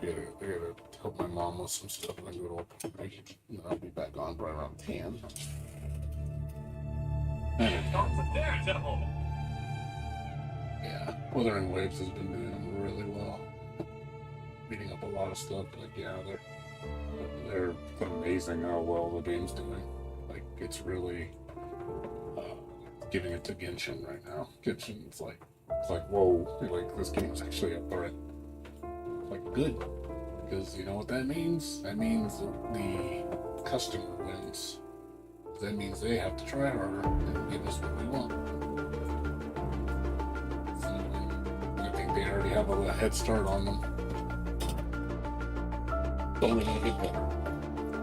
gotta help my mom with some stuff and then go to work. And then I'll be back on right around 10. Yeah, Wuthering Waves has been doing really well. Beating up a lot of stuff. Like, yeah, they're amazing how well the game's doing. Like, it's really giving it to Genshin right now. Genshin, it's like whoa, like this game is actually a threat. Like, good, because you know what that means? That means the customer wins. That means they have to try harder and give us what we want. So, I think they already have a head start on them. It's only gonna get better.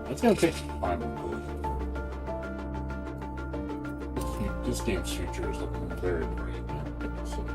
That's gonna take some time, of course. This game's future is looking very bright. So.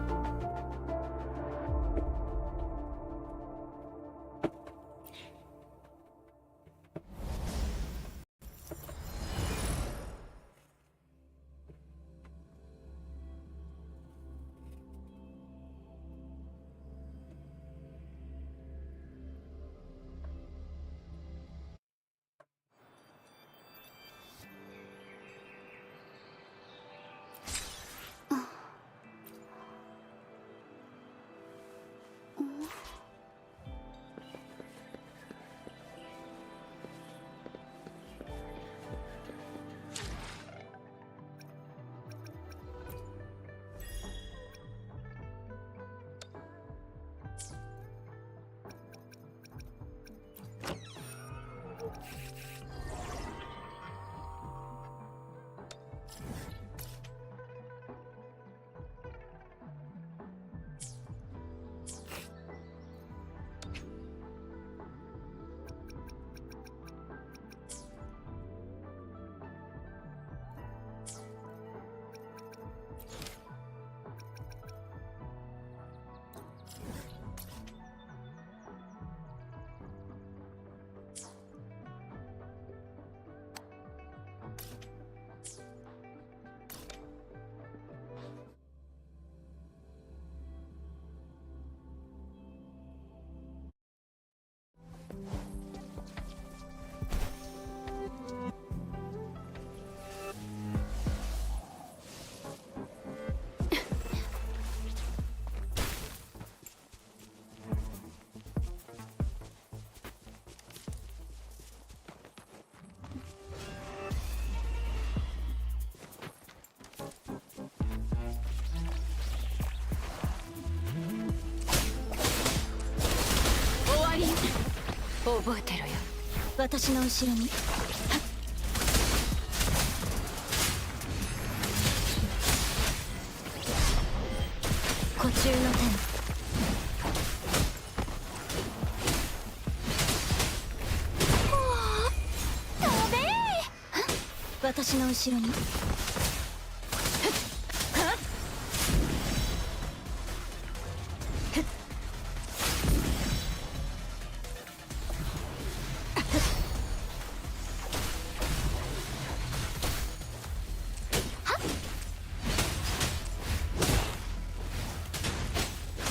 覚えてろよ。私の後ろに。湖中の天。飛べー。私の後ろに。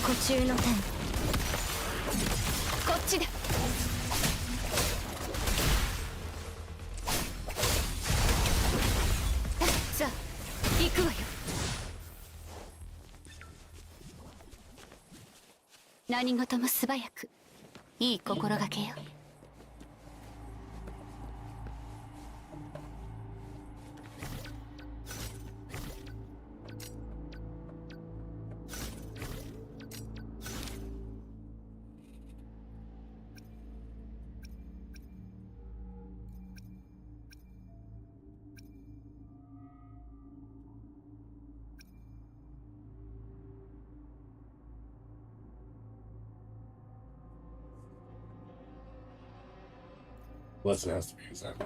湖中の天。こっちだ。さあ行くわよ。何事も素早く。いい心がけよ。Unless it has to be exactly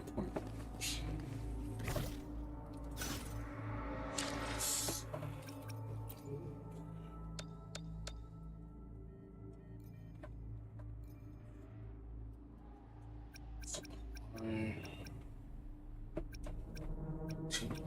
20.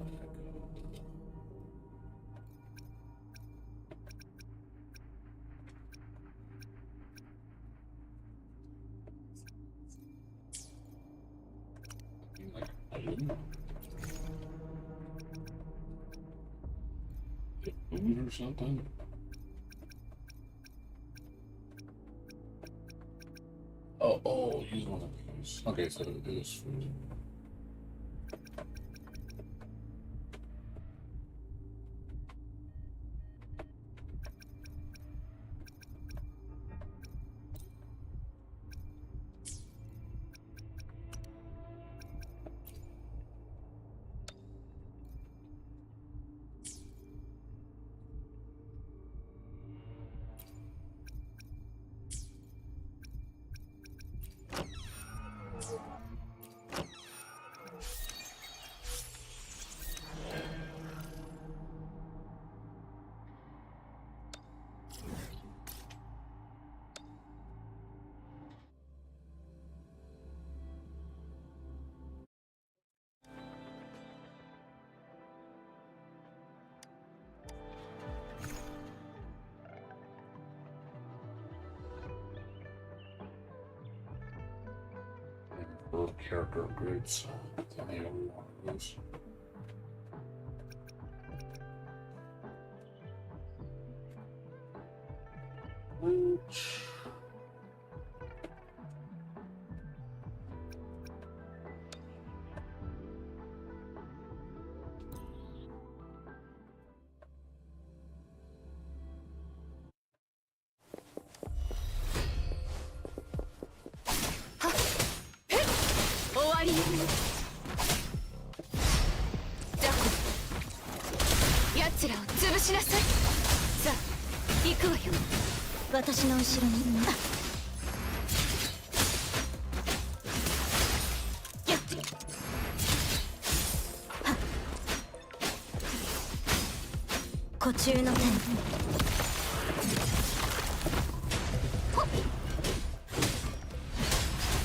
Food or something? Oh, use one of these. Okay, so it is food. For character upgrades, I need one of those.奴らを潰しなさい。さあ行くわよ。私の後ろに。湖中の天。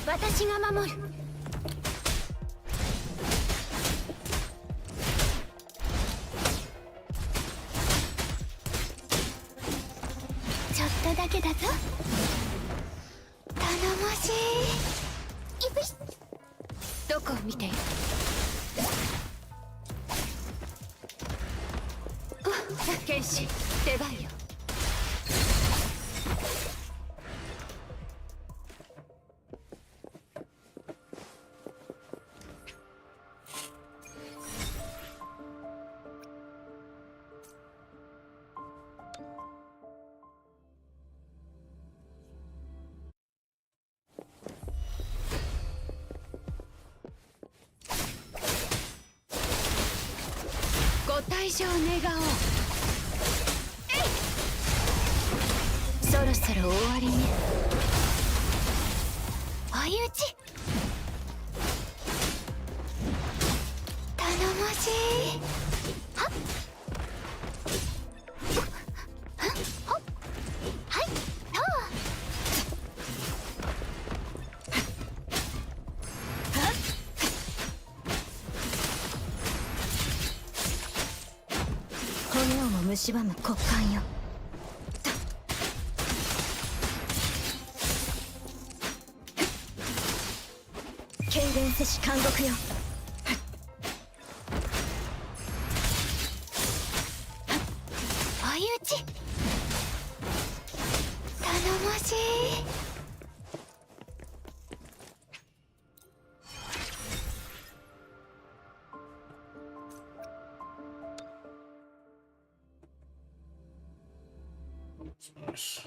私が守る。ちょっとだけだぞ。頼もしい。いぶし。どこを見ている？剣士、出番よ。ご退場願おう。そろそろ終わりね。相打ち。頼もしい。はっほっはいとはっ骨をも蝕む骨幹よ。軽減せし監獄よ。相打ち。頼もしい。Nice.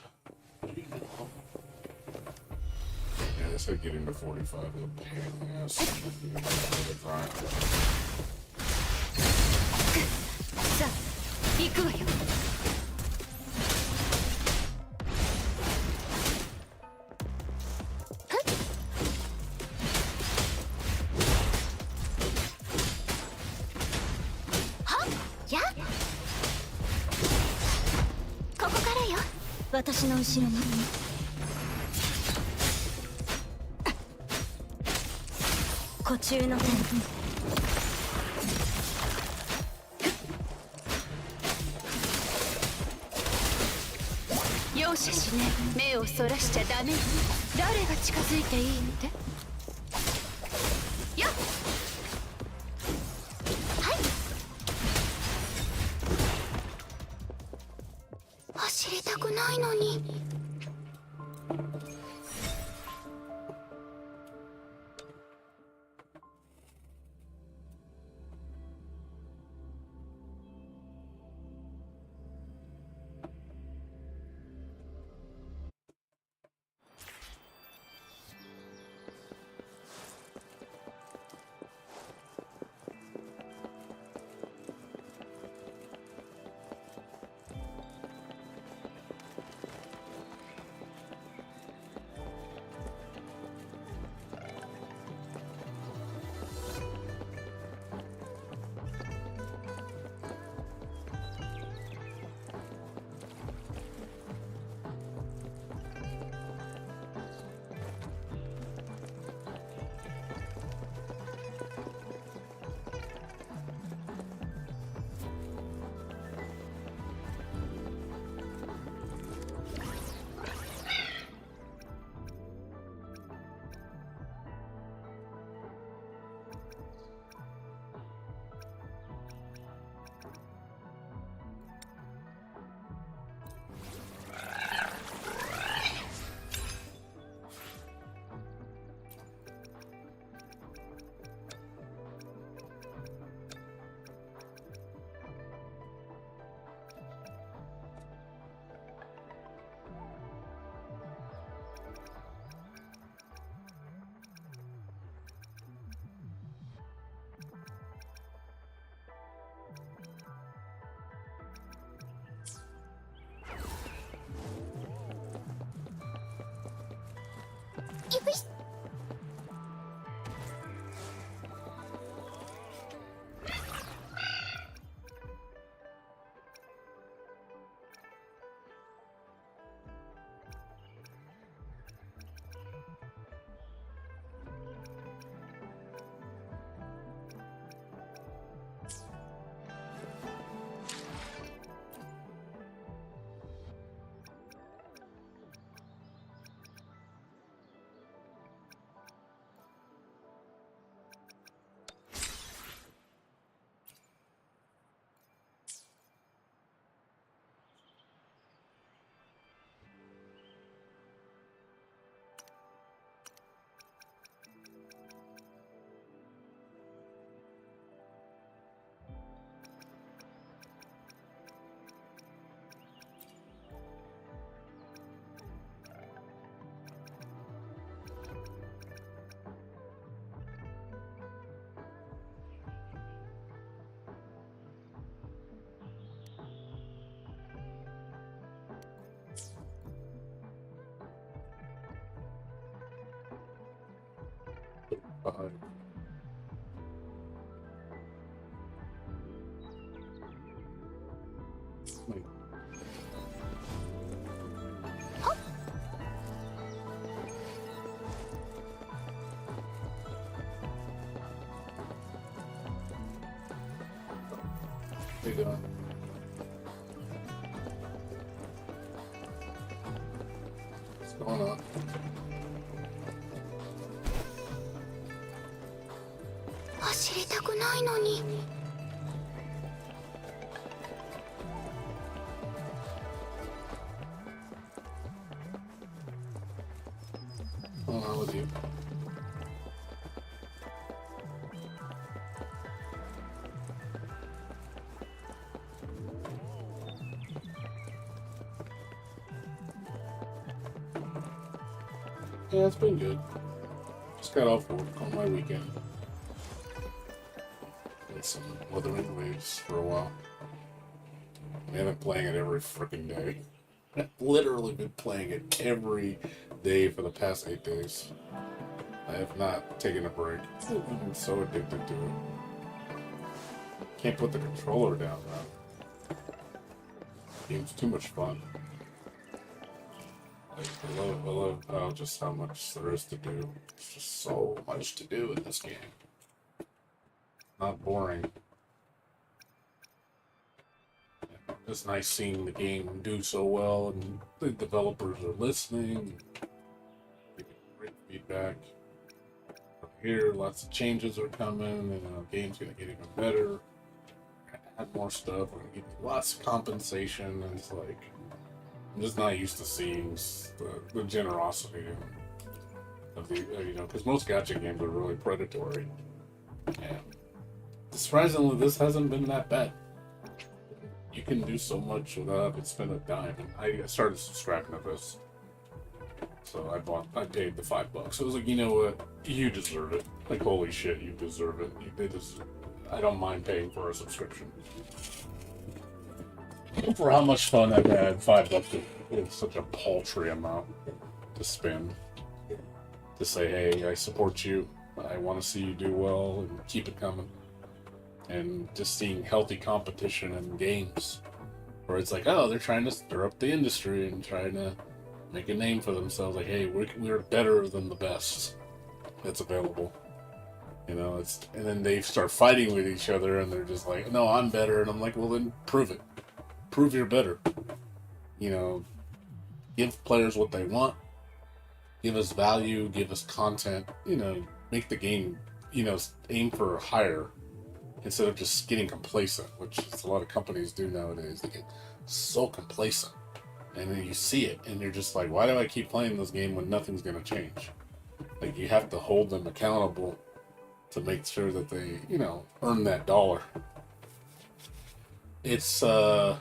Yeah, they said getting to 45 is a pain in the ass. Fine. さあ行くわよ。はっやここからよ。私の後ろに。湖中の天。容赦しね。目をそらしちゃダメ。誰が近づいていいって？やっ走りたくないのに。よし。Five. Wait. How you doing? What's going on?走りたくないのに。What's going on with you? Yeah, it's been good. Just got off work on my weekend. Played some Wuthering Waves for a while. I've been playing it every freaking day. I've literally been playing it every day for the past 8 days. I have not taken a break. I'm so addicted to it. Can't put the controller down now. Game's too much fun. Like, I love just how much there is to do. There's just so much to do in this game. Not boring. It's nice seeing the game do so well, and the developers are listening, giving great feedback. From here, lots of changes are coming, and the game's gonna get even better. Add more stuff. We're gonna get lots of compensation, and it's like I'm just not used to seeing the generosity of the, because most gacha games are really predatory. And surprisingly, this hasn't been that bad. You can do so much without having to spend a dime. And I started subscribing to this. So I paid the $5. I was like, you know what? You deserve it. Like, holy shit, you deserve it. I don't mind paying for a subscription. For how much fun I've had, $5 is such a paltry amount to spend. To say, hey, I support you. I want to see you do well and keep it coming. And just seeing healthy competition in games. Where it's like, oh, they're trying to stir up the industry and trying to make a name for themselves. Like, hey, we're better than the best that's available. And then they start fighting with each other and they're just like, no, I'm better. And I'm like, well, then prove it. Prove you're better. Give players what they want. Give us value, give us content, make the game, aim for higher instead of just getting complacent, which a lot of companies do nowadays. They get so complacent. And then you see it, and you're just like, why do I keep playing this game when nothing's going to change? Like, you have to hold them accountable to make sure that they, earn that dollar. It's $5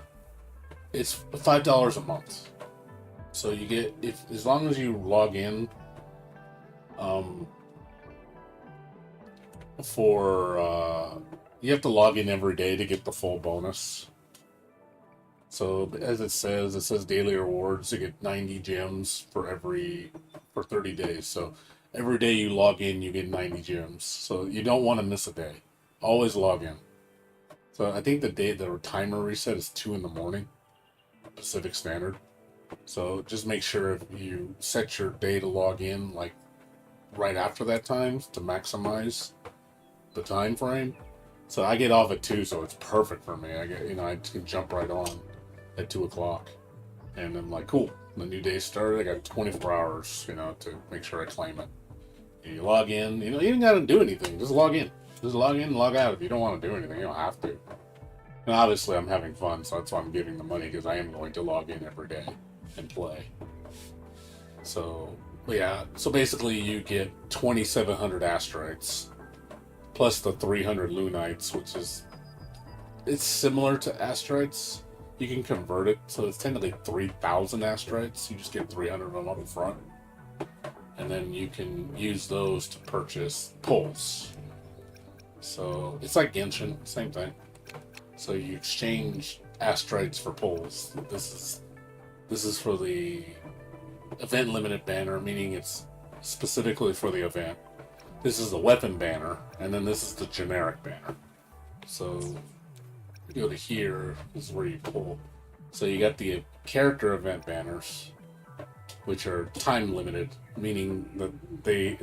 a month. So you get, as long as you log in, you have to log in every day to get the full bonus. So as it says daily rewards. You get 90 gems for 30 days. So every day you log in, you get 90 gems. So you don't want to miss a day. Always log in. So I think the timer reset is 2 in the morning, Pacific Standard. So just make sure if you set your day to log in like right after that time to maximize the time frame. So I get off at 2, so it's perfect for me. I can jump right on at 2 o'clock, and I'm like, cool. The new day started. I got 24 hours, to make sure I claim it. And you log in. You don't got to do anything. Just log in. Just log in and log out. If you don't want to do anything, you don't have to. And obviously, I'm having fun, so that's why I'm giving the money, because I am going to log in every day and play. So, yeah. So basically, you get 2,700 asteroids, plus the 300 Lunites, which it's similar to asteroids. You can convert it, so it's technically 3,000 asteroids. You just get 300 of them up front. And then you can use those to purchase pulls. So it's like Genshin, same thing. So you exchange asteroids for pulls. This is for the event limited banner, meaning it's specifically for the event. This is the weapon banner, and then this is the generic banner. So you go to here, this is where you pull. So you got the character event banners, which are time limited, meaning that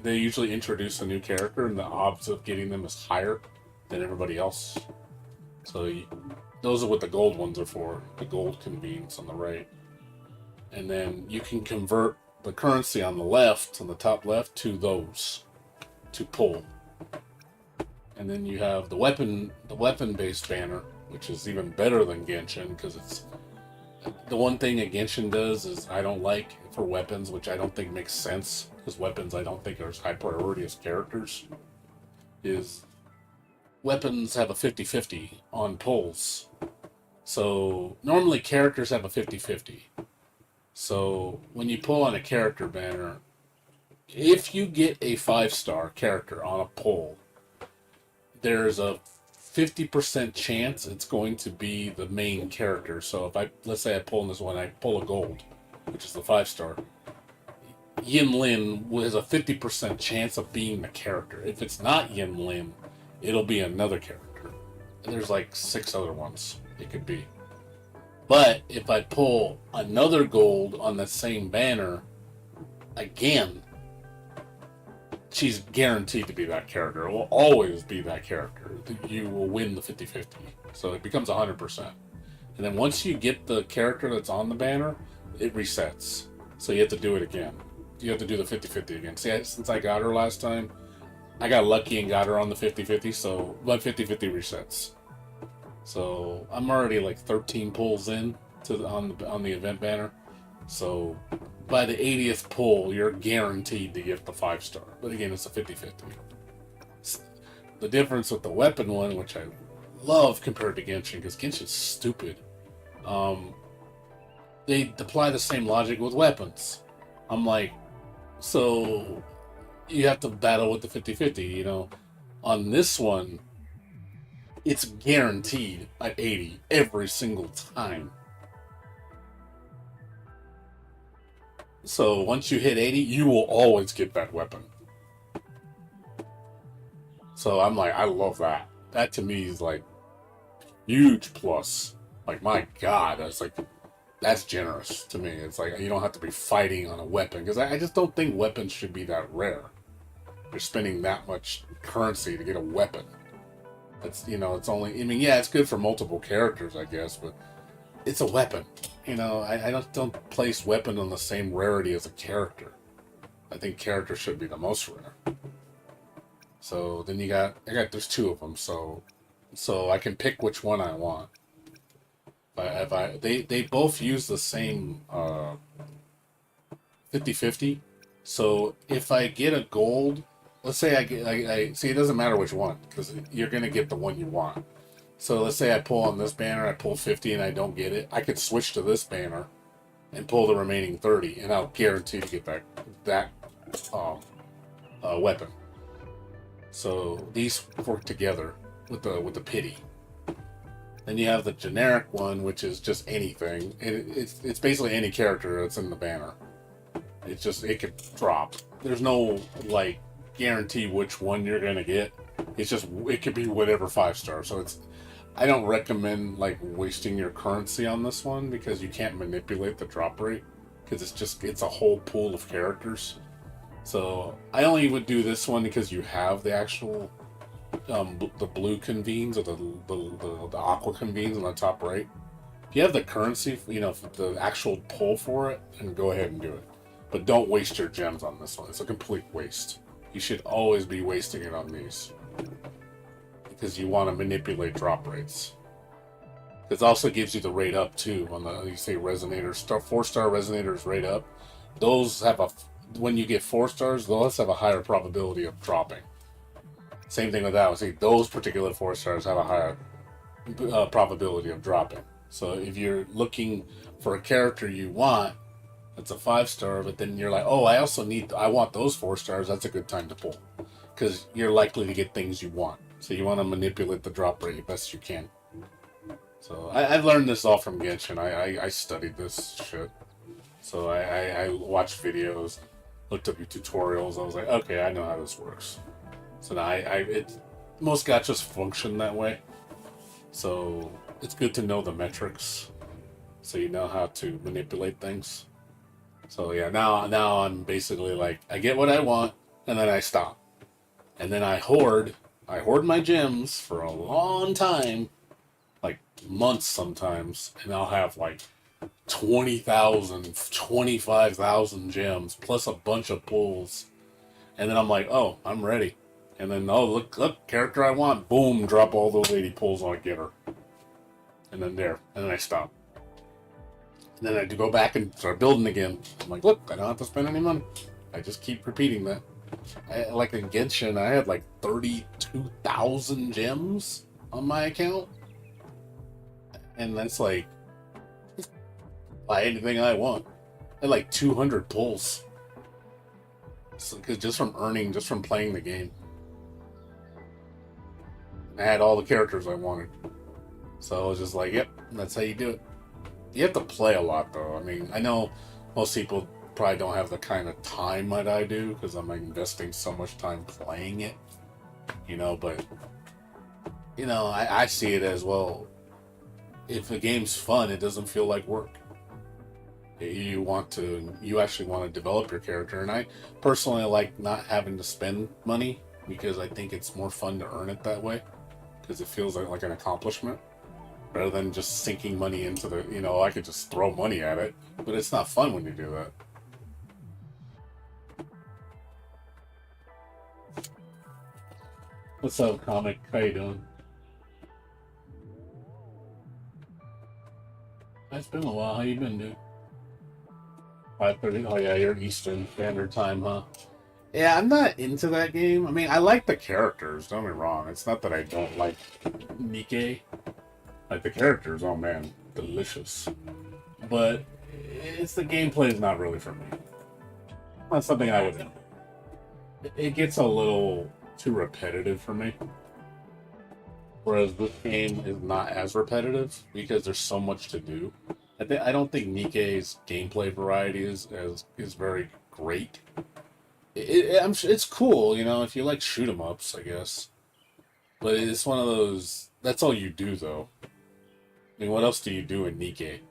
they usually introduce a new character and the odds of getting them is higher than everybody else. So those are what the gold ones are for, the gold convenes on the right. And then you can convert the currency on the left, on the top left, to those to pull. And then you have the weapon-based banner, which is even better than Genshin, because it's the one thing a Genshin does is I don't like for weapons, which I don't think makes sense, because weapons I don't think are as high priority as characters, is weapons have a 50-50 on pulls. So normally characters have a 50-50. So when you pull on a character banner, if you get a 5-star character on a pull, there's a 50% chance it's going to be the main character. So let's say I pull in this one, I pull a gold, which is the 5-star. Yin Lin has a 50% chance of being the character. If it's not Yin Lin, it'll be another character. And there's like 6 other ones it could be. But if I pull another gold on the same banner, again, she's guaranteed to be that character. It will always be that character. You will win the 50-50. So it becomes 100%. And then once you get the character that's on the banner, it resets. So you have to do it again. You have to do the 50-50 again. See, since I got her last time, I got lucky and got her on the 50-50, so my 50-50 resets. So I'm already like 13 pulls in on the event banner. So by the 80th pull, you're guaranteed to get the 5-star. But again, it's a 50-50. The difference with the weapon one, which I love compared to Genshin, because Genshin's stupid. They apply the same logic with weapons. I'm like, so you have to battle with the 50-50, you know. On this one, it's guaranteed at 80 every single time. So once you hit 80, you will always get that weapon. So I'm like, I love that. That to me is like huge plus. Like, my God, that's generous to me. It's like you don't have to be fighting on a weapon, because I just don't think weapons should be that rare. You're spending that much currency to get a weapon. It's, you know, it's only, I mean, yeah, it's good for multiple characters, I guess, but it's a weapon. You know, I don't place weapon on the same rarity as a character. I think character should be the most rare. So then there's 2 of them, so I can pick which one I want. They both use the same 50-50. So if I get a gold, let's say I see, it doesn't matter which one, because you're gonna get the one you want. So let's say I pull on this banner, I pull 50 and I don't get it. I could switch to this banner and pull the remaining 30, and I'll guarantee to get that weapon. So these work together with the pity. Then you have the generic one, which is just anything. It's basically any character that's in the banner. It could drop. There's no like guarantee which one you're gonna get. It could be whatever 5-star. So I don't recommend like wasting your currency on this one, because you can't manipulate the drop rate, because it's a whole pool of characters. So I only would do this one because you have the actual the blue convenes, or the aqua convenes on the top right. If you have the currency, you know, the actual pull for it, then go ahead and do it. But don't waste your gems on this one. It's a complete waste. You should always be wasting it on these, because you want to manipulate drop rates. It also gives you the rate up too. You say resonators, 4-star resonators rate up. Those when you get 4 stars, those have a higher probability of dropping. Same thing with that. See, those particular 4 stars have a higher probability of dropping. So if you're looking for a character you want, it's a 5-star, but then you're like, oh, I want those 4 stars. That's a good time to pull, because you're likely to get things you want. So you want to manipulate the drop rate as best you can. So I've learned this all from Genshin. I studied this shit. So I watched videos, looked up your tutorials. I was like, okay, I know how this works. So now most gachas function that way. So it's good to know the metrics, so you know how to manipulate things. So yeah, now I'm basically like, I get what I want, and then I stop. And then I hoard my gems for a long time, like months sometimes, and I'll have like 20,000, 25,000 gems, plus a bunch of pulls. And then I'm like, oh, I'm ready. And then, oh, look, character I want, boom, drop all those 80 pulls on, get her. And then I stop. And then I had to go back and start building again. I'm like, look, I don't have to spend any money. I just keep repeating that. Like in Genshin, I had like 32,000 gems on my account. And that's like, buy anything I want. I had like 200 pulls. Because just from playing the game. I had all the characters I wanted. So I was just like, yep, that's how you do it. You have to play a lot, though. I mean, I know most people probably don't have the kind of time that I do, because I'm investing so much time playing it. You know, but, you know, I see it as, well, if a game's fun, it doesn't feel like work. You actually want to develop your character. And I personally like not having to spend money, because I think it's more fun to earn it that way, because it feels like an accomplishment, rather than just sinking money into the, you know, I could just throw money at it, but it's not fun when you do that. What's up, Comic? How you doing? It's been a while. How you been, dude? 5:30. Oh yeah, you're Eastern Standard Time, huh? Yeah, I'm not into that game. I mean, I like the characters. Don't get me wrong. It's not that I don't like Nikke. Like the characters, oh man, delicious. But it's the gameplay is not really for me. Not something I would. It gets a little too repetitive for me. Whereas this game is not as repetitive because there's so much to do. I don't think Nikke's gameplay variety is very great. I'm sure it's cool, you know, if you like shoot 'em ups, I guess. But it's one of those. That's all you do, though. I mean, what else do you do in Nikke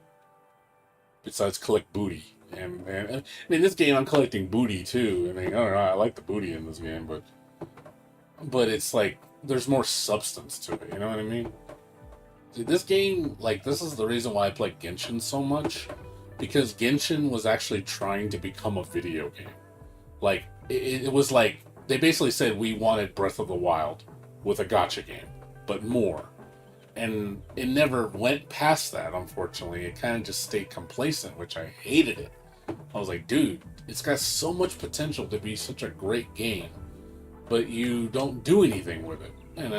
besides collect booty? And I mean, this game I'm collecting booty too. I mean, I don't know. I like the booty in this game, but it's like there's more substance to it. You know what I mean? This game, like, this is the reason why I play Genshin so much, because Genshin was actually trying to become a video game. Like, it was like they basically said we wanted Breath of the Wild with a gacha game, but more. And it never went past that, unfortunately. It kind of just stayed complacent, which I hated it. I was like, dude, it's got so much potential to be such a great game, but you don't do anything with it. And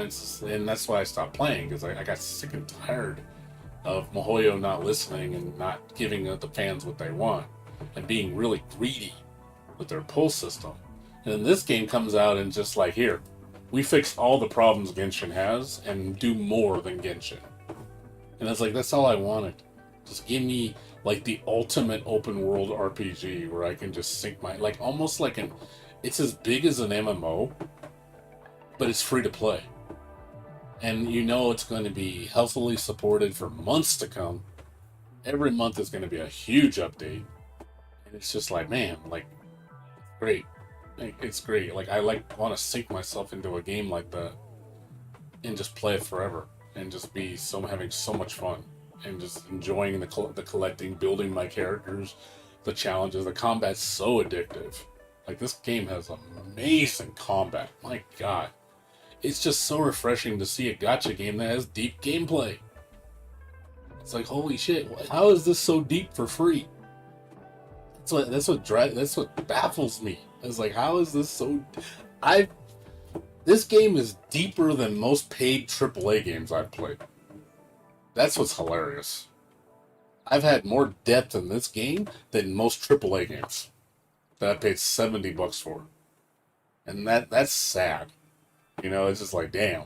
that's why I stopped playing, because I got sick and tired of MiHoYo not listening and not giving the fans what they want, and being really greedy with their pull system. And then this game comes out and just like, here, we fixed all the problems Genshin has and do more than Genshin. And it's like, that's all I wanted. Just give me like the ultimate open world RPG where I can just sink my, like almost like it's as big as an MMO, but it's free to play. And you know it's going to be healthily supported for months to come. Every month is going to be a huge update. And it's just like, man, like, great. Like, it's great. Like, I want to sink myself into a game like that and just play it forever and just be having so much fun and just enjoying the collecting, building my characters, the challenges. The combat's so addictive. Like, this game has amazing combat. My God. It's just so refreshing to see a gacha game that has deep gameplay. It's like, holy shit, how is this so deep for free? That's what baffles me. It's like, how is this so... This game is deeper than most paid AAA games I've played. That's what's hilarious. I've had more depth in this game than most AAA games that I paid $70 for. And that's sad. You know, it's just like, damn.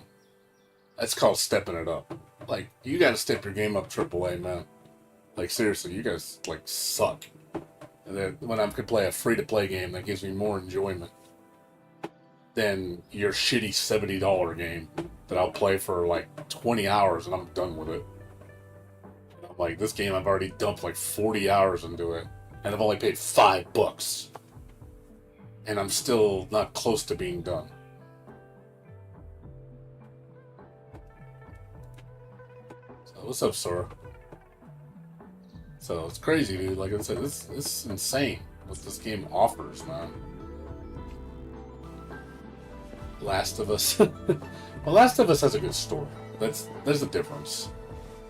That's called stepping it up. Like, you gotta step your game up, AAA, man. Like, seriously, you guys, like, suck. And then when I could play a free-to-play game that gives me more enjoyment than your shitty $70 game that I'll play for, like, 20 hours and I'm done with it. And I'm like, this game I've already dumped, like, 40 hours into it, and I've only paid $5. And I'm still not close to being done. What's up, Sora? So it's crazy, dude. Like I said, this is insane what this game offers, man. Last of Us. Well, Last of Us has a good story. There's a difference.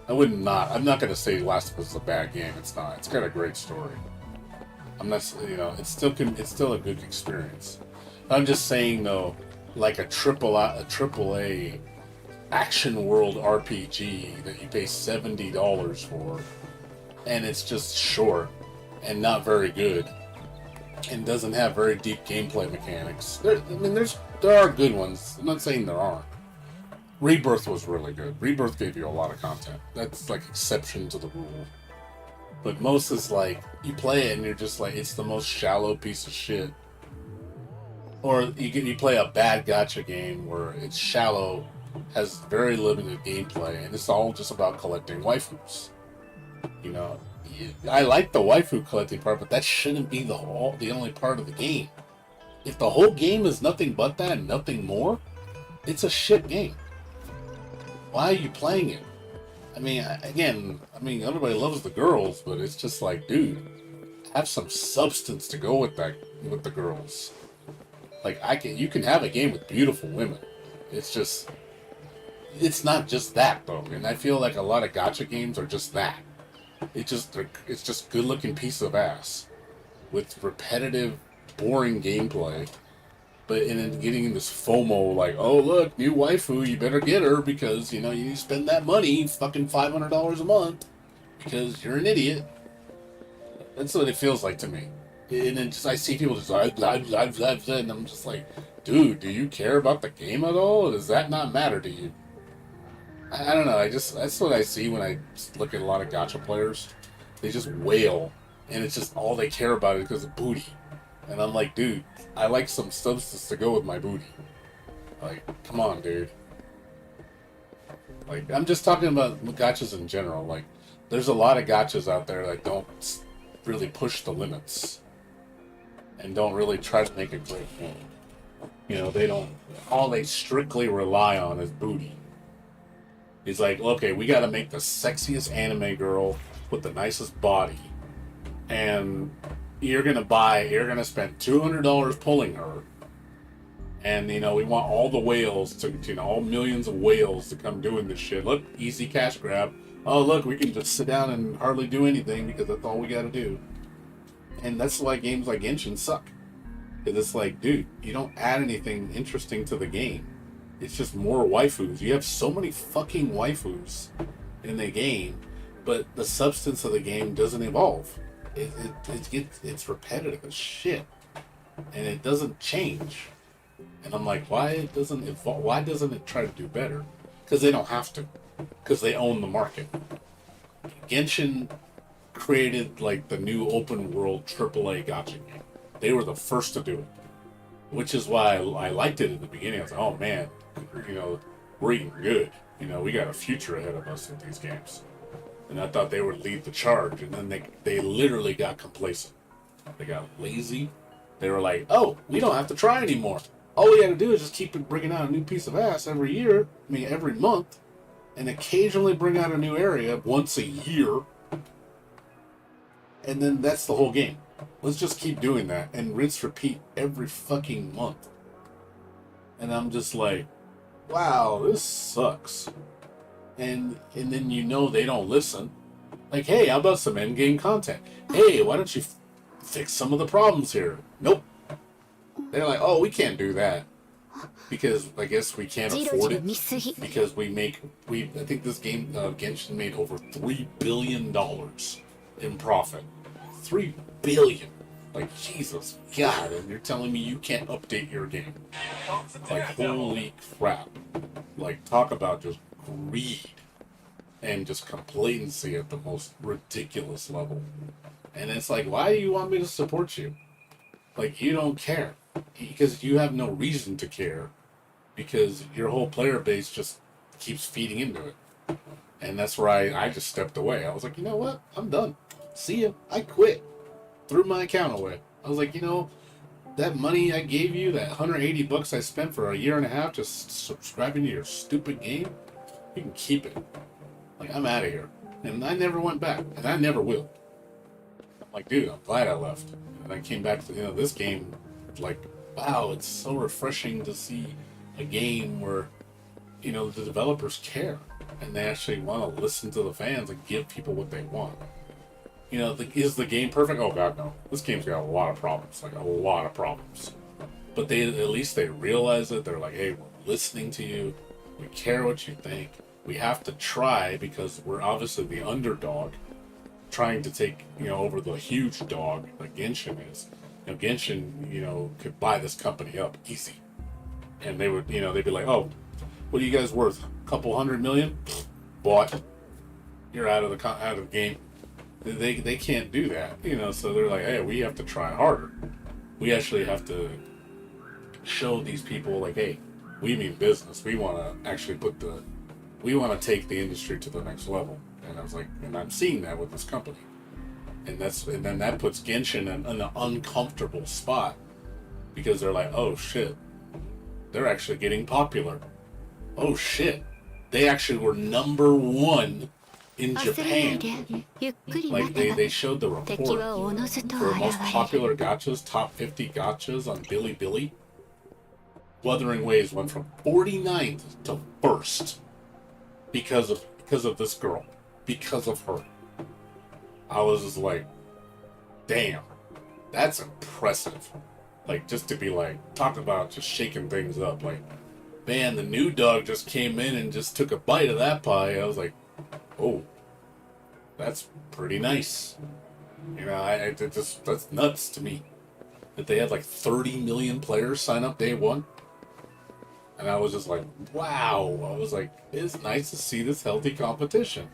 I'm not gonna say Last of Us is a bad game. It's not. It's got a great story. I'm not. You know, it's still a good experience. I'm just saying though, like a AAA action world RPG that you pay $70 for, and it's just short and not very good and doesn't have very deep gameplay mechanics. There are good ones. I'm not saying there aren't. Rebirth was really good. Rebirth gave you a lot of content. That's like exception to the rule. But most is like, you play it and you're just like, it's the most shallow piece of shit. Or you play a bad gacha game where it's shallow, has very limited gameplay, and it's all just about collecting waifus. You know, I like the waifu collecting part, but that shouldn't be the only part of the game. If the whole game is nothing but that and nothing more, it's a shit game. Why are you playing it? I mean, everybody loves the girls, but it's just like, dude, have some substance to go with the girls. Like, you can have a game with beautiful women. It's not just that, though. And I feel like a lot of gacha games are just that. It's just good-looking piece of ass. with repetitive, boring gameplay. And then getting this FOMO, like, oh look, new waifu, you better get her because you know you spend that money, fucking $500 a month, because you're an idiot. That's what it feels like to me. And then just I see people just and I'm just like, dude, do you care about the game at all? Or does that not matter to you? I don't know. That's what I see when I look at a lot of gacha players. They just wail, and it's just all they care about is because of booty. And I'm like, dude, I like some substance to go with my booty. Like, come on, dude. Like, I'm just talking about gachas in general. Like, there's a lot of gachas out there that don't really push the limits and don't really try to make a great game. You know, they don't. All they strictly rely on is booty. It's like, okay, we got to make the sexiest anime girl with the nicest body, and you're gonna spend $200 pulling her, and you know we want all the whales to, you know, all millions of whales to come doing this shit. Look, easy cash grab. Oh look, we can just sit down and hardly do anything because that's all we got to do. And that's why games like Genshin suck. Because it's like, dude, you don't add anything interesting to the game. It's just more waifus. You have so many fucking waifus in the game, but the substance of the game doesn't evolve. It's repetitive as shit, and it doesn't change. And I'm like, why it doesn't evolve? Why doesn't it try to do better? Because they don't have to. Because they own the market. Genshin created like the new open world AAA gacha game. They were the first to do it, which is why I liked it in the beginning. I was like, oh man, you know, we're eating good. You know, we got a future ahead of us with these games. And I thought they would lead the charge, and then they literally got complacent. They got lazy. They were like, oh, we don't have to try anymore. All we got to do is just keep bringing out a new piece of ass every year, every month, and occasionally bring out a new area once a year. And then that's the whole game. Let's just keep doing that and rinse, repeat every fucking month. And I'm just like, wow, this sucks. And then you know they don't listen. Like, hey, how about some endgame content? Hey, why don't you fix some of the problems here? Nope. They're like, oh, we can't do that. Because I guess we can't afford it. Because I think this game, Genshin, made over $3 billion in profit. $3 billion. Like, Jesus God, and you're telling me you can't update your game. Like, holy crap. Like, talk about just greed and just complacency at the most ridiculous level. And it's like, why do you want me to support you? Like, you don't care. Because you have no reason to care. Because your whole player base just keeps feeding into it. And that's where I just stepped away. I was like, you know what? I'm done. See ya. I quit. Threw my account away. I was like, you know, that money I gave you, that $180 I spent for a year and a half just subscribing to your stupid game, you can keep it. Like, I'm out of here. And I never went back. And I never will. I'm like, dude, I'm glad I left. And I came back to, you know, this game, like, wow, it's so refreshing to see a game where, you know, the developers care. And they actually want to listen to the fans and give people what they want. You know, is the game perfect? Oh god, no. This game's got a lot of problems, like a lot of problems. But at least they realize it. They're like, hey, we're listening to you. We care what you think. We have to try because we're obviously the underdog, trying to take, you know, over the huge dog like Genshin is. You know, Genshin, you know, could buy this company up easy, and they would, you know, they'd be like, oh, what are you guys worth? A couple $100 million? Bought. You're out of the game. They can't do that, you know, so they're like, hey, we have to try harder. We actually have to show these people, like, hey, we mean business. We want to actually we want to take the industry to the next level. And I was like, and I'm seeing that with this company. And then that puts Genshin in an uncomfortable spot because they're like, oh shit, they're actually getting popular. Oh shit, they actually were #1 in Japan. Like they showed the report for most popular gachas, top 50 gachas on Bilibili. Wuthering Waves went from 49th to 1st because of this girl, because of her. I was just like, damn, that's impressive. Like, just to be like, talk about just shaking things up. Like, man, the new dog just came in and just took a bite of that pie. I was like, oh, that's pretty nice. You know, that's nuts to me that they had like 30 million players sign up day one. And I was just like, wow. I was like, it's nice to see this healthy competition.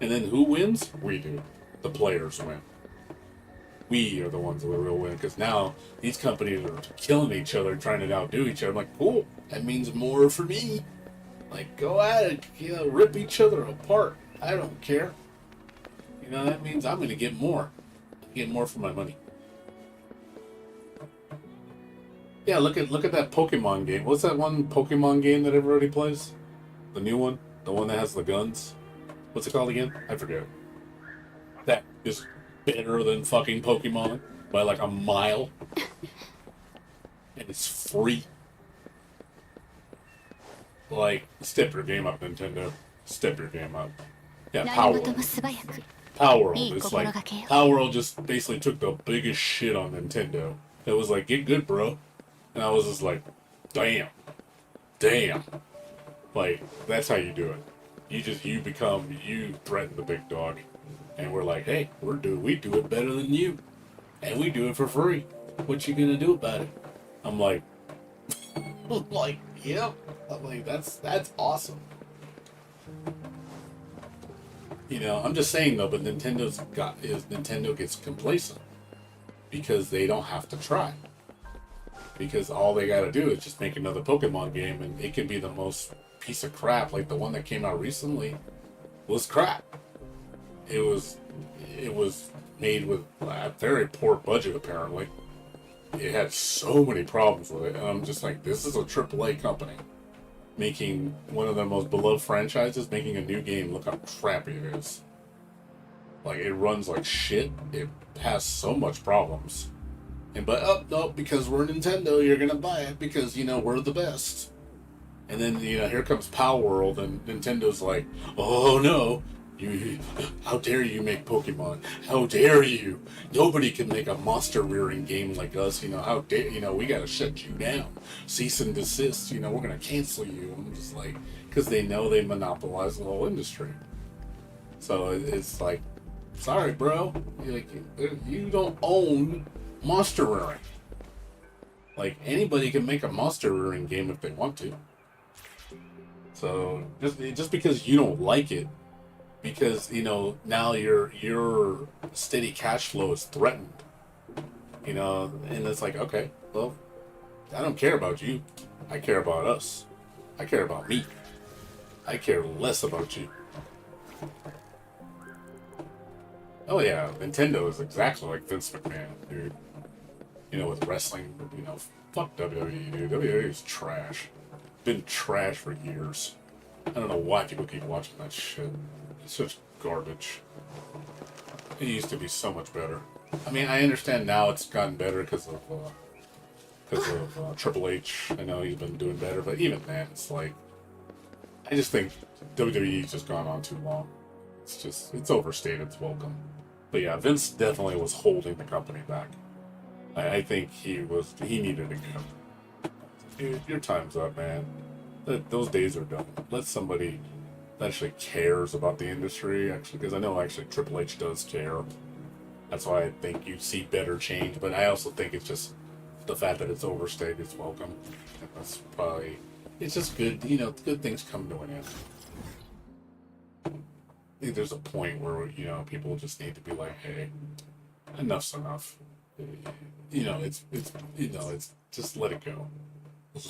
And then who wins? We do. The players win. We are the ones that are real win, because now these companies are killing each other, trying to outdo each other. I'm like, cool. That means more for me. Like, go at it. You know, rip each other apart. I don't care. You know, that means I'm going to get more. Get more for my money. Yeah, look at that Pokemon game. What's that one Pokemon game that everybody plays? The new one? The one that has the guns? What's it called again? I forget. That is better than fucking Pokemon by like a mile. And it's free. Like, step your game up, Nintendo. Step your game up. Yeah, Power World. Power World. It's like, Power World just basically took the biggest shit on Nintendo. It was like, get good, bro. And I was just like, damn. Damn. Like, that's how you do it. You threaten the big dog. And we're like, hey, we do it better than you. And we do it for free. What you gonna do about it? I'm like, yep. I'm like, that's awesome. You know, I'm just saying though, but Nintendo gets complacent because they don't have to try. Because all they gotta do is just make another Pokemon game, and it can be the most piece of crap. Like the one that came out recently was crap. It was made with a very poor budget, apparently. It had so many problems with it, and I'm just like, this is a AAA company making one of their most beloved franchises, making a new game. Look how crappy it is. Like, it runs like shit. It has so much problems. But no, because we're Nintendo, you're gonna buy it because, you know, we're the best. And then, you know, here comes Power World, and Nintendo's like, oh no, how dare you make Pokemon? How dare you? Nobody can make a monster rearing game like us. You know, how dare, you know, we gotta shut you down. Cease and desist, you know, we're gonna cancel you. I'm just like, because they know they monopolize the whole industry. So it's like, sorry, bro. You don't own monster rearing. Like, anybody can make a monster rearing game if they want to. So just because you don't like it, because, you know, now your steady cash flow is threatened, you know, and it's like, okay, well, I don't care about you. I care about us. I care about me. I care less about you. Oh yeah, Nintendo is exactly like Vince McMahon, dude. You know, with wrestling, you know, fuck WWE, dude. WWE is trash. Been trash for years. I don't know why people keep watching that shit. It's such garbage. It used to be so much better. I mean, I understand now it's gotten better because of Triple H. I know he's been doing better, but even then, it's like, I just think WWE's just gone on too long. It's overstayed its welcome. But yeah, Vince definitely was holding the company back. I think he needed to go. Dude, your time's up, man. Those days are done. Let somebody that actually cares about the industry, actually, because I know actually Triple H does care. That's why I think you see better change, but I also think it's just the fact that it's overstayed its welcome. And that's probably, it's just good, you know, good things come to an end. I think there's a point where, you know, people just need to be like, hey, enough's enough. You know, it's just let it go.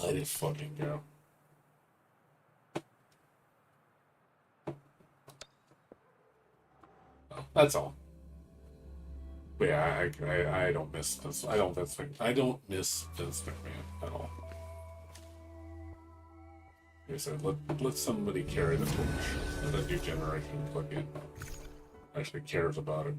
Let it fucking go. That's all. But yeah, I don't miss this. I don't miss Vince McMahon at all. Like I said, let somebody carry the torch. Let a new generation plug in. Actually cares about it.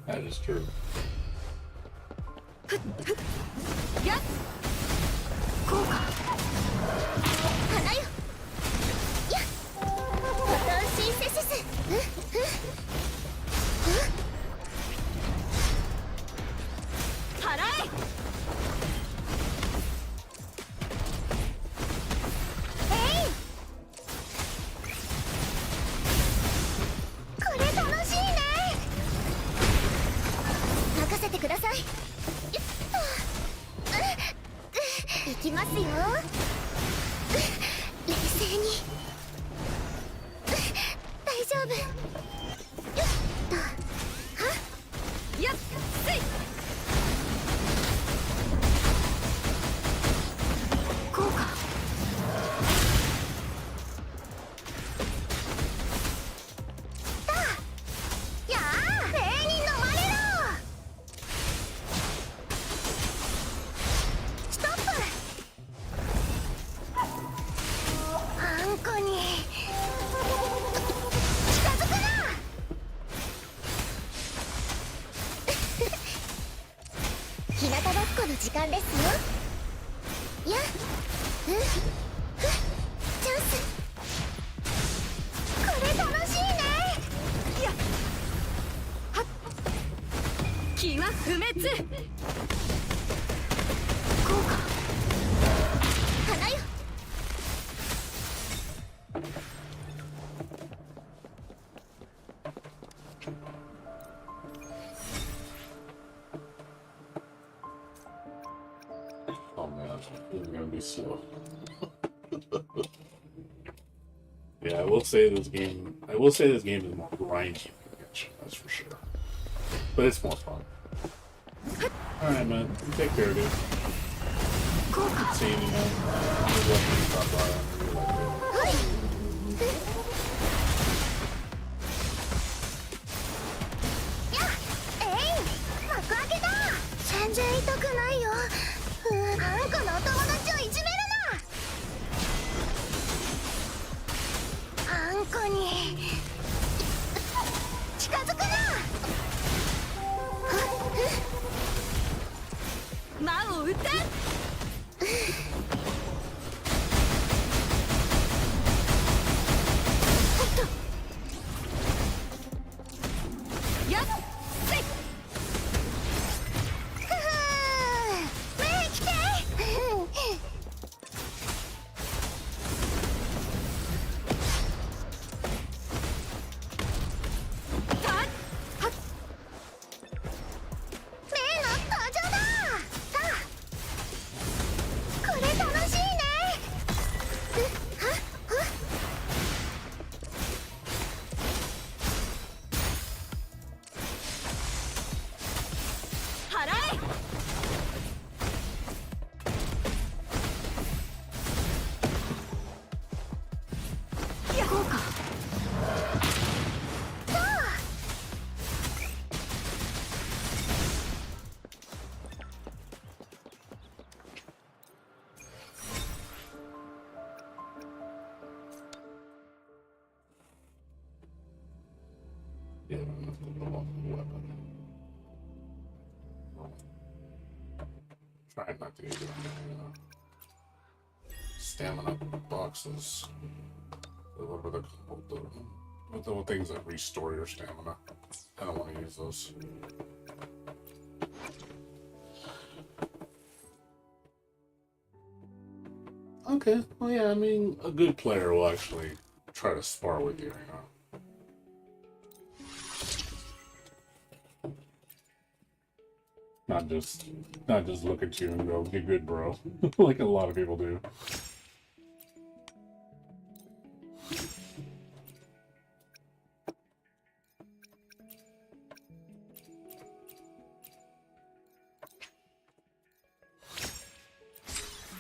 That is true. やっ効果花よやっボタンシンセシス払ええいこれ楽しいね任せてくださいいきますよ冷静に大丈夫よっとはっやっせい効果だやあ礼に飲まれろストップあんこに近づくな日向ぼっこの時間ですよやっふっチャンスこれ楽しいねやっはっ気は不滅効果花よOh man, this is gonna be slow. Yeah, I will say this game. I will say this game is more grindy than Genshin, that's for sure. But it's more fun. All right, man. You take care, dude. 効果 Good seeing you, man. Good luck when you stop by. I really like it. はいやっえい幕開けだ全然痛くないよあんこのお友達をいじめるなあんこに近づくな魔を打てやっせいふふ目来てはっはっ目の登場ださあこれ楽しいねはっはっ払えや効果そう Yeah, I'm gonna go weapon. Trying not to get stamina boxes. What are the things that restore your stamina? I don't want to use those. Okay, well, yeah, I mean, a good player will actually try to spar with you, you know? Not just look at you and go, "Get good, bro," like a lot of people do.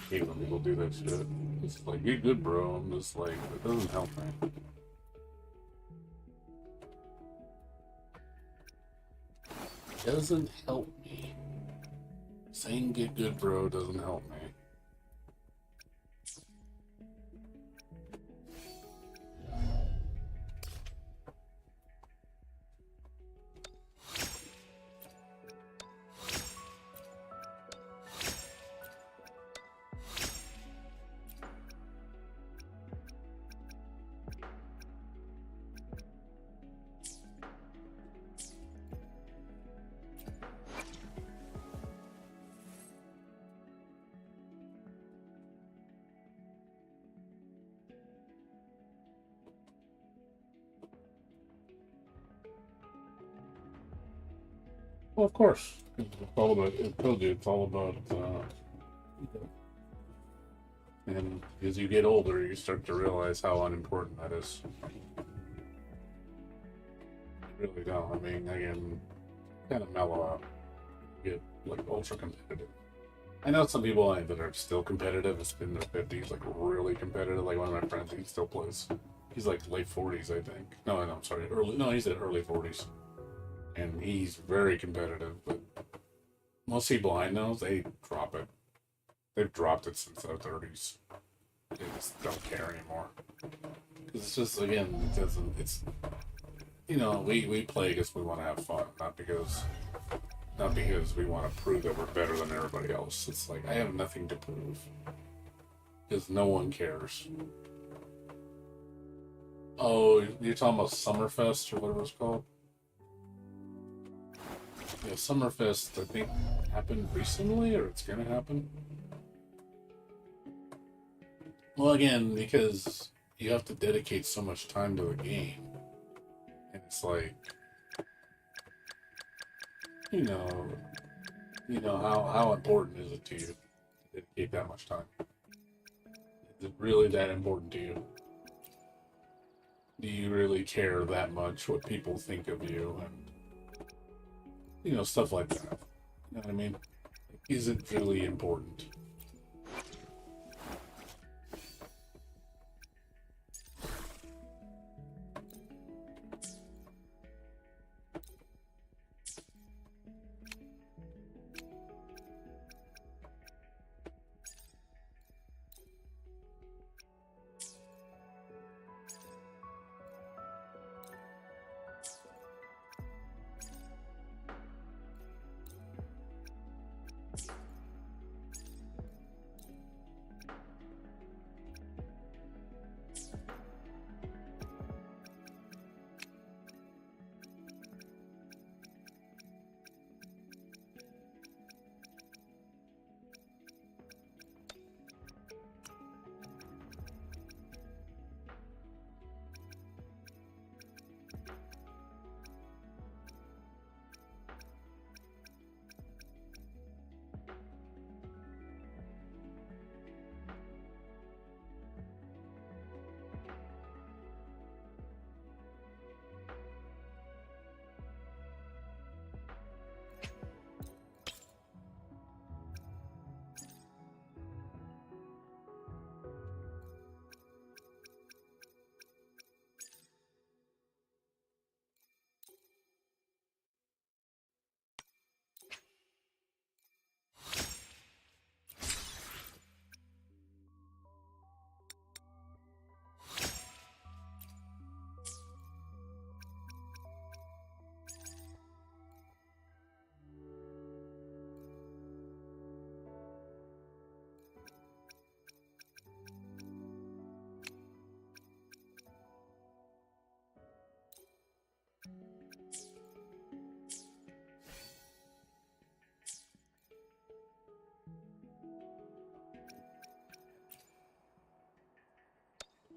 Hate when people do that shit. It's like, "Get good, bro." I'm just like, it doesn't help me. doesn't help me. Saying get good, bro, doesn't help me. Well, of course. It's all about, it told you, it's all about, and as you get older, you start to realize how unimportant that is. You really don't. I mean, again, kind of mellow out. You get, like, ultra competitive. I know some people that are still competitive, it's in their 50s, like, really competitive. Like, one of my friends, he still plays. He's, like, late 40s, I think. No, I'm sorry. He's at early 40s. And he's very competitive, but most people I know, they drop it. They've dropped it since their 30s. They just don't care anymore. Because it's just, again, it doesn't, it's, you know, we play because we want to have fun, not because we want to prove that we're better than everybody else. It's like, I have nothing to prove. Because no one cares. Oh, you're talking about Summerfest or whatever it's called? Yeah, Summerfest, I think, happened recently, or it's gonna happen. Well, again, because you have to dedicate so much time to a game. And it's like, you know, how important is it to you to dedicate that much time? Is it really that important to you? Do you really care that much what people think of you, and stuff like that? You know what I mean? Is it really important?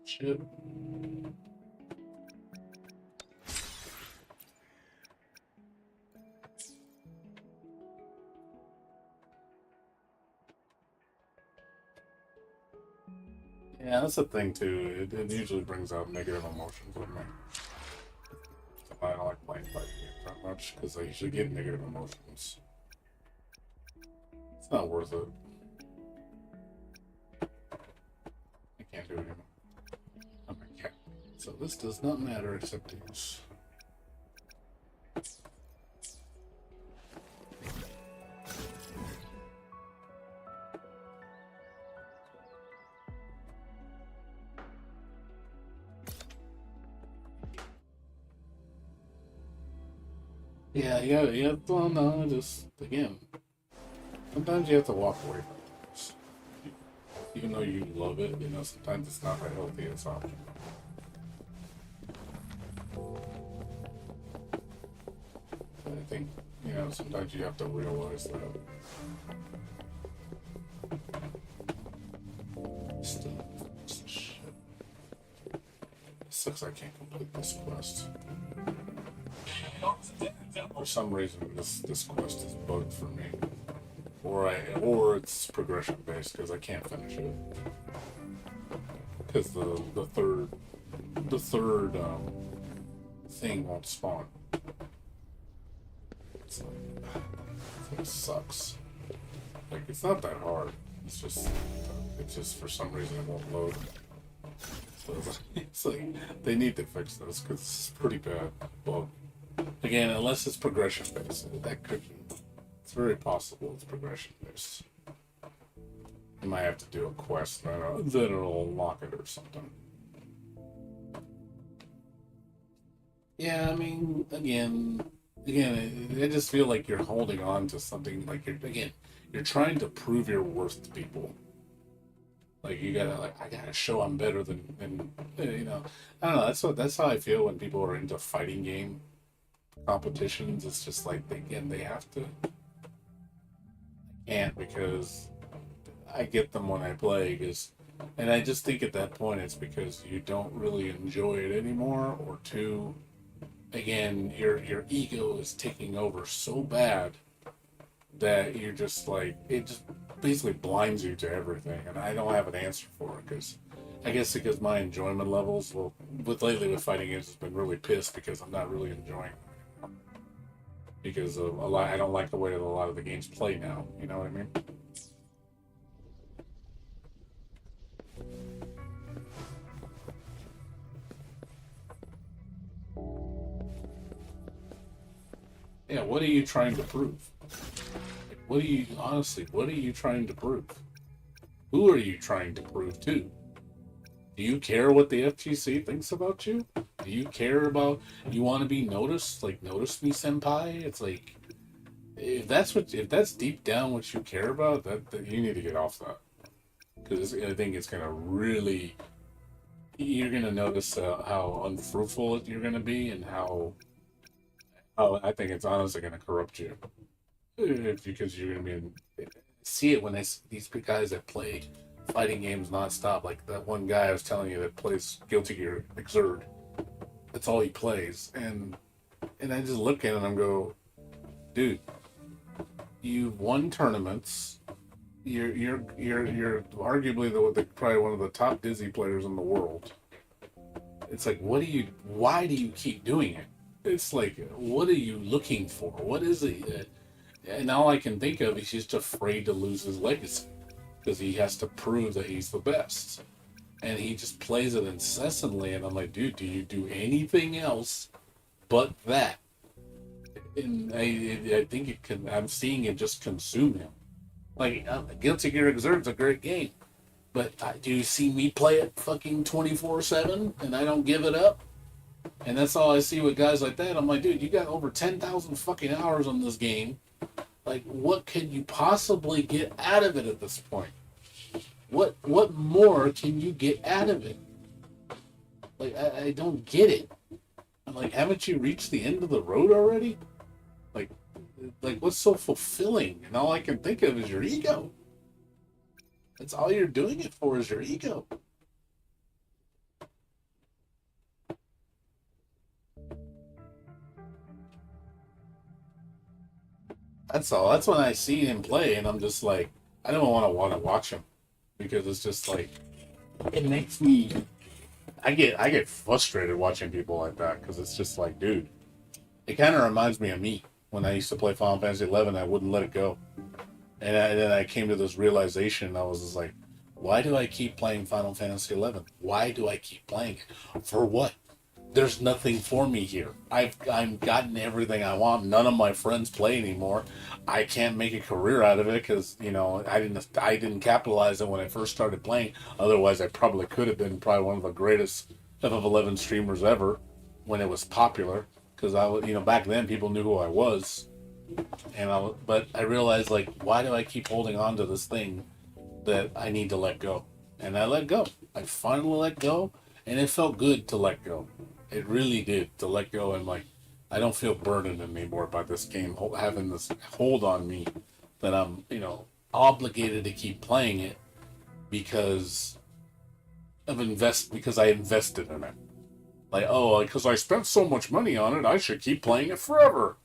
Shit. Yeah, that's the thing too. It usually brings out negative emotions with me. So I don't like playing fighting games that much because I usually get negative emotions. It's not worth it. I can't do it anymore. I'm a cat. So this does not matter except these. Yeah. Well, no, just again, sometimes you have to walk away from it. Even though you love it, sometimes it's not the healthiest option. I think, sometimes you have to realize that. Still, shit. It sucks I can't complete this quest. For some reason, this quest is bugged for me, or it's progression based because I can't finish it because the third thing won't spawn. It's like, it sucks. Like it's not that hard. It's just for some reason it won't load. So it's like they need to fix this because it's pretty bad. Well, again, unless it's progression based, that could be. It's very possible it's progression based. You might have to do a quest that'll unlock it or something. Yeah, I mean, again, I just feel like you're holding on to something. Like you're trying to prove your worth to people. Like I gotta show I'm better than. I don't know. That's how I feel when people are into fighting game competitions. It's just like they have to can't because I get them when I play and I just think at that point it's because you don't really enjoy it anymore, or two, again, your ego is taking over so bad that you're just like it just basically blinds you to everything, and I don't have an answer for it because I guess because my enjoyment levels, well, with fighting games, has been really pissed because I'm not really enjoying them because of a lot. I don't like the way that a lot of the games play now. You know what I mean? Yeah. What are you trying to prove? What are you trying to prove? Who are you trying to prove to? Do you care what the FTC thinks about you? Do you care about you want to be noticed? Like notice me, senpai. It's like if that's deep down what you care about, that you need to get off that because I think it's gonna really you're gonna notice how unfruitful you're gonna be and how I think it's honestly gonna corrupt you because you're gonna be see it when these big guys that play fighting games nonstop, like that one guy I was telling you that plays Guilty Gear Xrd. That's all he plays, and I just look at him and go, dude, you've won tournaments. You're arguably probably one of the top Dizzy players in the world. It's like, why do you keep doing it? It's like, what are you looking for? What is it? And all I can think of is he's just afraid to lose his legacy because he has to prove that he's the best. And he just plays it incessantly. And I'm like, dude, do you do anything else but that? And I think I'm seeing it just consume him. Like, Guilty Gear Xrd is a great game. But do you see me play it fucking 24/7 and I don't give it up? And that's all I see with guys like that. I'm like, dude, you got over 10,000 fucking hours on this game. Like, what can you possibly get out of it at this point? What more can you get out of it? Like, I don't get it. I'm like, haven't you reached the end of the road already? Like, what's so fulfilling? And all I can think of is your ego. That's all you're doing it for is your ego. That's all. That's when I see him play, and I'm just like, I don't want to watch him because it's just like it makes me. I get frustrated watching people like that because it's just like, dude, it kind of reminds me of me when I used to play Final Fantasy 11. I wouldn't let it go, and then I came to this realization. I was just like, why do I keep playing Final Fantasy 11? Why do I keep playing it? For what? There's nothing for me here. I've gotten everything I want. None of my friends play anymore. I can't make a career out of it because I didn't capitalize it when I first started playing. Otherwise, I probably could have been probably one of the greatest FF11 streamers ever when it was popular. because I was, back then people knew who I was, but I realized, like, why do I keep holding on to this thing that I need to let go? And I let go. I finally let go, and it felt good to let go. It really did, to let go, and like, I don't feel burdened anymore by this game having this hold on me that I'm, obligated to keep playing it because because I invested in it. Like, oh, because I spent so much money on it, I should keep playing it forever.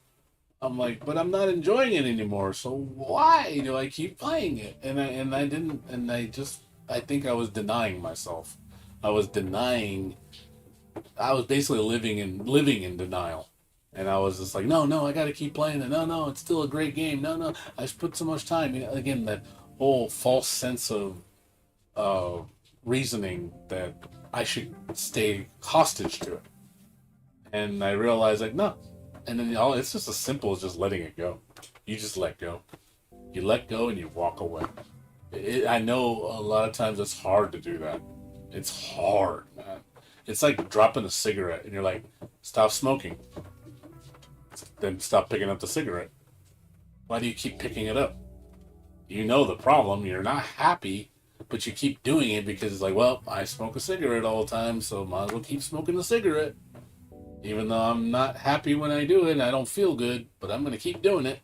I'm like, but I'm not enjoying it anymore. So why do I keep playing it? I think I was denying myself. I was basically living in denial. And I was just like, no, I got to keep playing it. No, it's still a great game. No, I put so much time. Again, that whole false sense of reasoning that I should stay hostage to it. And I realized, like, no. And then it's just as simple as just letting it go. You just let go. You let go and you walk away. I know a lot of times it's hard to do that. It's hard, man. It's like dropping a cigarette and you're like, stop smoking. Then stop picking up the cigarette. Why do you keep picking it up? You know the problem. You're not happy, but you keep doing it because it's like, well, I smoke a cigarette all the time, so might as well keep smoking the cigarette. Even though I'm not happy when I do it and I don't feel good, but I'm going to keep doing it.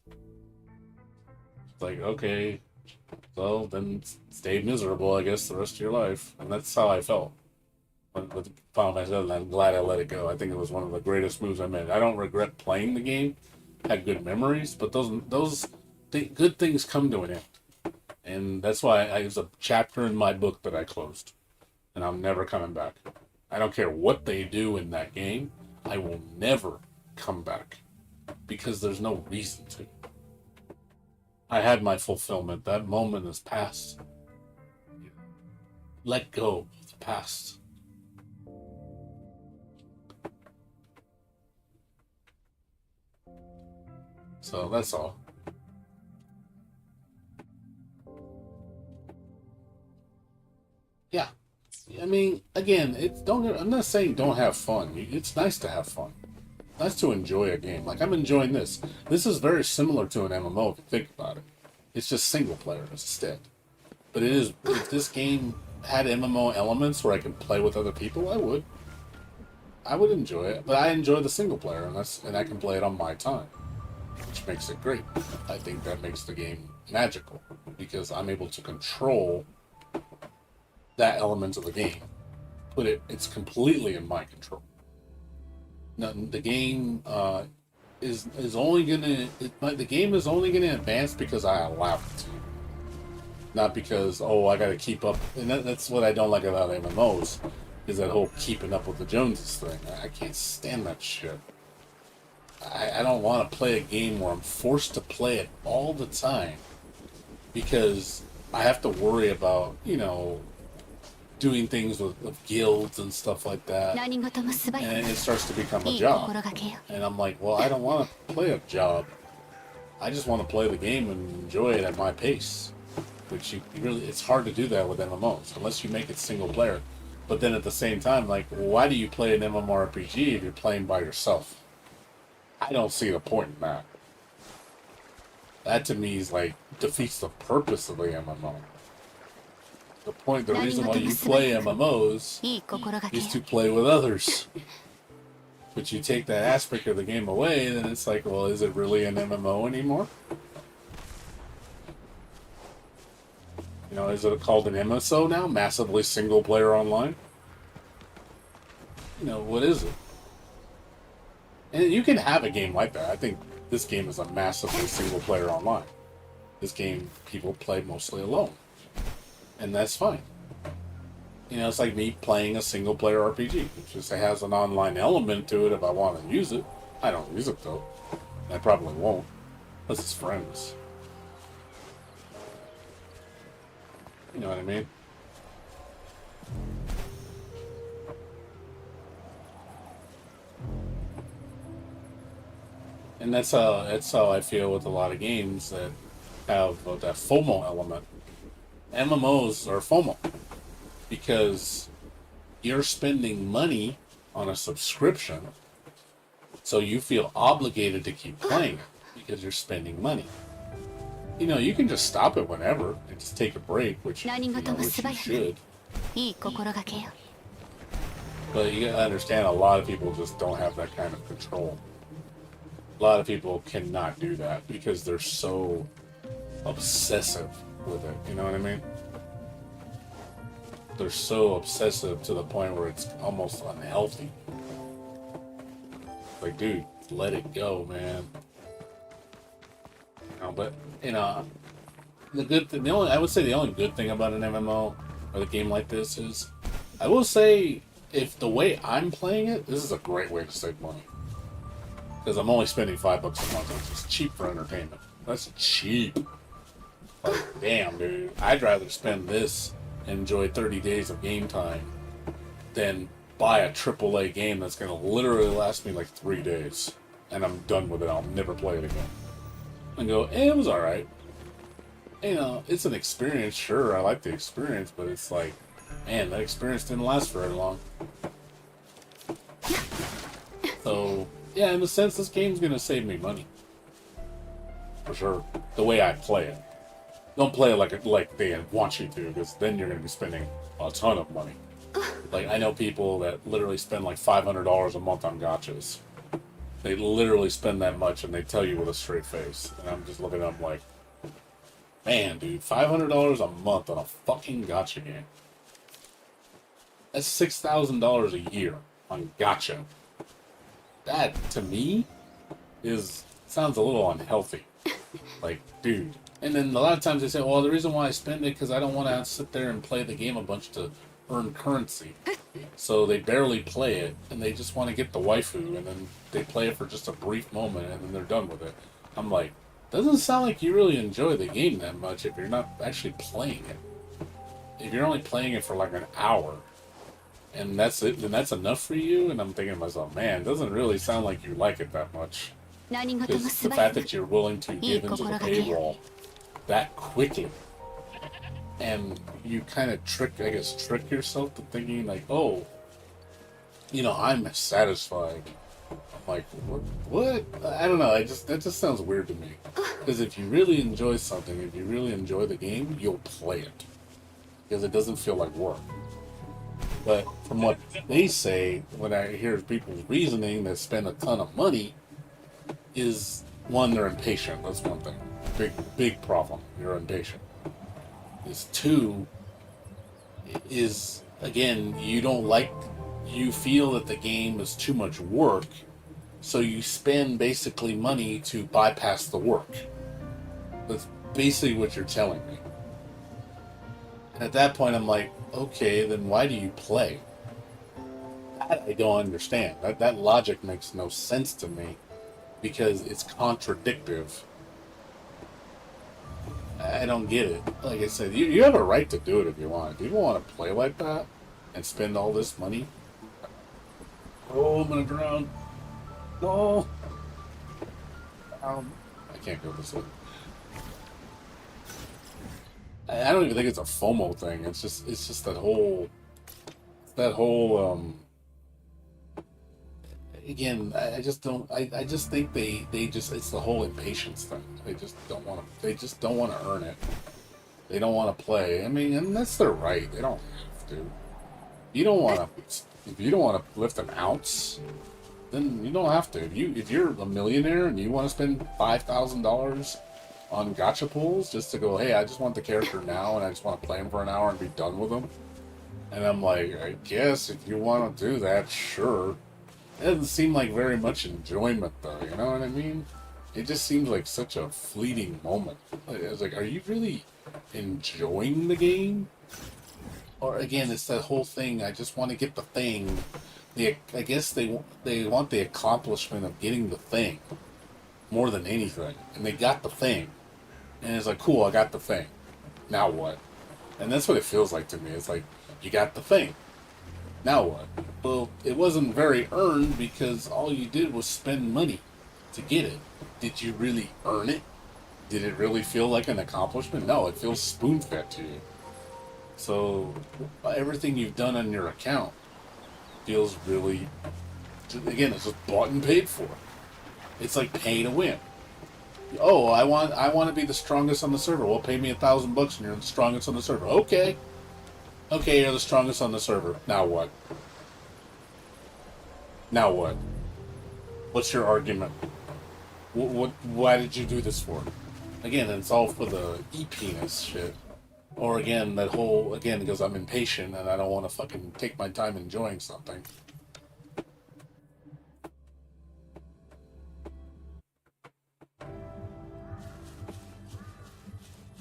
It's like, okay, so then stay miserable, I guess, the rest of your life. And that's how I felt with Final Fantasy, and I'm glad I let it go. I think it was one of the greatest moves I made. I don't regret playing the game. Had good memories, but those good things come to an end. And that's why there's a chapter in my book that I closed. And I'm never coming back. I don't care what they do in that game. I will never come back. Because there's no reason to. I had my fulfillment. That moment is past. Let go of the past. So that's all. Yeah. I mean, again, I'm not saying don't have fun. It's nice to have fun. Nice to enjoy a game. Like, I'm enjoying this. This is very similar to an MMO if you think about it. It's just single player instead. But if this game had MMO elements where I can play with other people, I would. I would enjoy it. But I enjoy the single player, and I can play it on my time, which makes it great. I think that makes the game magical because I'm able to control that element of the game. It's completely in my control. Now, the game is only gonna advance because I allow it to, not because I got to keep up. And that's what I don't like about MMOs, is that whole keeping up with the Joneses thing. I can't stand that shit. I don't want to play a game where I'm forced to play it all the time because I have to worry about doing things with guilds and stuff like that, and it starts to become a job. And I'm like, well, I don't want to play a job. I just want to play the game and enjoy it at my pace. Which it's hard to do that with MMOs unless you make it single player. But then at the same time, like, why do you play an MMORPG if you're playing by yourself? I don't see the point in that. That to me is like defeats the purpose of the MMO. The reason why you play MMOs is to play with others. But you take that aspect of the game away, then it's like, well, is it really an MMO anymore? Is it called an MSO now? Massively single player online? What is it? And you can have a game like that. I think this game is a massively single player online. This game, people play mostly alone. And that's fine. It's like me playing a single player RPG. It just has an online element to it if I want to use it. I don't use it though. I probably won't. Unless it's friends. You know what I mean? And that's how I feel with a lot of games that have that FOMO element. MMOs are FOMO because you're spending money on a subscription So you feel obligated to keep playing it because you're spending money. You know, you can just stop it whenever and just take a break, which, which you should. いい心がけよ。 But you gotta understand, a lot of people just don't have that kind of control. A lot of people cannot do that because they're so obsessive with it. You know what I mean? They're so obsessive to the point where it's almost unhealthy. Like, dude, let it go, man. You know, but the good thing, I would say the only good thing about an MMO or a game like this is, I will say, if the way I'm playing it, this is a great way to save money. Because I'm only spending $5 a month, which is cheap for entertainment. That's cheap. Like, damn, dude. I'd rather spend this and enjoy 30 days of game time than buy a AAA game that's going to literally last me like 3 days. And I'm done with it. I'll never play it again. And go, it was alright. You know, it's an experience, sure. I like the experience, but it's like, man, that experience didn't last very long. So, yeah, in a sense, this game's gonna save me money. For sure. The way I play it. Don't play it like they want you to, because then you're gonna be spending a ton of money. Like, I know people that literally spend like $500 a month on gachas. They literally spend that much, and they tell you with a straight face. And I'm just looking at them like, man, dude, $500 a month on a fucking gacha game. That's $6,000 a year on gacha. That, to me, sounds a little unhealthy. Like, dude. And then a lot of times they say, well, the reason why I spend it because I don't want to sit there and play the game a bunch to earn currency. So they barely play it, and they just want to get the waifu, and then they play it for just a brief moment, and then they're done with it. I'm like, doesn't sound like you really enjoy the game that much if you're not actually playing it. If you're only playing it for like an hour, and that's it, then that's enough for you? And I'm thinking to myself, man, it doesn't really sound like you like it that much. Because the fact that you're willing to give into the paywall that quickly, and you kind of trick yourself to thinking like, oh, I'm satisfied. I'm like, what? I don't know. That just sounds weird to me. Because if you really enjoy something, if you really enjoy the game, you'll play it. Because it doesn't feel like work. But from what they say, when I hear people's reasoning that spend a ton of money, is one, they're impatient. That's one thing. Big problem. You're impatient. Is two, is again, you feel that the game is too much work, so you spend basically money to bypass the work. That's basically what you're telling me. And at that point, I'm like, okay, then why do you play? That I don't understand. That logic makes no sense to me because it's contradictive. I don't get it. Like I said, you have a right to do it if you want. If you don't want to play like that and spend all this money. Oh, I'm gonna drown. No. I can't go this way. I don't even think it's a FOMO thing. It's just that whole again, I just think it's the whole impatience thing. They just don't want to earn it. They don't want to play. I mean, and that's their right. They don't have to. If you don't want to lift an ounce, then you don't have to. If you're a millionaire and you want to spend $5,000 on gacha pools just to go, hey, I just want the character now and I just want to play him for an hour and be done with him. And I'm like, I guess if you want to do that, sure. It doesn't seem like very much enjoyment, though. You know what I mean? It just seems like such a fleeting moment. I was like, are you really enjoying the game? Or again, it's that whole thing. I just want to get the thing. I guess they want the accomplishment of getting the thing more than anything, and they got the thing, and it's like, cool, I got the thing. Now what? And that's what it feels like to me. It's like, you got the thing. Now what? Well, it wasn't very earned because all you did was spend money to get it. Did you really earn it? Did it really feel like an accomplishment? No, it feels spoon-fed to you. So everything you've done on your account feels really again, it's just bought and paid for. It's like pay to win. Oh, I want to be the strongest on the server. Well, pay me $1,000 and you're the strongest on the server. Okay, you're the strongest on the server. Now what? Now what? What's your argument? Why did you do this for? Again, it's all for the e-penis shit. Or again, that whole, again, because I'm impatient and I don't want to fucking take my time enjoying something.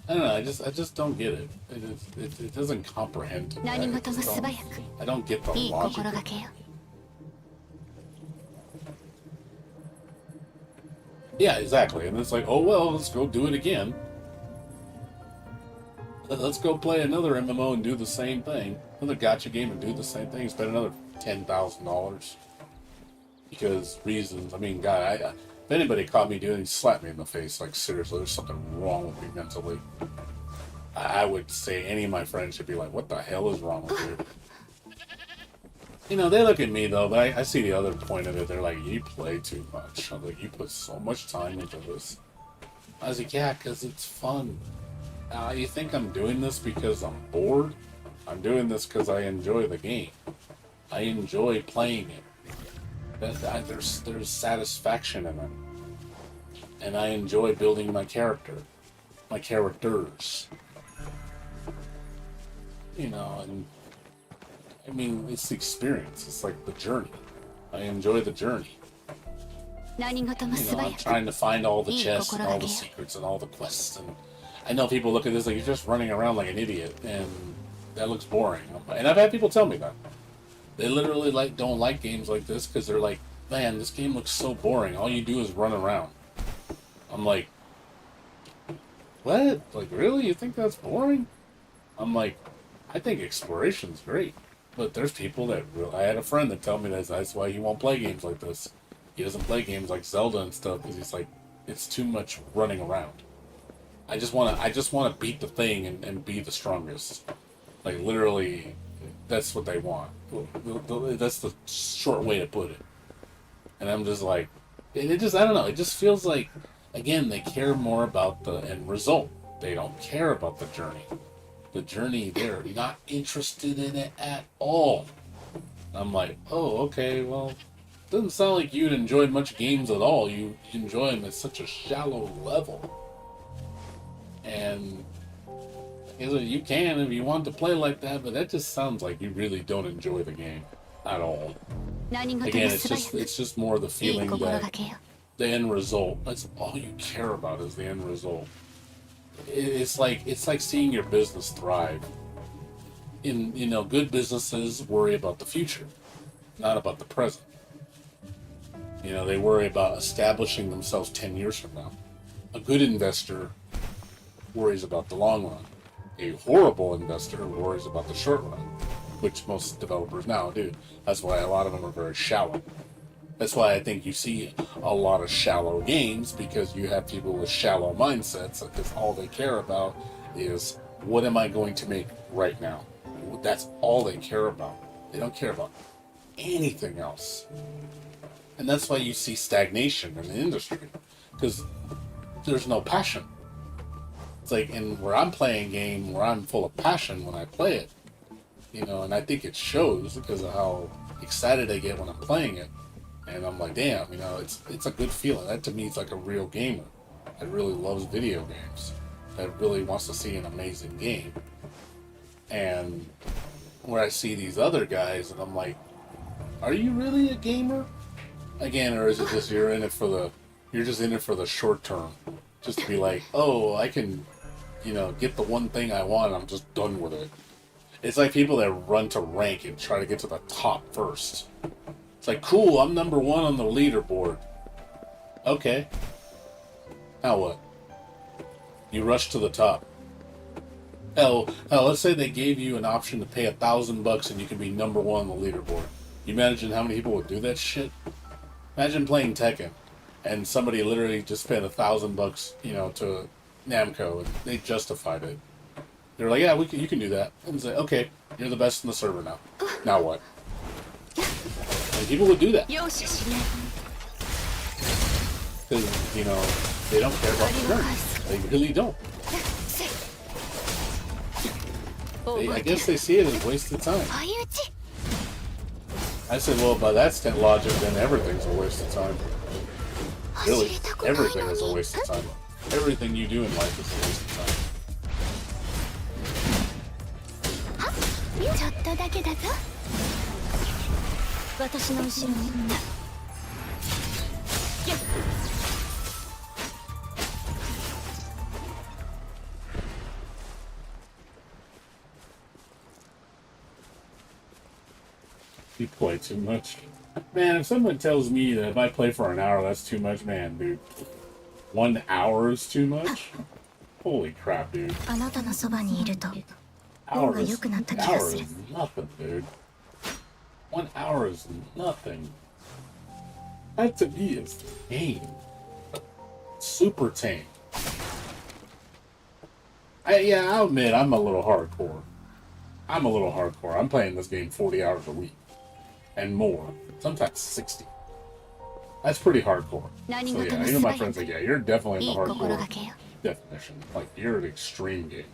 I don't know, I just don't get it. It doesn't comprehend to me. I don't get the logic. Yeah, exactly. And it's like, oh well, let's go do it again. Let's go play another MMO and do the same thing. Another gacha game and do the same thing. Spend another $10,000. Because reasons. I mean, God, if anybody caught me doing, slap me in the face. Like, seriously, there's something wrong with me mentally. I would say any of my friends should be like, what the hell is wrong with you? You know, they look at me, though, but I see the other point of it. They're like, you play too much. I'm like, you put so much time into this. I was like, yeah, because it's fun. You think I'm doing this because I'm bored? I'm doing this because I enjoy the game. I enjoy playing it. There's satisfaction in it. And I enjoy building my character. My characters. You know, and I mean, it's the experience. It's like the journey. I enjoy the journey. You know, I'm trying to find all the chests and all the secrets and all the quests. And I know people look at this like you're just running around like an idiot, and that looks boring. And I've had people tell me that. They literally don't like games like this because they're like, man, this game looks so boring. All you do is run around. I'm like, what? Like, really? You think that's boring? I'm like, I think exploration's great. But there's people that I had a friend that tell me that's why he won't play games like this. He doesn't play games like Zelda and stuff because he's like, it's too much running around. I just want to beat the thing and be the strongest. Like, literally, that's what they want. That's the short way to put it. And I'm just like, I don't know. It just feels like, again, they care more about the end result. They don't care about the journey. The journey, they're not interested in it at all. I'm like, oh, okay, well, doesn't sound like you'd enjoy much games at all. You enjoy them at such a shallow level. And you can if you want to play like that, but that just sounds like you really don't enjoy the game at all. Again, it's just more the feeling that the end result, that's all you care about is the end result. It's like seeing your business thrive. Good businesses worry about the future, not about the present. They worry about establishing themselves 10 years from now. A good investor worries about the long run. A horrible investor worries about the short run, which most developers now do. That's why a lot of them are very shallow. That's why I think you see a lot of shallow games, because you have people with shallow mindsets, because all they care about is, what am I going to make right now? That's all they care about. They don't care about anything else. And that's why you see stagnation in the industry, because there's no passion. It's like, and where I'm playing a game where I'm full of passion when I play it, and I think it shows because of how excited I get when I'm playing it. And I'm like, damn, it's a good feeling. That to me is like a real gamer that really loves video games, that really wants to see an amazing game. And where I see these other guys, and I'm like, are you really a gamer? Again, or is it just you're just in it for the short term, just to be like, oh, I can, get the one thing I want, and I'm just done with it. It's like people that run to rank and try to get to the top first. It's like, cool, I'm number 1 on the leaderboard. Okay. Now what? You rush to the top. Hell, let's say they gave you an option to pay $1,000 and you can be number 1 on the leaderboard. You imagine how many people would do that shit? Imagine playing Tekken and somebody literally just spent $1,000, to Namco, and they justified it. They're like, yeah, you can do that. And say, okay, you're the best in the server now. Now what? And people would do that 容赦しない because, you know, they don't care about the turn. They really don't. I guess they see it as wasted time. 相打ち I said, well, by that logic, then everything's a waste of time. Really, 走りたくないの everything is a に waste of time. Everything you do in life is a waste of time. ちょっとだけだぞ私の後ろにやっ You play too much. Man, if someone tells me that if I play for an hour, that's too much, man, dude. 1 hour is too much? Holy crap, dude. あなたのそばにいると Hour が is, 良くなった気が hour する is nothing, dude. 1 hour is nothing. That to me is tame. Super tame. Yeah, I'll admit I'm a little hardcore. I'm playing this game 40 hours a week. And more. Sometimes 60. That's pretty hardcore. So yeah, even my friends are like, yeah, you're definitely in the いい心 hardcore がけよ definition. Like, you're an extreme gamer.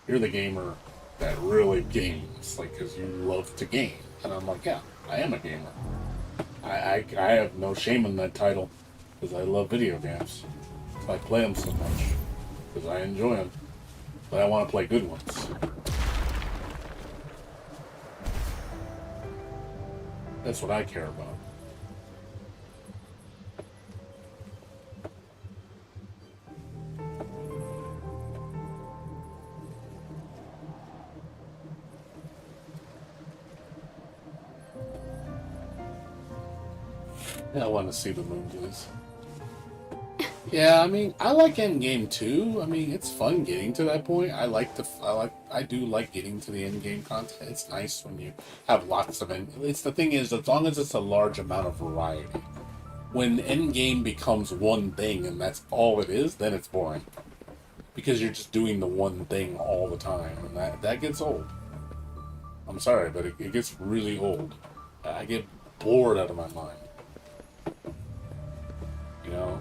You're the gamer that really games, like, because you love to game. And I'm like, yeah, I am a gamer. I have no shame in that title, because I love video games. So I play them so much, because I enjoy them. But I want to play good ones. That's what I care about. Yeah, I want to see the moon, please. Yeah, I mean, I like endgame too. I mean, it's fun getting to that point. I do like getting to the endgame content. It's nice when you have lots of It's the thing is, as long as it's a large amount of variety. When endgame becomes one thing and that's all it is, then it's boring. Because you're just doing the one thing all the time, and that gets old. I'm sorry, but it gets really old. I get bored out of my mind. You know?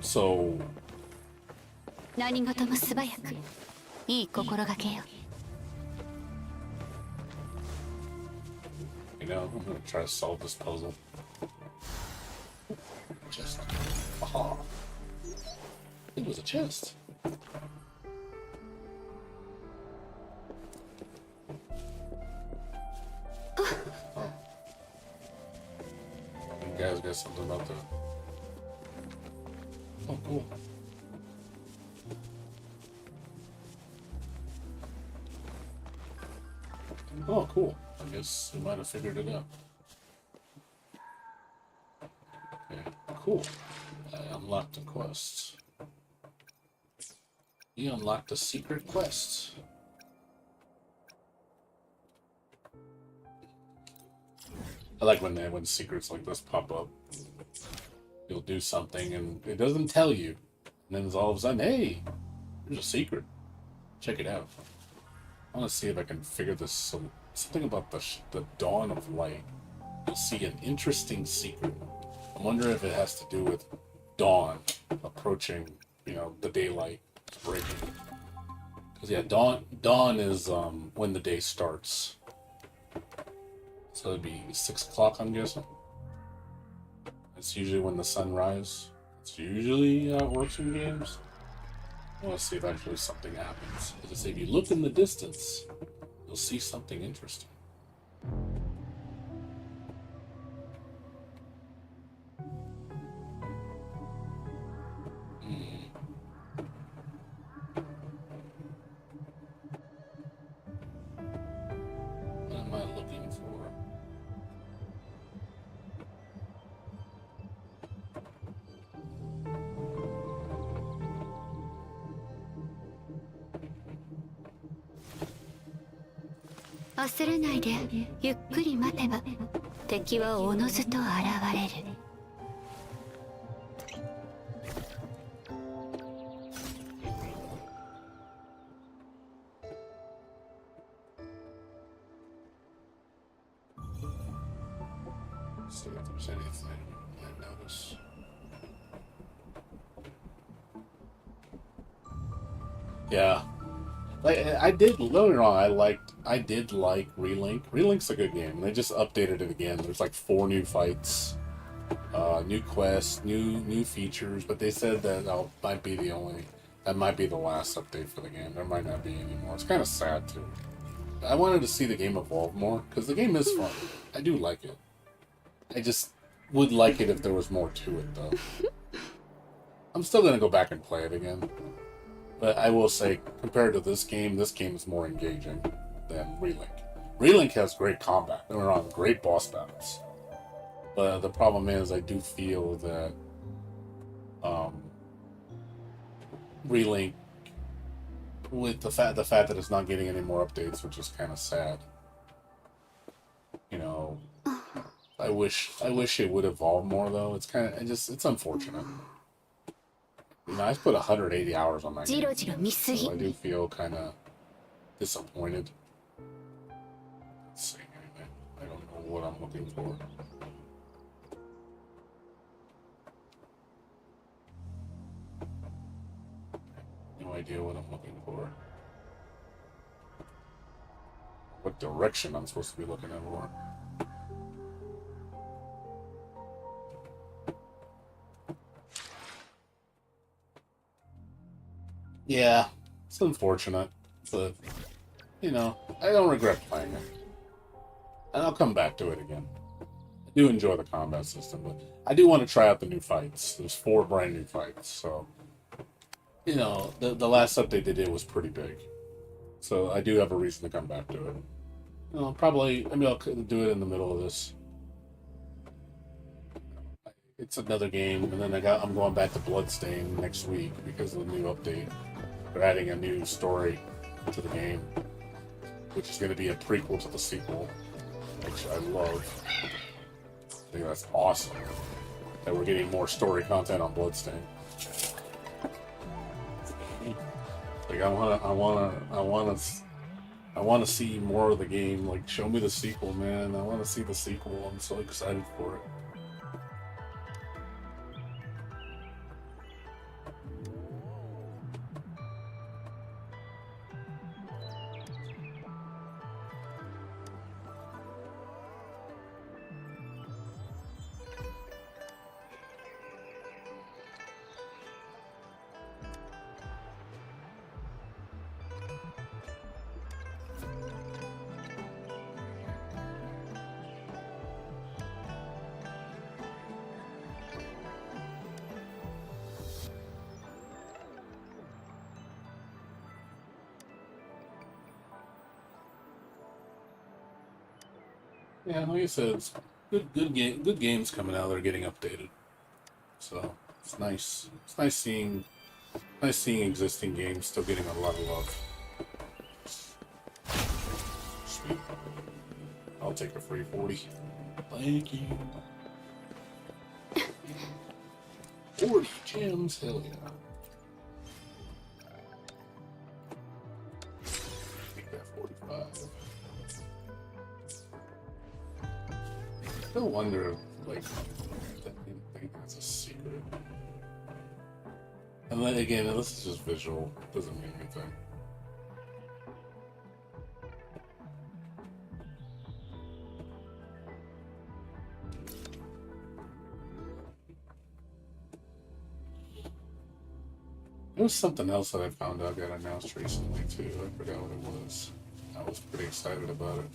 So, 何事も素早くいい心がけよ you know, I'm gonna try to solve this puzzle. Chest. Aha. It was a chest. Oh. You guys got something about that? Oh, cool. Oh, cool. I guess we might have figured it out. Okay, cool. I unlocked a quest. You unlocked a secret quest. I like when secrets like this pop up. You'll do something and it doesn't tell you. And then it's all of a sudden, hey, there's a secret. Check it out. I want to see if I can figure this. Something about the dawn of light. You'll see an interesting secret. I wonder if it has to do with dawn approaching, you know, the daylight breaking. Because yeah, dawn is when the day starts. So it'd be 6 o'clock, I'm guessing. It's usually when the sun rises. It's usually how it works in games. I want to see if actually something happens. As I say, if you look in the distance, you'll see something interesting. What am I looking for?「焦らないでゆっくり待てば敵はおのずと現れる」see if there's anything I notice. Yeah. Like I did, don't get me wrong, I did like Relink. Relink's a good game. They just updated it again. There's like 4 new fights, new quests, new features, but they said that that might be the last update for the game. There might not be any more. It's kind of sad too. I wanted to see the game evolve more because the game is fun. I do like it. I just would like it if there was more to it though. I'm still gonna go back and play it again. But I will say, compared to this game is more engaging than Relink. Relink has great combat. They're on great boss battles. But the problem is, I do feel that Relink, with the fact that it's not getting any more updates, which is kind of sad. You know, I wish it would evolve more though. It's unfortunate. You know, I put 180 hours on my game, so I do feel kind of disappointed. Let's see anything. I don't know what I'm looking for. No idea what I'm looking for. What direction I'm supposed to be looking at for. Yeah, it's unfortunate, but, you know, I don't regret playing it. And I'll come back to it again. I do enjoy the combat system, but I do want to try out the new fights. There's 4 brand new fights, so, you know, the last update they did was pretty big. So I do have a reason to come back to it. You know, I'll do it in the middle of this. It's another game, and then I'm going back to Bloodstained next week because of the new update. They're adding a new story to the game, which is going to be a prequel to the sequel, which I love. I think that's awesome that we're getting more story content on Bloodstained. Like I want to see more of the game. Like, show me the sequel, man. I want to see the sequel. I'm so excited for it. Yeah, like I said, it's good games coming out that are getting updated. So it's nice. It's nice seeing existing games still getting a lot of love. Sweet. I'll take a free 40. Thank you. 40 gems, hell yeah. Take that 45. I wonder, like, that think that's a secret. And then again, this is just visual. It doesn't mean anything. There was something else that I found out got announced recently too. I forgot what it was. I was pretty excited about it.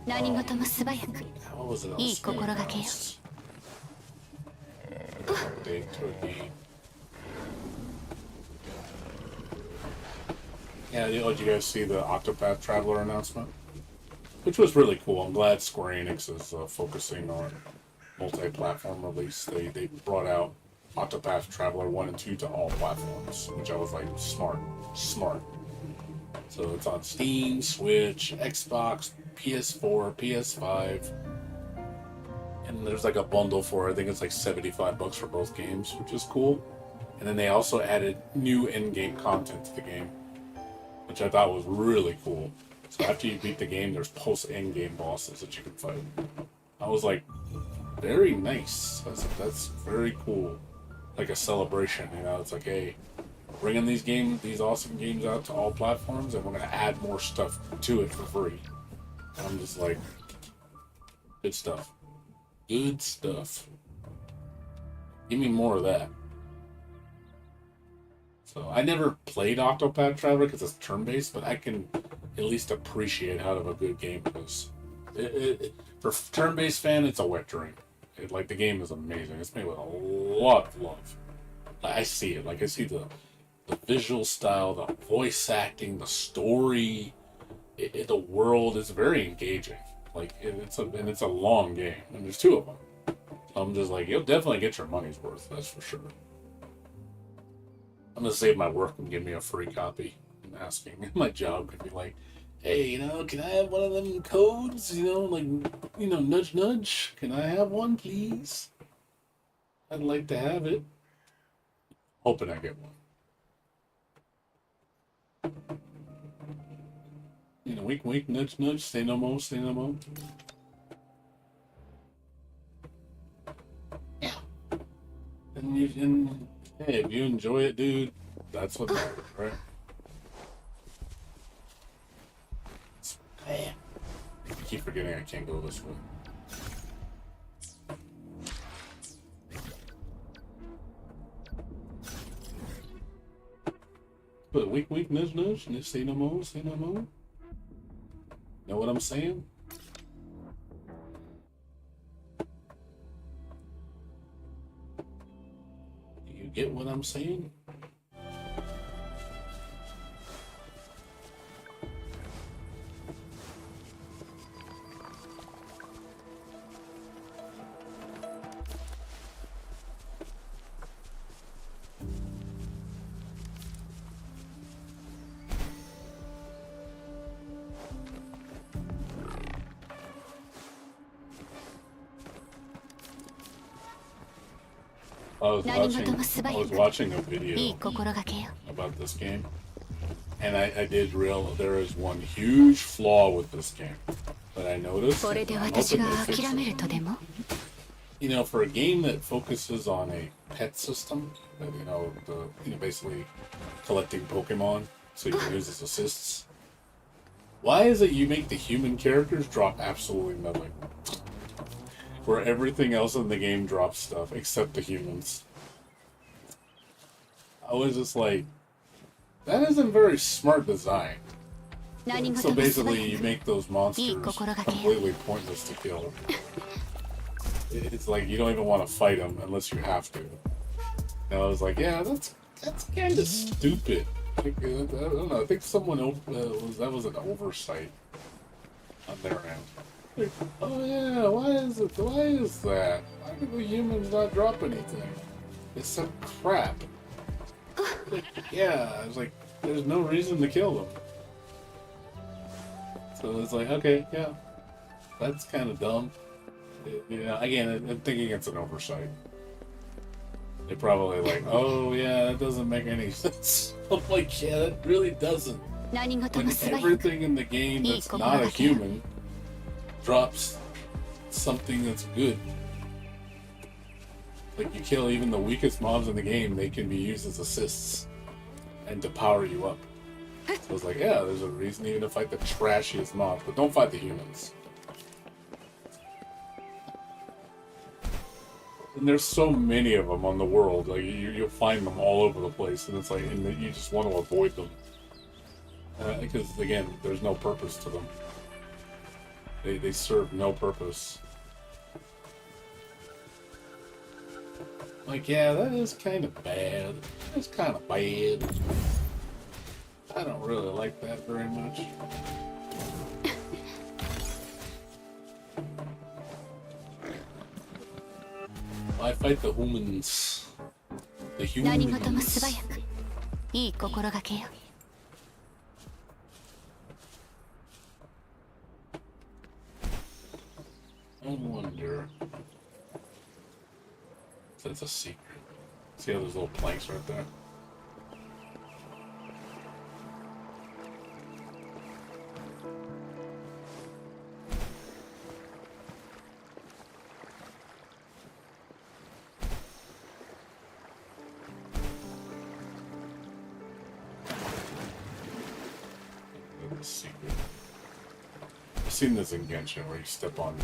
何事も素早く What was it else? いい心がけよ Update to a game. Yeah, did you guys see the Octopath Traveler announcement? Which was really cool. I'm glad Square Enix is focusing on multi-platform release. They brought out Octopath Traveler 1 and 2 to all platforms, which I was like, smart. So it's on Steam, Switch, Xbox, PS4, PS5, and there's like a bundle for, I think it's like $75 for both games, which is cool. And then they also added new in-game content to the game, which I thought was really cool. So after you beat the game, there's post-in-game bosses that you can fight. I was like, very nice. That's very cool. Like a celebration, you know. It's like, hey, bringing these awesome games out to all platforms, and we're gonna add more stuff to it for free. And I'm just like, good stuff. Good stuff. Give me more of that. So I never played Octopath Traveler because it's turn-based, but I can at least appreciate how a good game is. For turn-based fan, it's a wet dream. Like the game is amazing. It's made with a lot of love. I see it. Like I see the visual style, the voice acting, the story, the world is very engaging. Like it's a long game, and there's two of them. So I'm just like, you'll definitely get your money's worth. That's for sure. I'm gonna save my work and give me a free copy. I'm asking. My job could be like, hey, you know, can I have one of them codes? You know, like, you know, nudge nudge. Can I have one, please? I'd like to have it. Hoping I get one. You know, wink wink, nudge nudge. Say no more. Say no more. Yeah. And hey, if you enjoy it, dude, that's what matters, right? Man, I keep forgetting I can't go this way. But wink wink, nudge nudge, and say no more, say no more. Know what I'm saying? Do you get what I'm saying? I was watching a video about this game, and I did realize there is one huge flaw with this game that I noticed. You know, for a game that focuses on a pet system, that, you know, basically collecting Pokemon so you can use as assists. Why is it you make the human characters drop absolutely nothing? Where everything else in the game drops stuff, except the humans. I was just like, that isn't very smart design. So basically, you make those monsters completely pointless to kill. It's like, you don't even want to fight them unless you have to. And I was like, yeah, that's kind of stupid. Like, I don't know, I think someone, that was an oversight on their end. Like, oh yeah, why is that? Why do the humans not drop anything? It's some crap. Like, yeah, I was like, there's no reason to kill them. So it's like, okay, yeah, that's kind of dumb. You know, again, I'm thinking it's an oversight. They're probably like, oh yeah, that doesn't make any sense. I'm like, yeah, that really doesn't. When everything in the game that's not a human drops something that's good. Like, you kill even the weakest mobs in the game, they can be used as assists and to power you up. So it's like, yeah, there's a reason even to fight the trashiest mobs, but don't fight the humans. And there's so many of them on the world, like you'll find them all over the place, and it's like, and you just want to avoid them because again, there's no purpose to them. They serve no purpose. Like, yeah, that is kind of bad. It's kind of bad. I don't really like that very much. I fight the humans. The humans. I wonder if that's a secret. See how there's little planks right there? secret. I've seen this in Genshin where you step on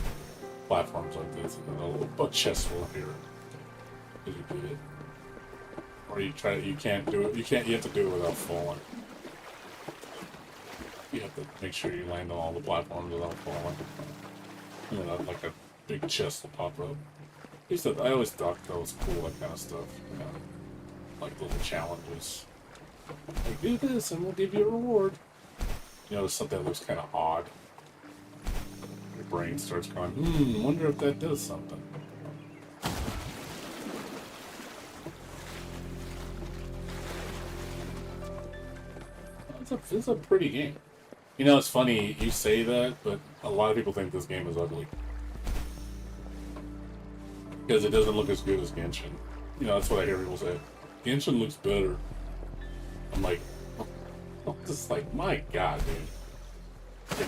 platforms like this and then a little chest will appear. Because you did it. Or you can't do it. You have to do it without falling. You have to make sure you land on all the platforms without falling. And then like a big chest will pop up. I always thought that was cool, that kind of stuff. You know, like little challenges. Like, do this and we'll give you a reward. You know, there's something that looks kind of odd. Your brain starts going, wonder if that does something. It's a pretty game. You know, it's funny you say that, but a lot of people think this game is ugly. Because it doesn't look as good as Genshin. You know, that's what I hear people say. Genshin looks better. I'm like, I'm just like, my god, dude.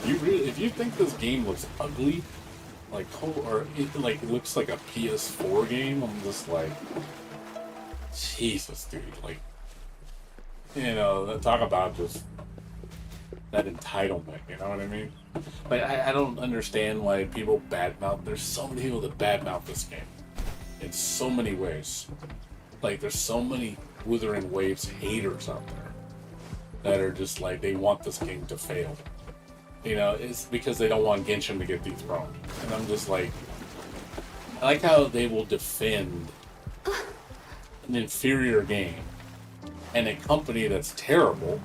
If you think this game looks ugly, like, or it like looks like a PS4 game, I'm just like, Jesus, dude. Like, you know, talk about just that entitlement, you know what I mean? Like, I don't understand why people badmouth. There's so many people that badmouth this game in so many ways. Like, there's so many Wuthering Waves haters out there that are just like, they want this game to fail. You know, it's because they don't want Genshin to get dethroned. And I'm just like, I like how they will defend an inferior game and a company that's terrible,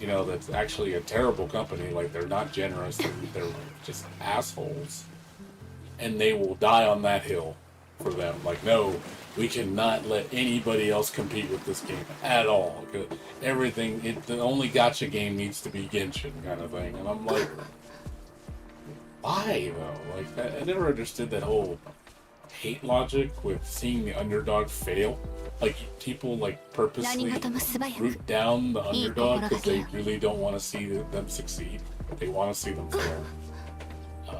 you know, that's actually a terrible company. Like, they're not generous, they're just assholes. And they will die on that hill for them. Like, no, we cannot let anybody else compete with this game at all. The only gacha game needs to be Genshin, kind of thing. And I'm like, why though? Like, I never understood that whole hate logic with seeing the underdog fail. Like, people like purposely root down the underdog because they really don't want to see them succeed. They want to see them fail.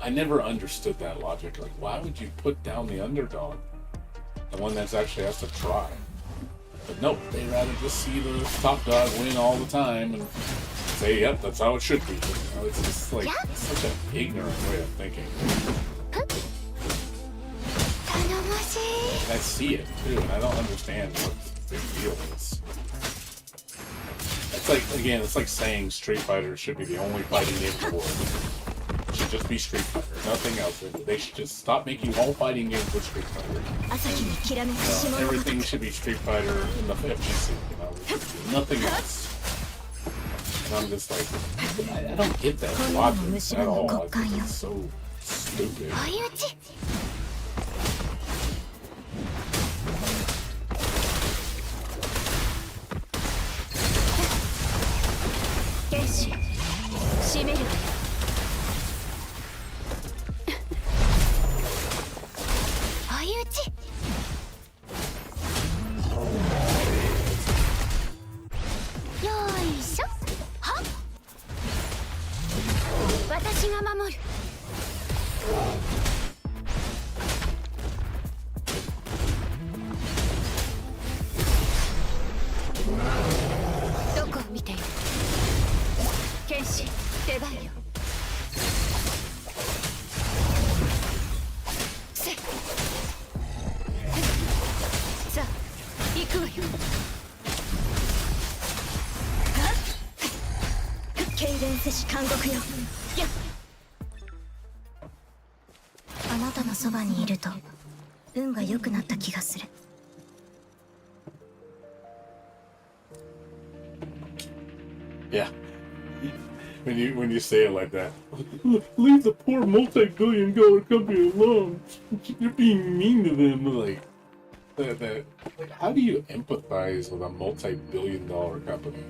I never understood that logic. Like, why would you put down the underdog? The one that's actually has to try. But no, they rather just see the top dog win all the time and say, yep, that's how it should be. You know, it's just like such an ignorant way of thinking. I see it too, and I don't understand what the big deal is. It's like, again, it's like saying Street Fighter should be the only fighting game in the world. It should just be Street Fighter, nothing else. They should just stop making all fighting games with Street Fighter. And, everything should be Street Fighter in the FGC, you know, nothing else. And I'm just like, I don't get that logic at all. I think it's so stupid. Yeah. When you say it like that, leave the poor multi-billion-dollar company alone. You're being mean to them. Like how do you empathize with a multi-billion-dollar company?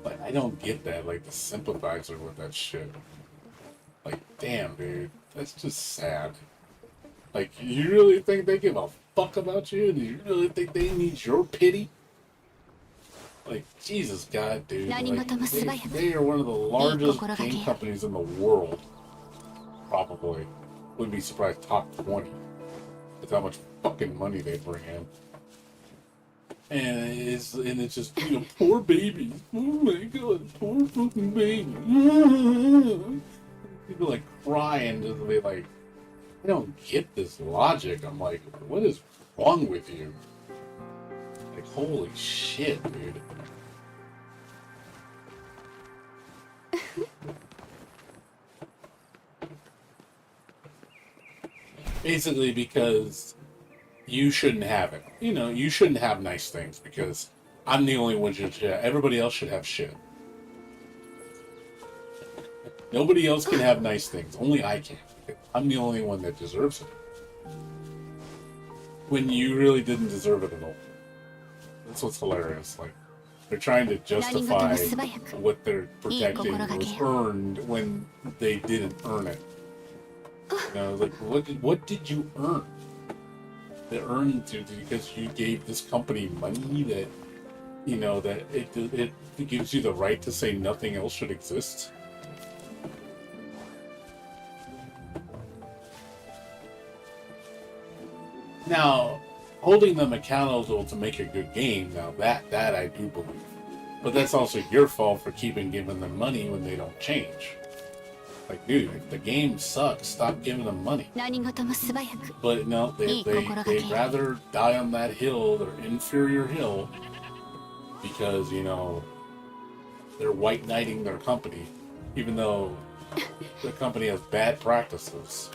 Like, I don't get that. Like, the sympathizer with that shit. Like, damn, dude, that's just sad. Like, you really think they give a fuck about you? Do you really think they need your pity? Like, Jesus, God, dude. Like, they are one of the largest game companies in the world. Probably. Wouldn't be surprised, top 20. That's how much fucking money they bring in. and it's just poor babies. Oh my god, poor fucking baby. People like crying just be like, I don't get this logic. I'm like, what is wrong with you? Like, holy shit, dude. Basically, because you shouldn't have it. You shouldn't have nice things because I'm the only one who should have. Everybody else should have shit. Nobody else can have nice things. Only I can. I'm the only one that deserves it. When you really didn't deserve it at all. That's what's hilarious. Like, they're trying to justify what they're protecting was earned when they didn't earn it. Like, what did you earn? They earned because you gave this company money that, that it gives you the right to say nothing else should exist. Now, holding them accountable to make a good game, now that I do believe. But that's also your fault for giving them money when they don't change. Like, dude, if the game sucks, stop giving them money. But no, they'd rather die on that hill, their inferior hill, because, they're white knighting their company, even though the company has bad practices.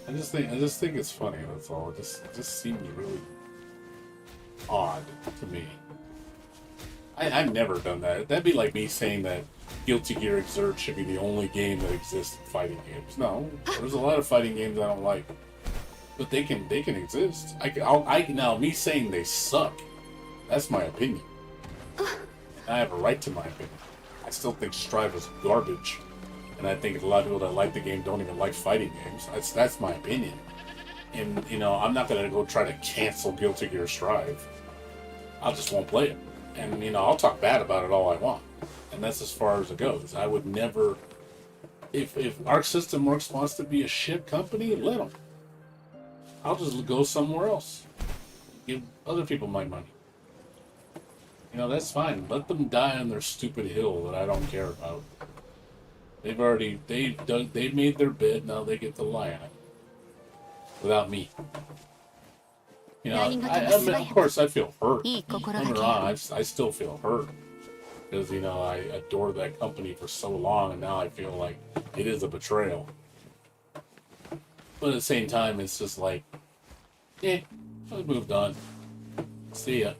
I just think it's funny. That's all. It just seems really odd to me. I've never done that. That'd be like me saying that Guilty Gear Xrd should be the only game that exists in fighting games. No, there's a lot of fighting games I don't like, but they can exist. Now me saying they suck, that's my opinion. I have a right to my opinion. I still think Strive is garbage. And I think a lot of people that like the game don't even like fighting games. That's my opinion. And, I'm not going to go try to cancel Guilty Gear Strive. I just won't play it. And, I'll talk bad about it all I want. And that's as far as it goes. I would never... If Arc System Works wants to be a shit company, let them. I'll just go somewhere else. Give other people my money. That's fine. Let them die on their stupid hill that I don't care about. They've made their bed, now they get to lie on it. Without me. Of course I feel hurt. I still feel hurt. Because, I adored that company for so long, and now I feel like it is a betrayal. But at the same time, it's just like, I moved on. See ya.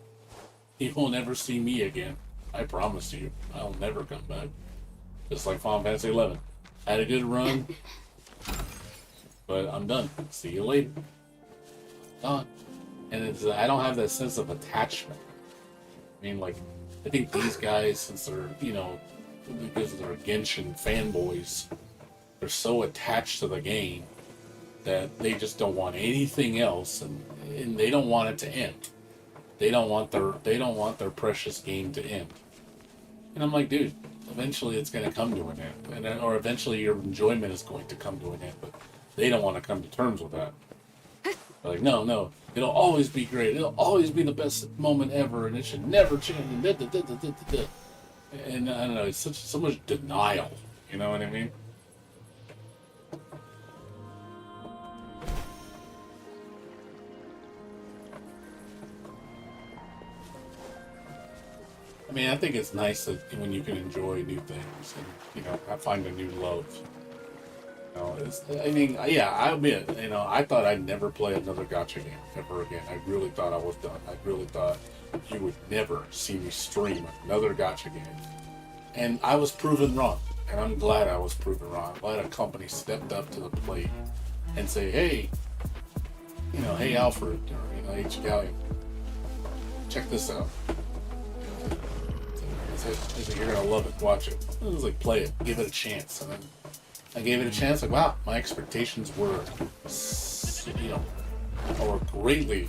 You will never see me again. I promise you. I'll never come back. Just like Final Fantasy 11. Had a good run, but I'm done. See you later. Done. And I don't have that sense of attachment. I mean, like, I think these guys, since they're, because they're Genshin fanboys, they're so attached to the game that they just don't want anything else, and they don't want it to end. They don't want their precious game to end. And I'm like, dude, eventually it's going to come to an end, or eventually your enjoyment is going to come to an end. But they don't want to come to terms with that. They're like, no, it'll always be great. It'll always be the best moment ever, and it should never change. And I don't know, it's so much denial. You know what I mean? I think it's nice that when you can enjoy new things and, find a new love. I admit, I thought I'd never play another gacha game ever again. I really thought I was done. I really thought you would never see me stream another gacha game. And I was proven wrong. And I'm glad I was proven wrong. I'm glad a company stepped up to the plate and say, hey, hey Alfred, or, H. Gallion, check this out. I said, you're gonna love it. Watch it. I was like, play it. Give it a chance. And then I gave it a chance. Like, wow, my expectations were, or greatly,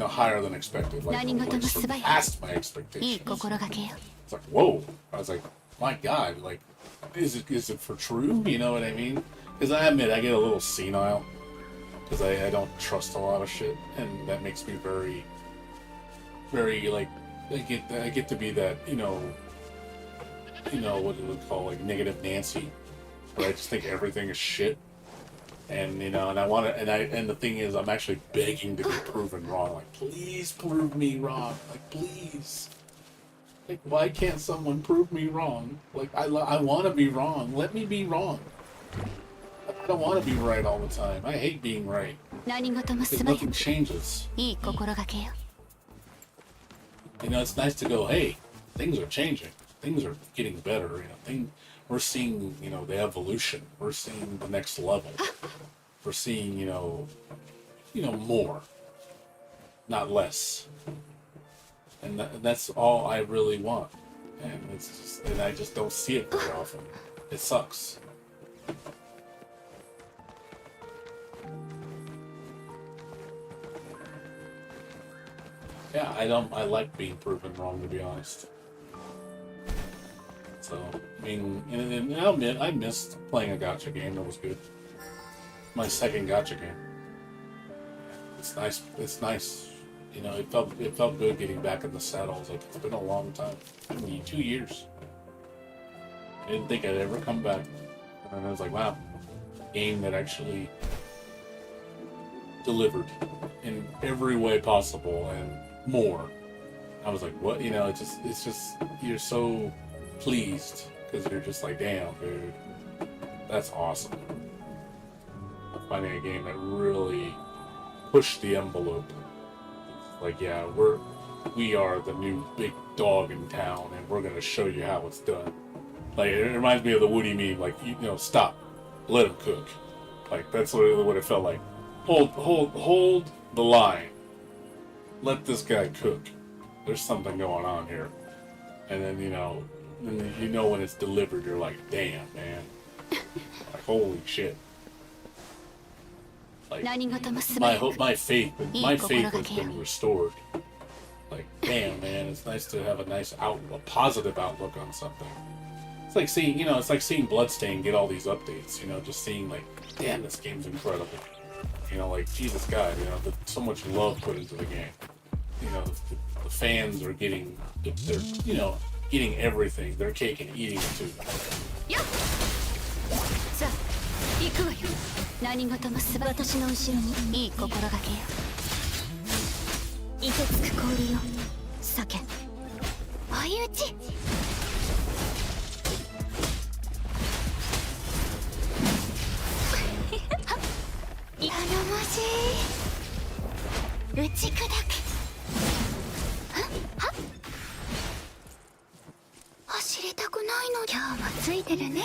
higher than expected. Like surpassed my expectations. It's like, whoa. I was like, my God, like, is it for true? You know what I mean? Because I admit I get a little senile because I don't trust a lot of shit, and that makes me very, very like I get to be that what it would call like negative Nancy, where I just think everything is shit, and and I want to, and the thing is, I'm actually begging to be proven wrong. Like, please prove me wrong. Like, please. Like, why can't someone prove me wrong? Like, I want to be wrong. Let me be wrong. I don't want to be right all the time. I hate being right. Because nothing changes. It's nice to go, hey, things are changing. Things are getting better. We're seeing, the evolution. We're seeing the next level. We're seeing, more, not less. And that's all I really want. And I just don't see it very often. It sucks. Yeah, I like being proven wrong, to be honest. So, I mean, and I'll admit, I missed playing a gacha game that was good. My second gacha game. It's nice. It's nice. It felt good getting back in the saddle. I was like, it's been a long time. 2 years. I didn't think I'd ever come back. And I was like, wow, a game that actually delivered in every way possible and more. I was like, what? It's just you're so pleased because you're just like, damn, dude, that's awesome. Finding a game that really pushed the envelope. Like, yeah, we are the new big dog in town, and we're gonna show you how it's done. Like, it reminds me of the Woody meme, like, stop, let him cook. Like, that's what it felt like. Hold the line. Let this guy cook. There's something going on here. And then, when it's delivered, you're like, damn, man. Like, holy shit. Like, my faith has been restored. Like, damn, man, it's nice to have a positive outlook on something. It's like seeing Bloodstain get all these updates. Just seeing like, damn, this game's incredible. Like, Jesus God, so much love put into the game. The fans are getting everything. Their cake and eating it too. Yeah. 何事もすば私の後ろにいい心がけよ。凍てつく氷よ。叫ん。追い打ち。頼もしい。打ち砕く。はっ。走りたくないの。今日もついてるね。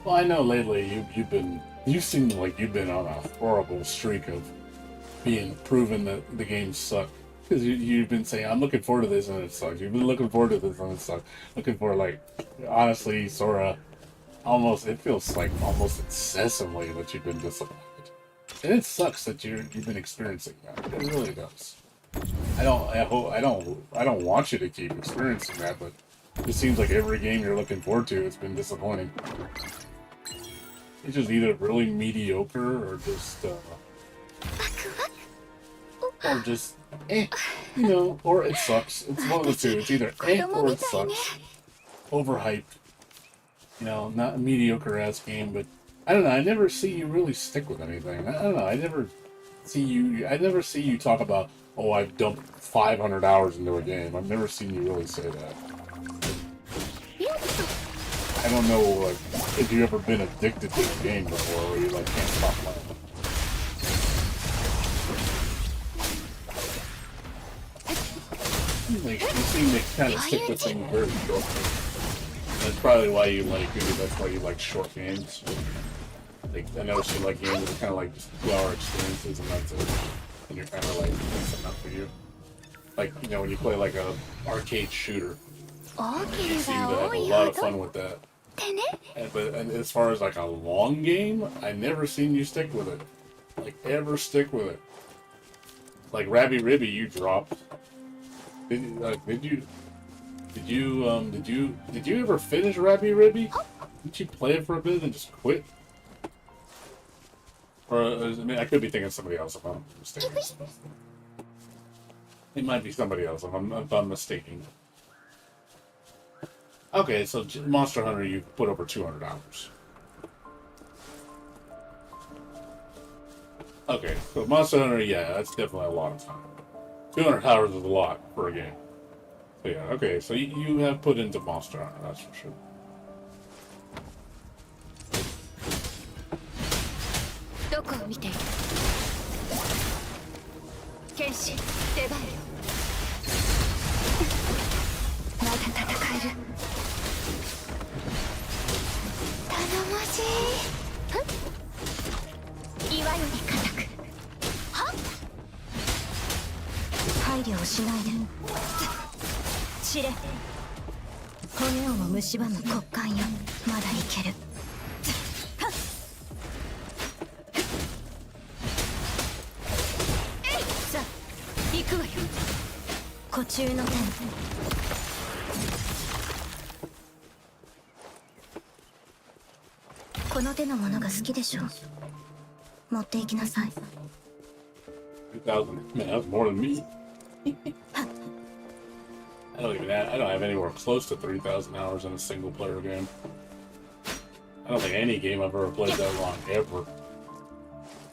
Well, I know lately you seem like you've been on a horrible streak of being proven that the games suck. Because you've been saying, I'm looking forward to this and it sucks. You've been looking forward to this and it sucks. Looking for, like, honestly, Sora, it feels like almost incessantly that you've been disappointed. And it sucks that you've been experiencing that. It really does. I don't want you to keep experiencing that, but it seems like every game you're looking forward to, it's been disappointing. It's just either really mediocre or just or it sucks. It's one of the two. It's either or it sucks. Overhyped. Not a mediocre ass game, but I don't know. I never see you really stick with anything. I don't know. I never see you talk about, oh, I've dumped 500 hours into a game. I've never seen you really say that. I don't know, like, if you've ever been addicted to a game before where you, like, can't stop playing. Like, you seem to kind of stick with things very shortly. That's probably why that's why you like short games. Like, I noticed you like games that are kind of like just 2-hour experiences and that's it. And you're kind of like, that's enough for you. Like, when you play like a arcade shooter. You seem to have a lot of fun with that. But as far as like a long game, I never seen you stick with it. Like, ever stick with it. like Rabby Ribby, you dropped. Did you ever finish Rabby Ribby? Did you play it for a bit and just quit? Or I mean, I could be thinking of somebody else if I'm mistaken. It might be somebody else if I'm mistaken. Okay, so Monster Hunter, you put over 200 hours. Okay, so Monster Hunter, yeah, that's definitely a lot of time. 200 hours is a lot for a game. So yeah, okay, so you have put into Monster Hunter, that's for sure. どこを見ている剣士出番よまだ戦える頼もしい岩より固くはっ配慮をしないで知れ骨をも蝕む骨幹よまだいける行くわよ湖中の天この手のものが好きでしょ持って行きなさい2,000. Man, that was more than me. I don't have anywhere close to 3,000 hours in a single player game. I don't think any game I've ever played that long, ever.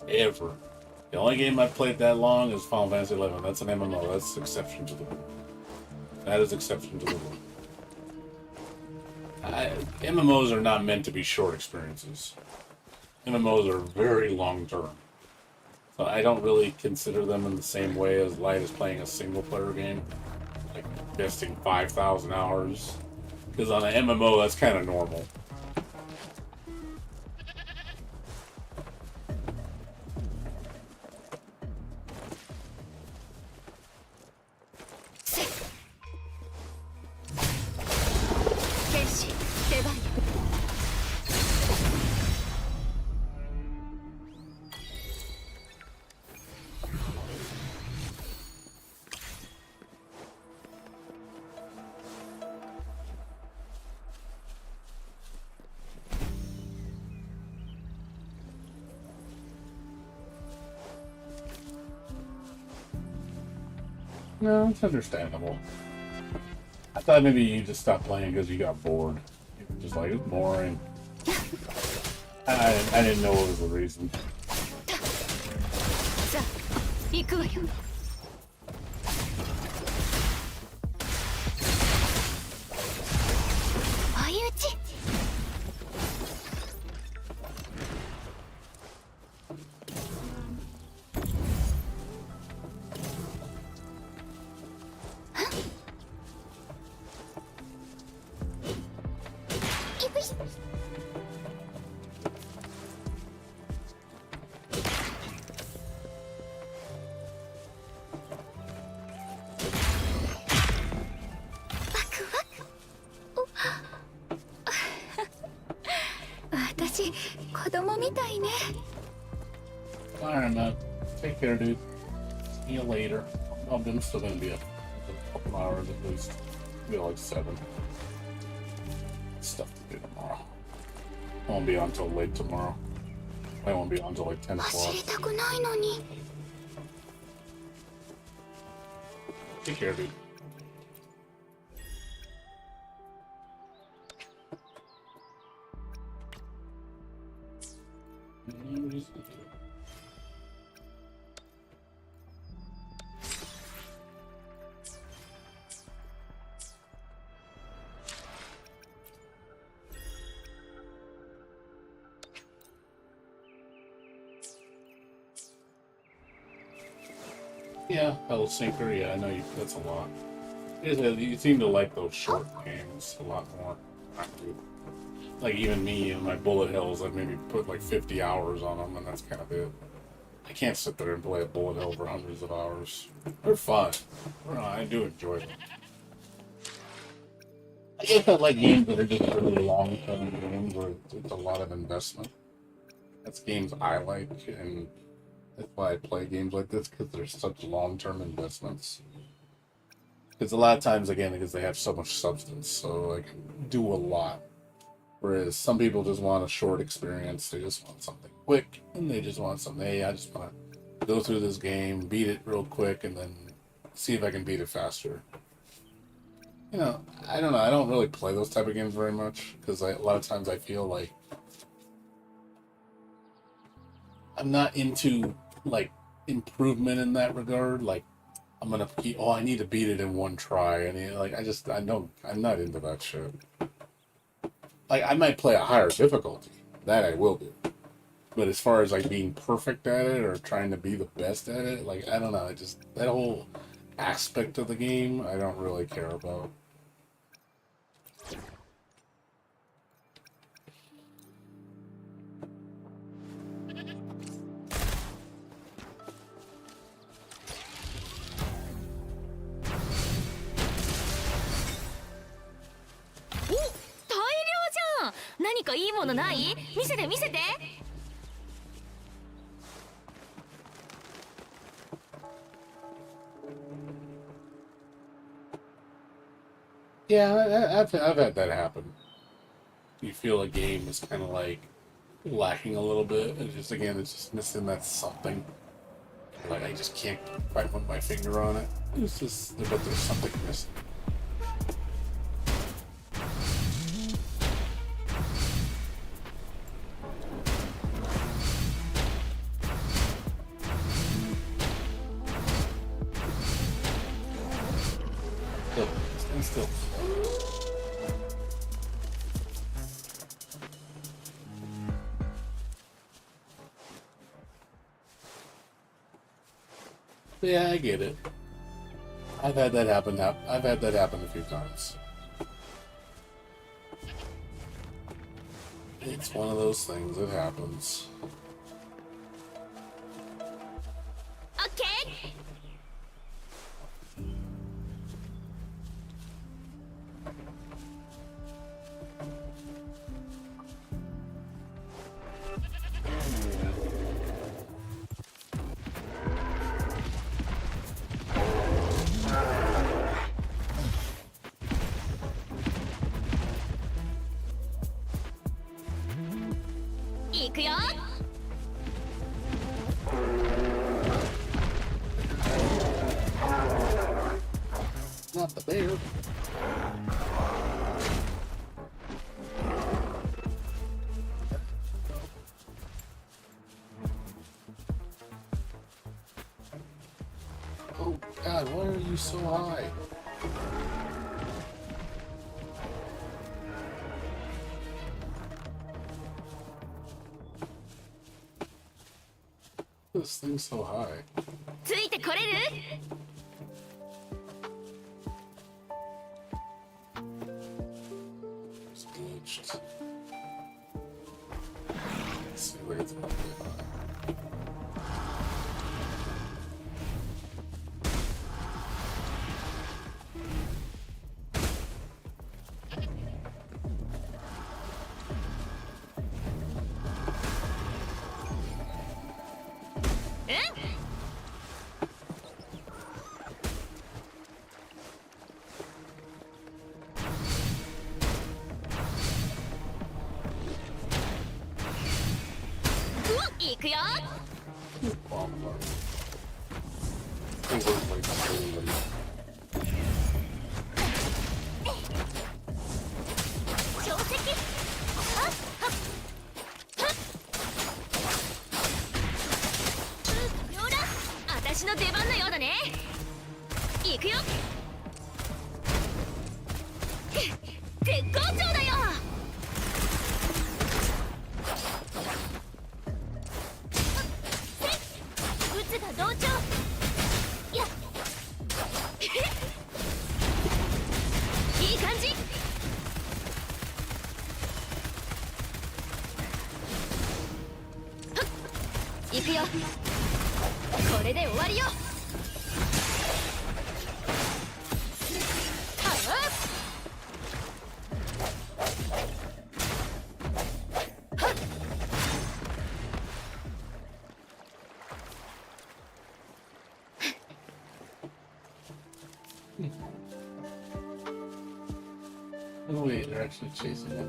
Ever. The only game I've played that long is Final Fantasy XI. That's an MMO. That's exception to the rule. That is exception to the rule. MMOs are not meant to be short experiences. MMOs are very long term. So I don't really consider them in the same way as light as playing a single player game. Like investing 5,000 hours. Because on an MMO, that's kind of normal. No, it's understandable. I thought maybe you just stopped playing because you got bored. You were just like, it's boring. I didn't know what was the reason. Alright, man. Take care, dude. See you later. I'm still gonna be up a couple hours at least. Maybe like 7. Stuff to do tomorrow. I won't be on until late tomorrow. I won't be on until like 10 o'clock. Take care, dude. Yeah, Hell Sinker, yeah, I know that's a lot. You seem to like those short games a lot more. I do. Like even me and my bullet hells, I've maybe put like 50 hours on them, and that's kind of it. I can't sit there and play a bullet hell for hundreds of hours. They're fun. I do enjoy them. I guess I like games that are just really long-term games where it's a lot of investment. That's games I like, and That's why I play games like this, because they're such long-term investments. Because a lot of times, again, because they have so much substance, so I can do a lot. Whereas some people just want a short experience, they just want something quick, and they just want something, hey, I just want to go through this game, beat it real quick, and then see if I can beat it faster. You know, I don't know, I don't really play those type of games very much, because a lot of times I feel like I'm not into, like, improvement in that regard, like, I'm gonna keep, oh, I need to beat it in one try, and like, I'm not into that shit. Like, I might play a higher difficulty, that I will do. But as far as, like, being perfect at it, or trying to be the best at it, like, I don't know, that whole aspect of the game, I don't really care about. Yeah, I've had that happen. You feel a game is kind of like lacking a little bit, and just again, it's just missing that something. Like I just can't quite put my finger on it. It's just, but there's something missing. Still, stand still. Yeah, I get it. I've had that happen. I've had that happen a few times. It's one of those things that happens. Okay. Not the bear. Oh God, why are you so high? This thing's so high. ついてこれる? It's glitched. Let's see where it's probably high. Bomb alert. Overweight, overweight. 強敵. 私の出番のようだね。行くよ。絶好調だよ。打つが同調。やっ。いい感じ。行くよ。これで終わりよ。Oh wait, they're actually chasing it.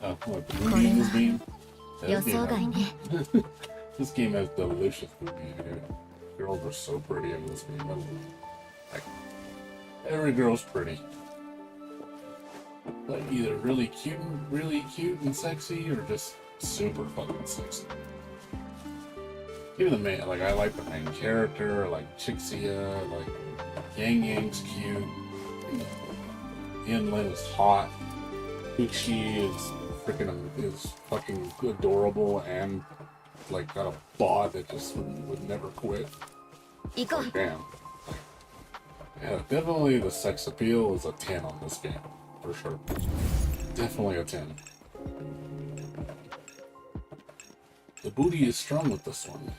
Oh, what, the movie in this game? Yeah, this game has delicious movie, dude. Girls are so pretty in this game. Like, every girl's pretty. Like, either really cute and sexy, or just super fucking sexy. Even the main, like, I like the main character, like Chixia, like, Yang Yang's cute. Yanlin is hot. Ixi is fucking adorable and like got a bod that just would never quit. Like, damn. Yeah, definitely the sex appeal is a 10 on this game, for sure. Definitely a 10. The booty is strong with this one.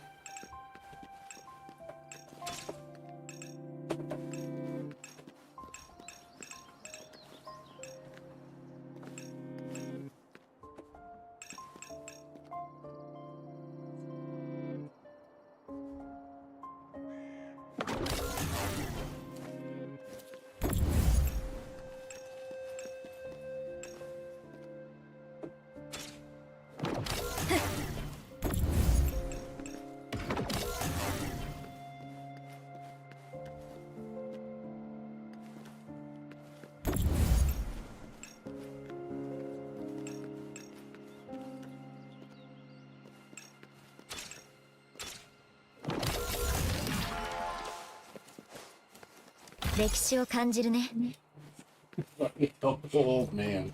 Oh man.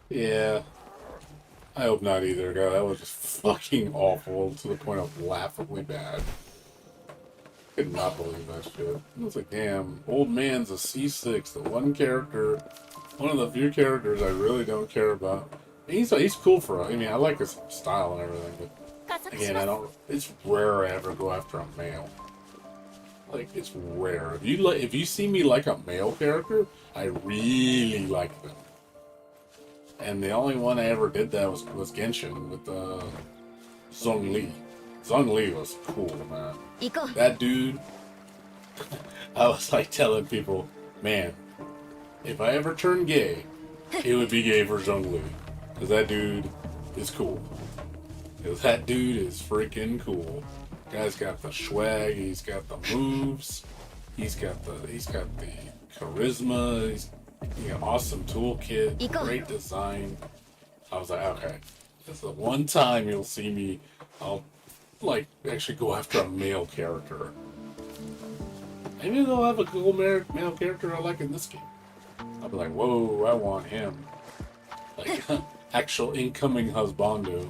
Yeah. I hope not either, God. That was just fucking awful to the point of laughably bad. I could not believe that shit. I was like, damn, old man's a C6, the one of the few characters I really don't care about. He's cool for I mean, I like his style and everything, but again, it's rare I ever go after a male. Like, it's rare. If you see me like a male character, I really like them. And the only one I ever did that was Genshin with Zhongli. Zhongli was cool, man. That dude, I was like telling people, man, if I ever turn gay, it would be gay for Zhongli. Because that dude is cool. Because that dude is freaking cool. Guy's got the swag, he's got the moves, he's got the charisma, he's awesome toolkit, great design. I was like, okay, this is the one time you'll see me, I'll like actually go after a male character. Maybe they'll have a cool male character I like in this game. I'll be like, whoa, I want him. Like, actual incoming husbando.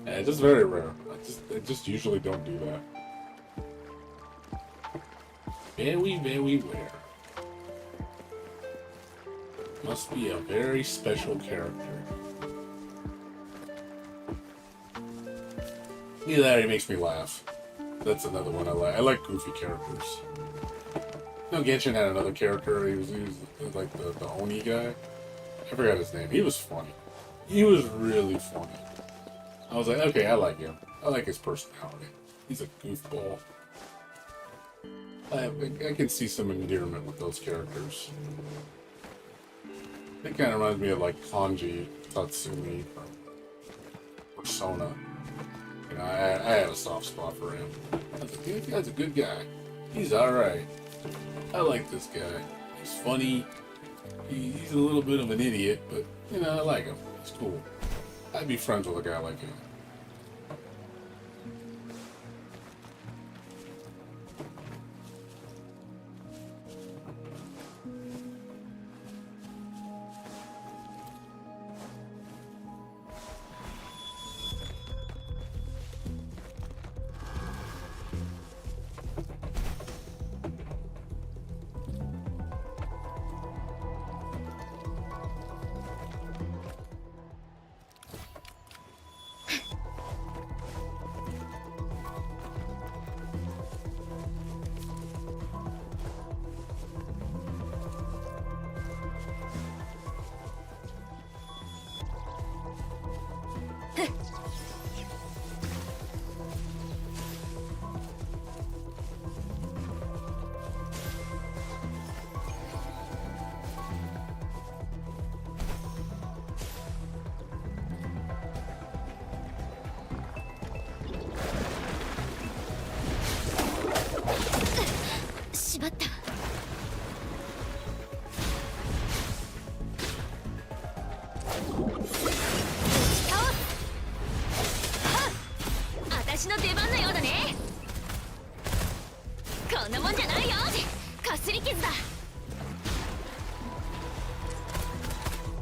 Yeah, it's just very rare. I just usually don't do that. Very, very rare. Must be a very special character. Either that or he makes me laugh. That's another one I like. I like goofy characters. No, Genshin had another character. He was like the Oni guy. I forgot his name. He was funny. He was really funny. I was like, okay, I like him. I like his personality. He's a goofball. I can see some endearment with those characters. It kind of reminds me of like Kanji Tatsumi from Persona. You know, I had a soft spot for him. That's a good guy. He's alright. I like this guy. He's funny. He's a little bit of an idiot, but, you know, I like him. He's cool. I'd be friends with a guy like him. 私の出番のようだね。こんなもんじゃないよ。かすり傷だ。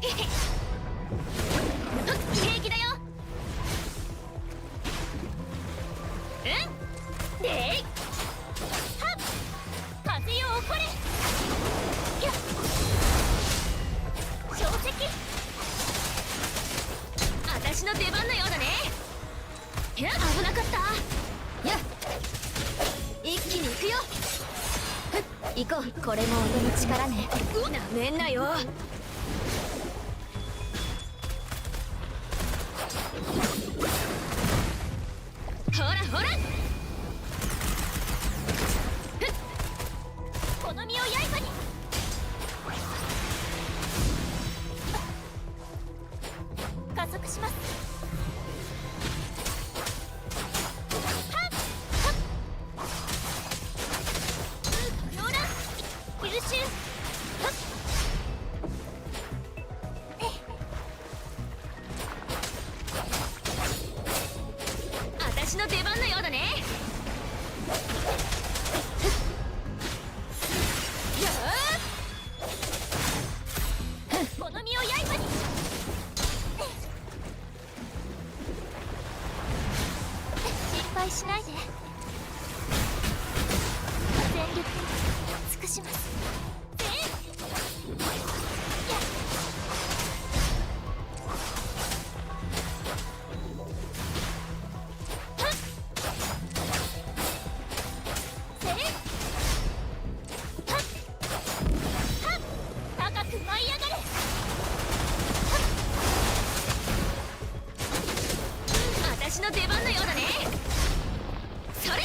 へへ平気だよ。うんでいはっ風よ起これ。やっ小石。私の出番のようだね。いや危なかった。やっ一気に行くよ。行こう。これも音の力ね。なめんなよ。ほらほら。この身を刃に。加速します。私の出番のようだね。この身を刃に。心配しないで。全力尽くします。高く舞い上がれ。私の出番のようだね。それ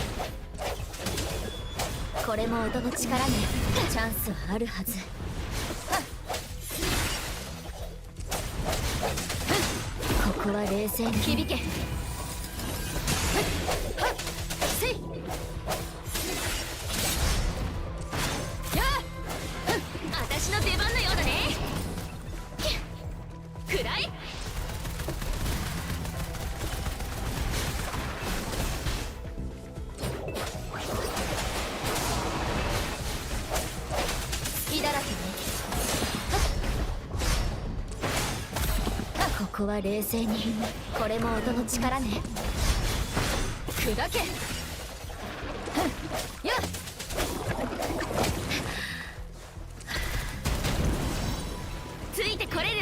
これも音の力ね。チャンスはあるはず。ここは冷静に響け。せいやあ私の出番のようだね。くらえ。隙だらけね。ここは冷静に。これも音の力ね。砕け。やっついてこれる。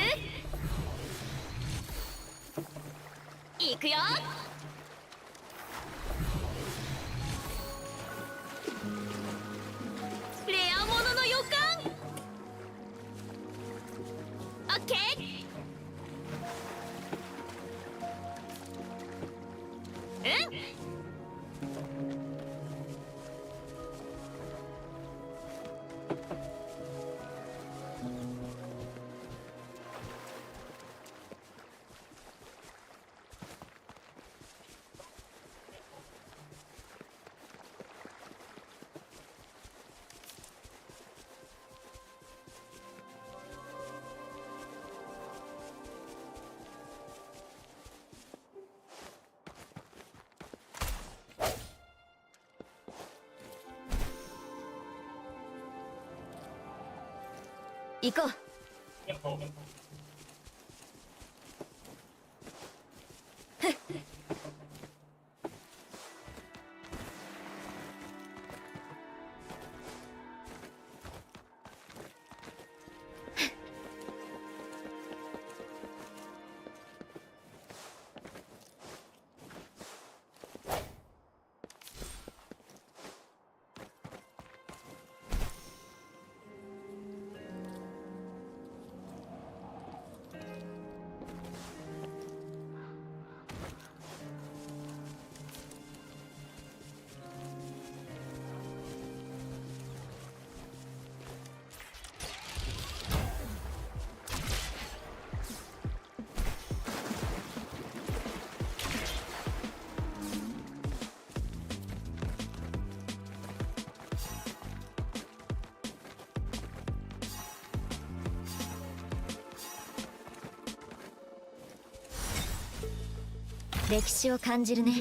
行くよ。レアものの予感。オッケー。行こう。歴史を感じるね。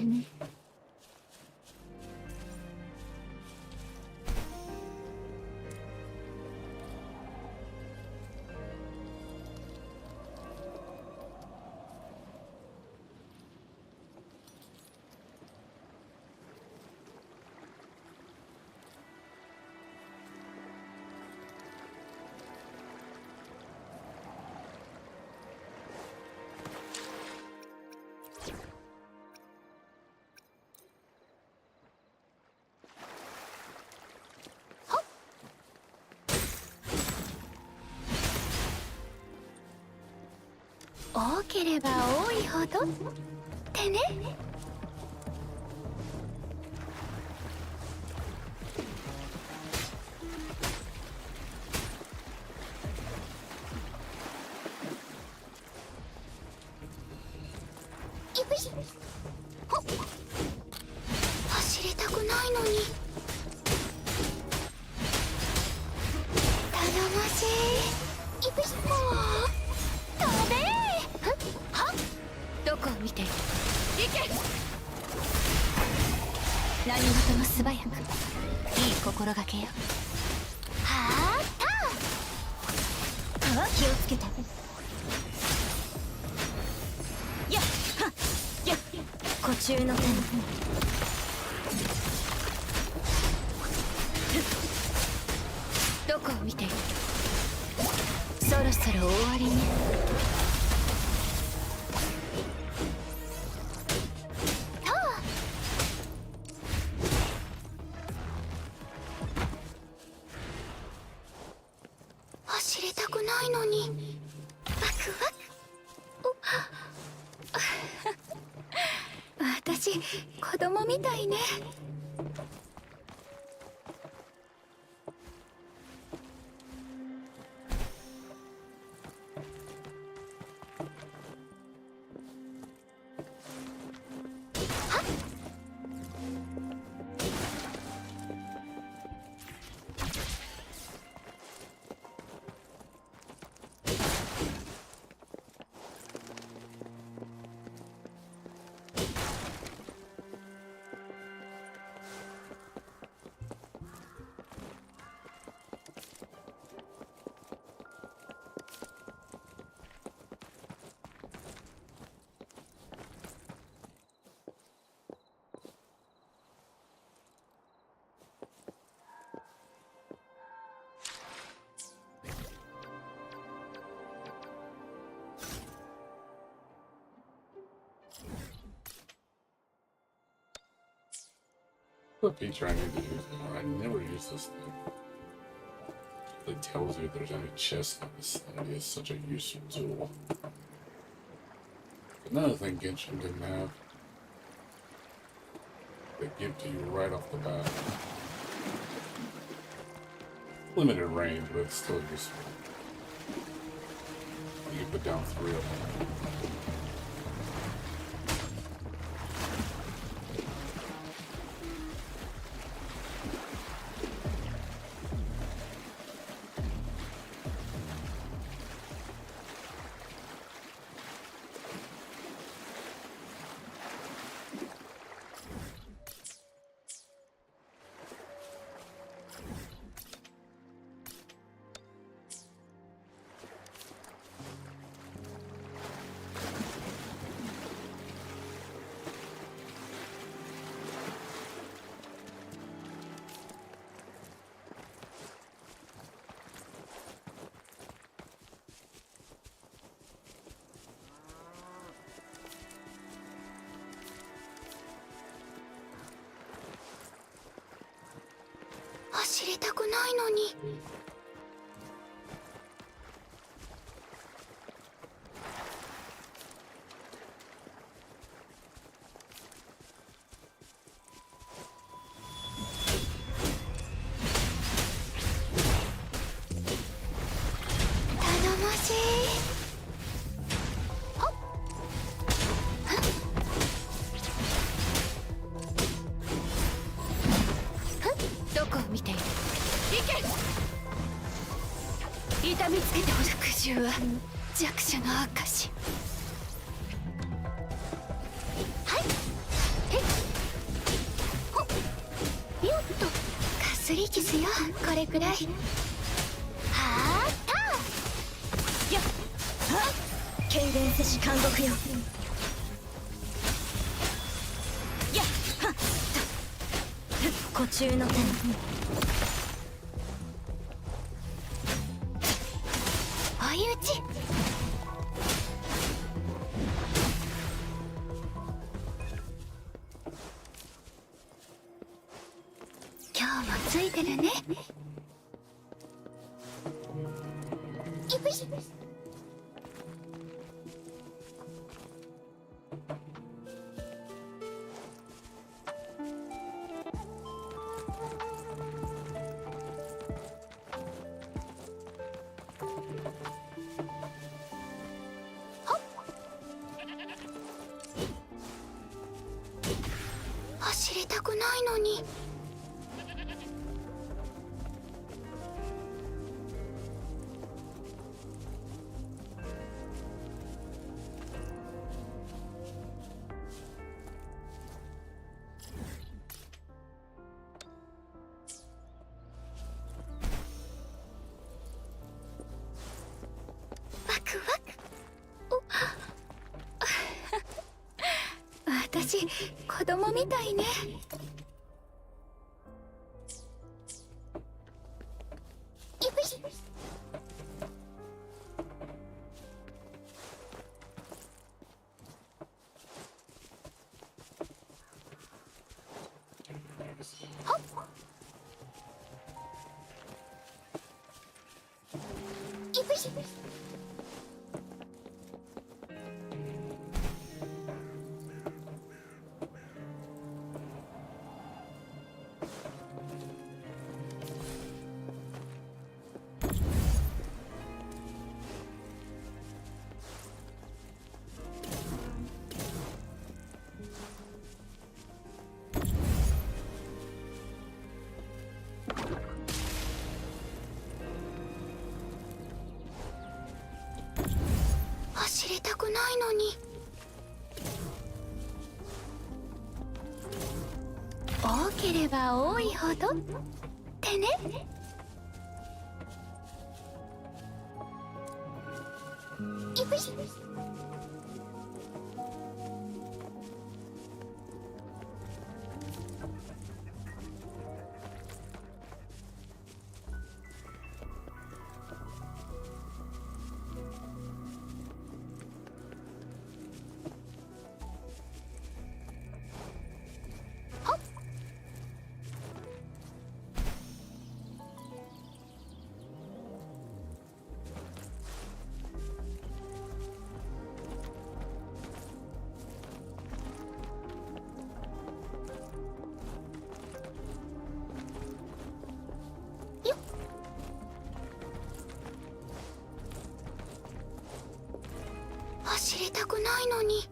多ければ多いほどってね。よし。ほっ、走りたくないのに。頼もしい。よし、もう飛べー。はっ、どこを見ている。行け。何事も素早く、いい心がけよ。はーった。気をつけて。やっはっやっ、湖中の手。どこを見ている。そろそろ終わりね。走りたくないのにワクワク。私子供みたいね。What feature I need to use more? I never use this thing. It tells you if there's any chests on this thing. It is such a useful tool. Another thing Genshin didn't have. They give to you right off the bat. Limited range, but it's still useful. You can put down 3 of them.走りたくないのに。頼もしい。ほっ、どこを見ている。行け。痛みつけてほしく銃は弱者の証。はい。へっ、ほっ、よっと。かすり傷よ、これくらい。はーったやっはっ、痙攣せし監獄よ。やっはっと、湖中の手。追い打ち。今日もついてるね。よし。走りたくないのに。ワクワク。私子供みたいね。よし。はっ。よし。走りたくないのに。多ければ多いほどってね。よし。走りたくないのに。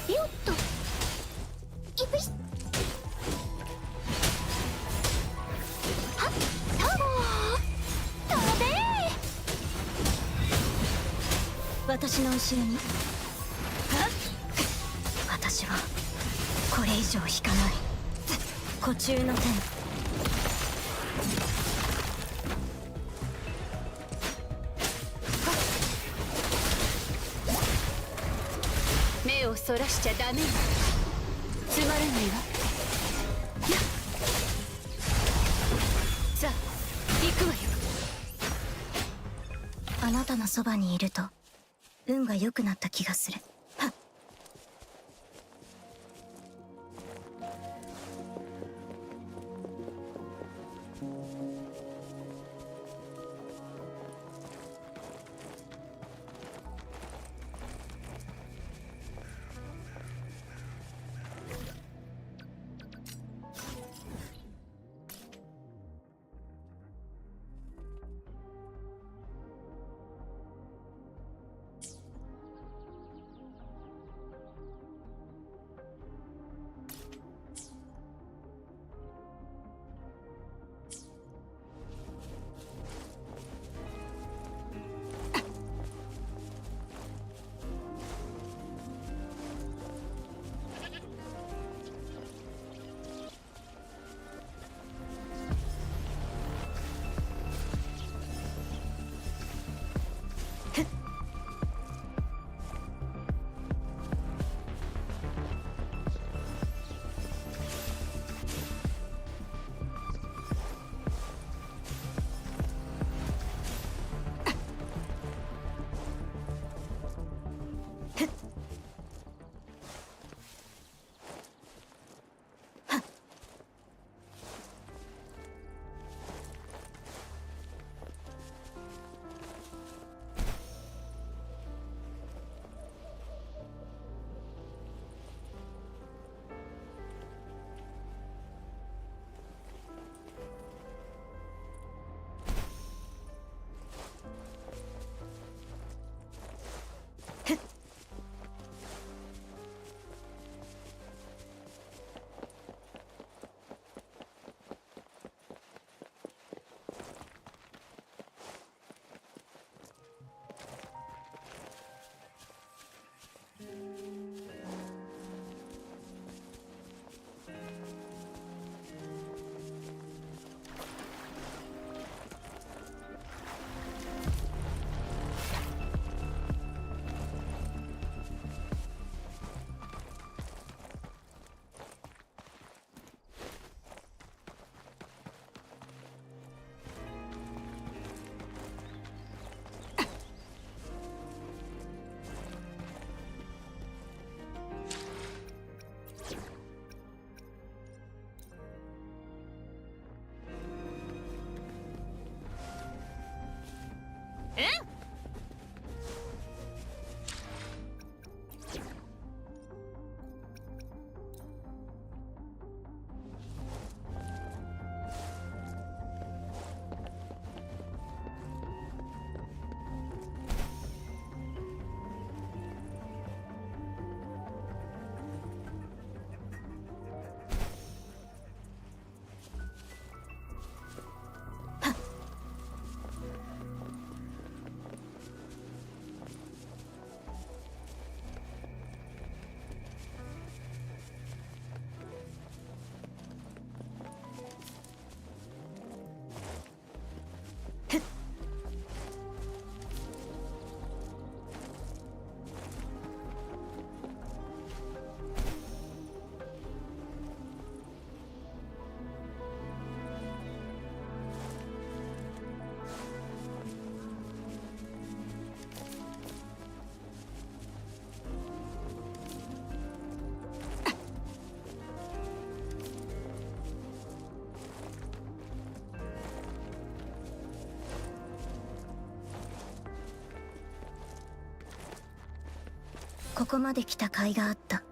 よっと。よし。はっ。飛べー。私の後ろに。私はこれ以上引かない。湖中の天。目をそらしちゃダメよ。つまらないわ。やっ。さあ行くわよ。あなたのそばにいると運が良くなった気がする。はっ。ここまで来た甲斐があった。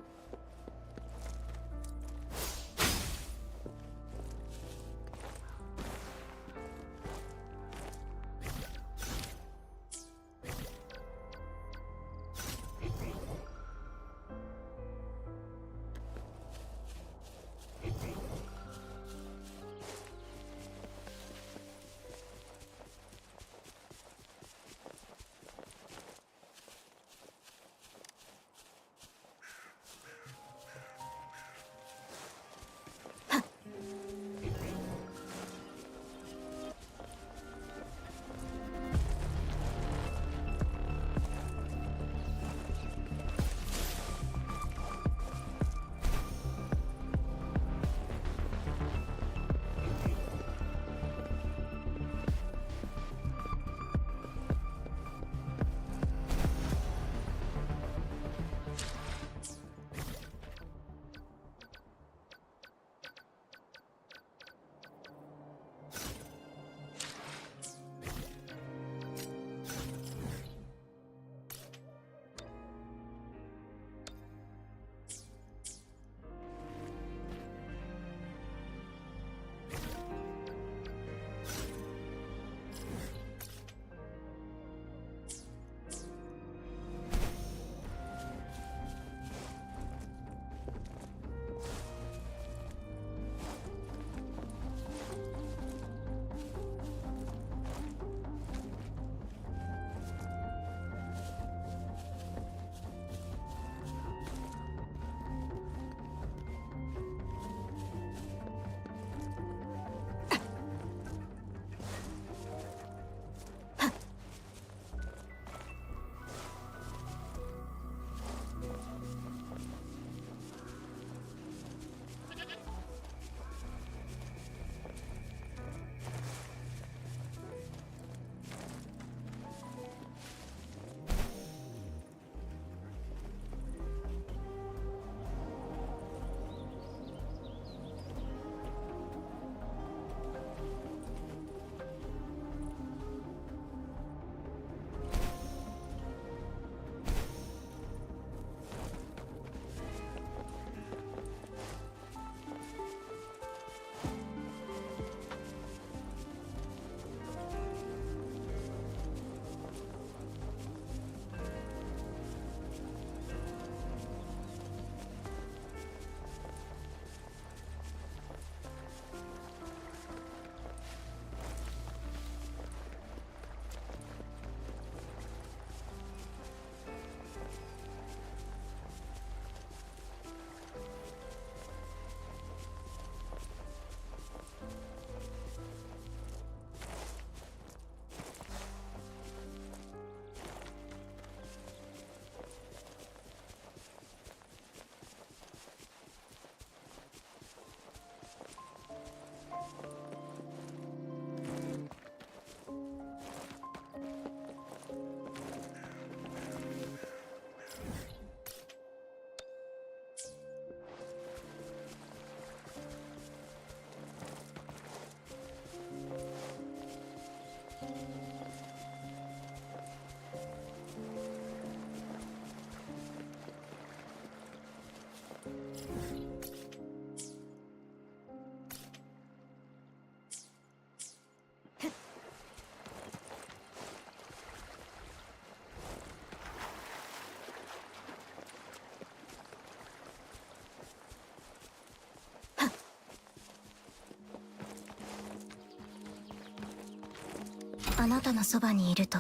あなたのそばにいると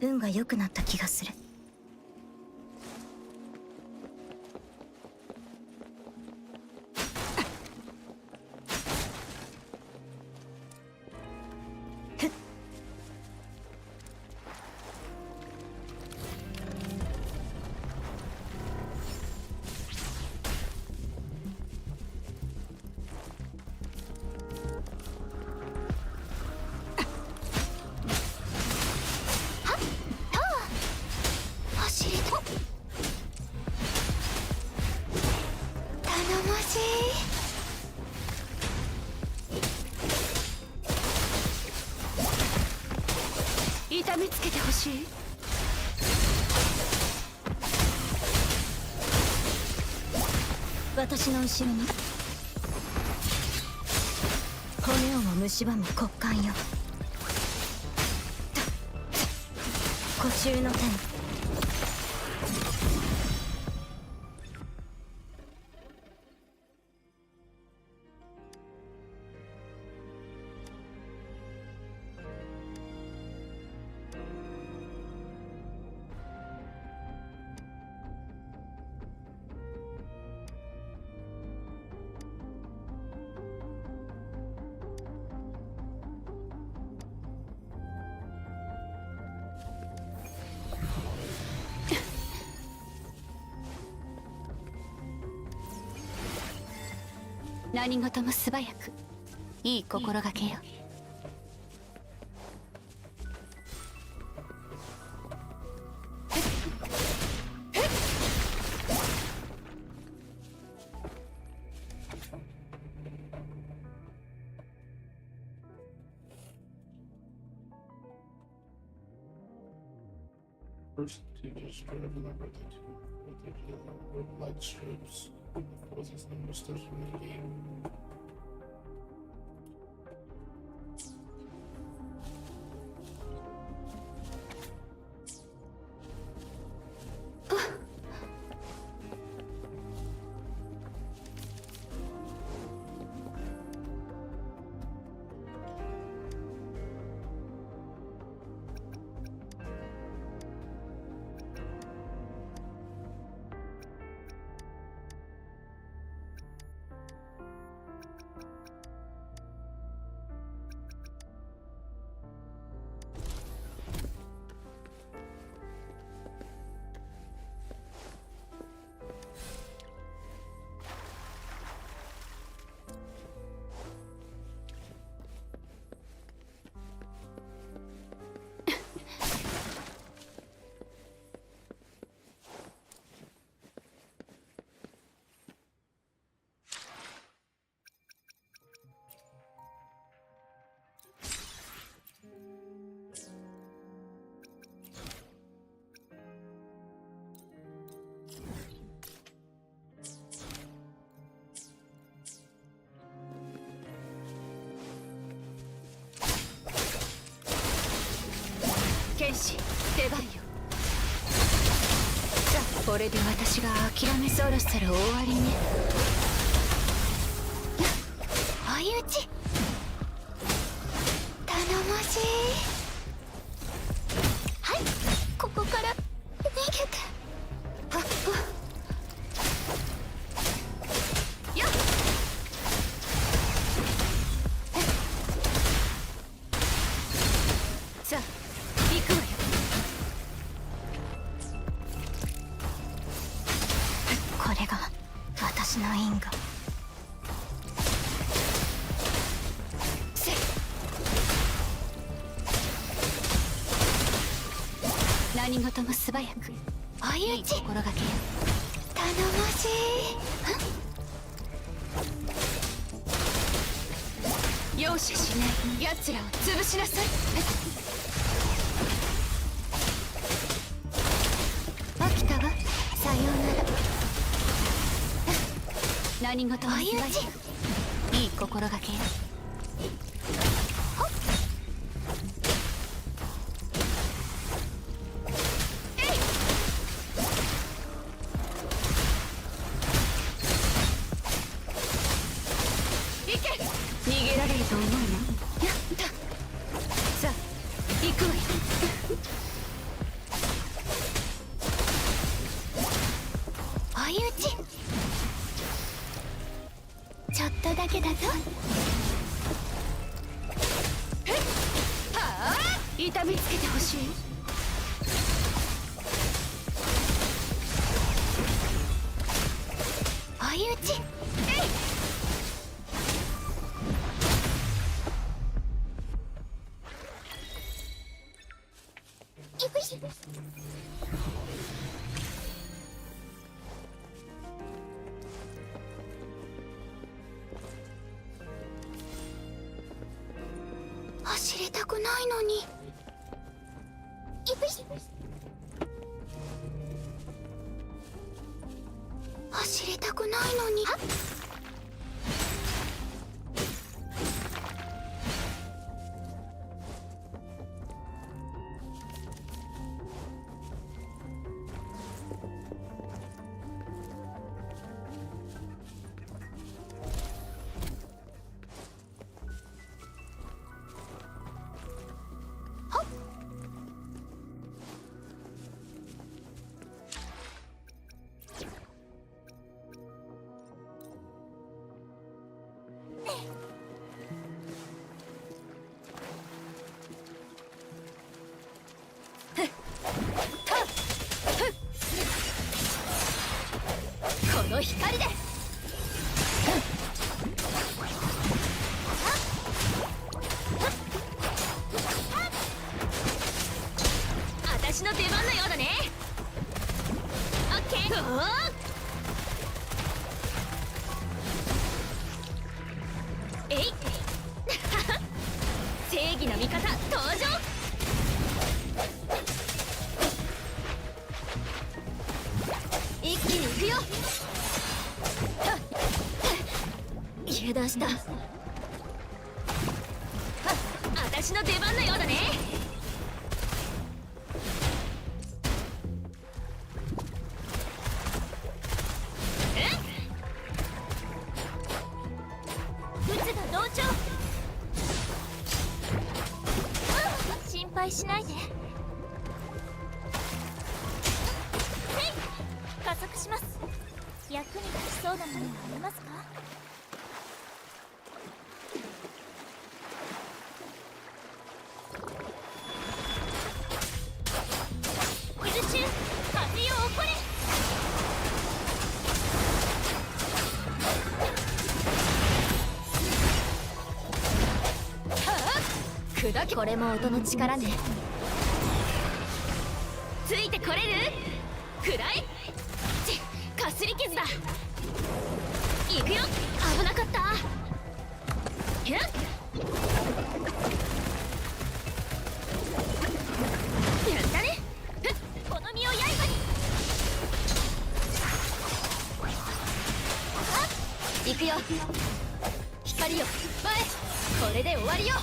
運が良くなった気がする。痛めつけてほしい。私の後ろに骨をも蝕む骨幹よ。呼吸の手に何事も素早く。いい心がけよ。First, you just try to remember that you with light strips. Of course, it's number steps from the game.剣士、出番よ。さあ、これで私が諦めそろそろ終わりね。相打ち頼もしい。はい、ここから逃げて。はっよっ。さあ行くわよ。これが私の因果。せっ。何事も素早く。相打ち心がけよ。頼もしい。容赦しない奴らを潰しなさい。飽きたわ。さようなら。何事も素早く。いい心がけよ。行け。逃げられると思うの？やった。さあ行くわよ。相打ちちょっとだけだぞ。えっ、はあ、痛めつけてほしい。相打ち、えい。走りたくないのに。走走りたくないのに。この光で私の出番のようだね。オッケー。えい正義の味方登場。一気に行くよ。油断した。私の出番のようだね。うつが同調。心配しないで。加速します。役に立ちそうなものはありますか？空中風よ起これ。砕け。これも音の力ね。ついてこれる？くらいかすり傷だ。行くよ。危なかった。やったね。この身を刃に。行くよ。光よ前。これで終わりよ。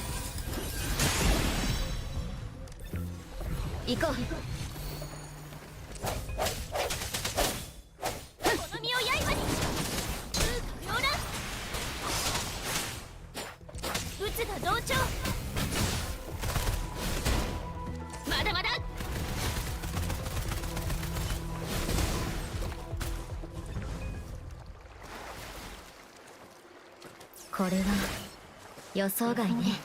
行こう。同調。まだまだ。これは予想外ね。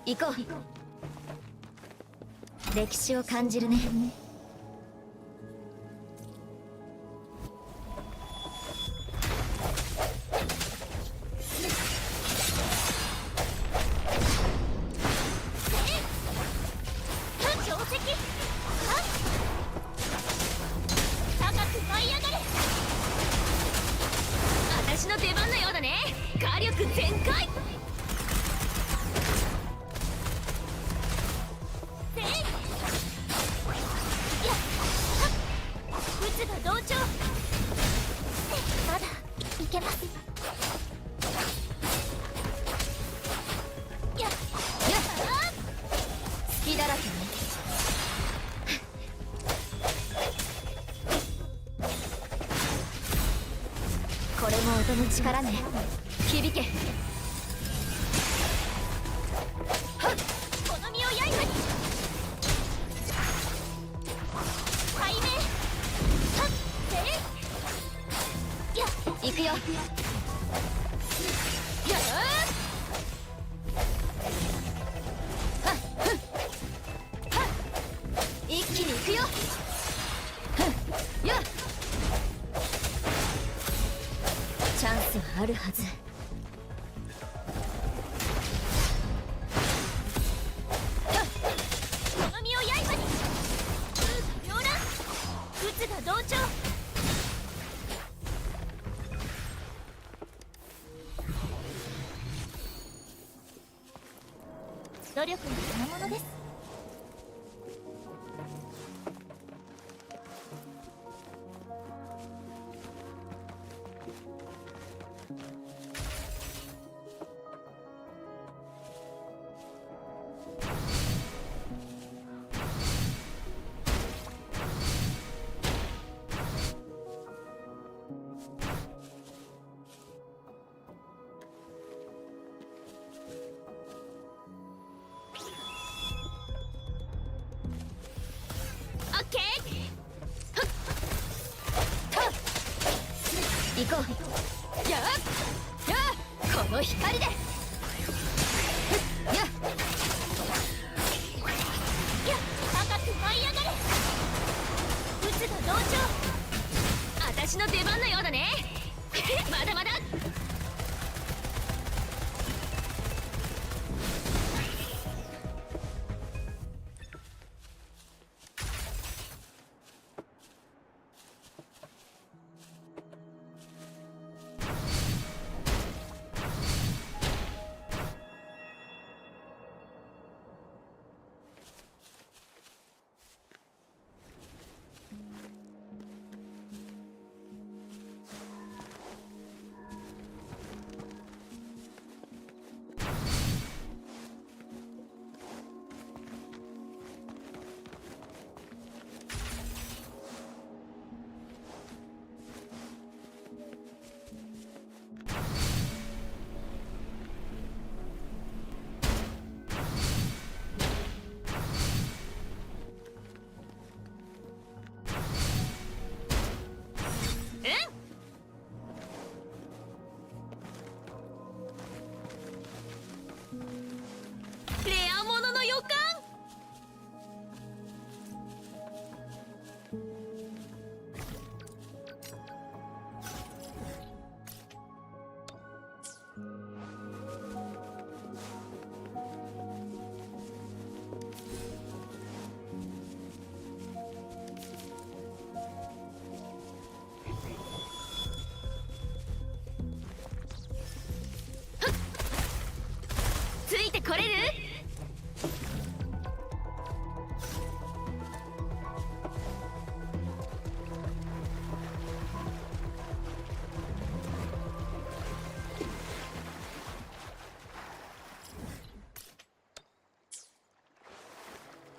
行こう。歴史を感じるね。私の出番のようだね。火力全開。同調。まだいけます。やっ隙だらけね。これも音の力ね。響け。この身を刃に。背面。行くよ。やあ一気にいくよ。やチャンスはあるはず。この身を刃に風が両乱鬱が同調。努力の賜物です。オッケー。行こう。やあこの光で。や高く舞い上がれ。鬱が同調。私の出番のようだね。まだまだ。レアものの予感。ついてこれる？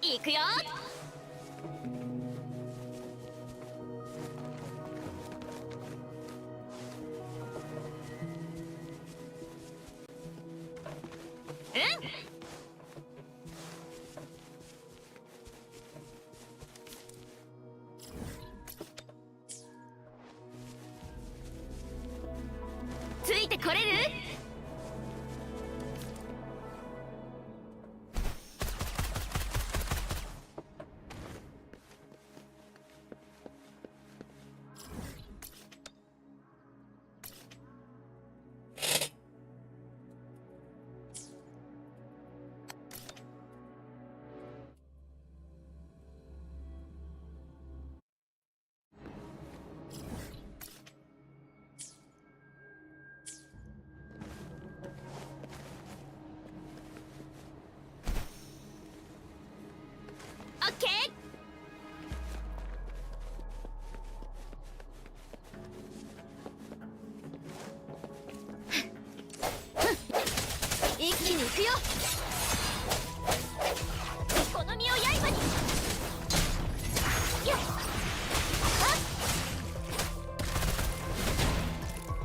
いくよ。ついてこれる？オッケー。一気に行くよ。この身を刃に。やっ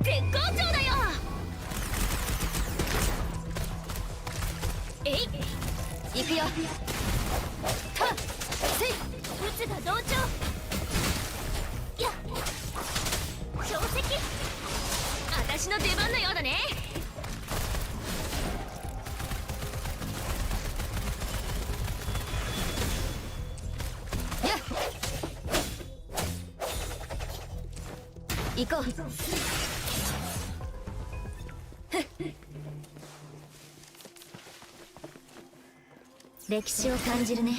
絶好調だよ。えい行くよ。鬱が同調。や宝石。私私の出番のようだね。行こう。歴史を感じるね。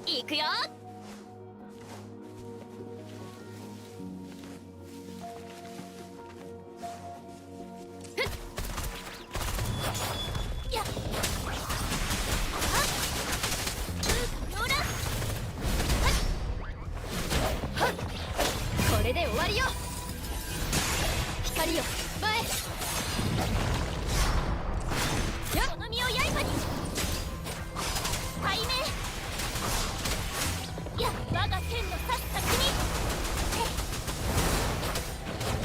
行くよ。やっこれで終わりよ。光よ前やこの身を刃に背面や我が剣の刺す先に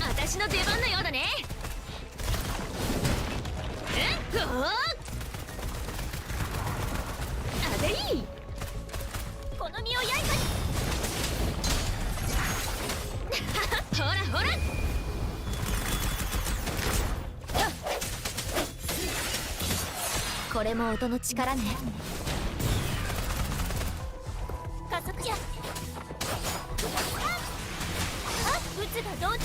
私の出番のようだね。おおあでいこの身を刃にほらほらこれも音の力ね。加速じゃ。あ、うつが同調。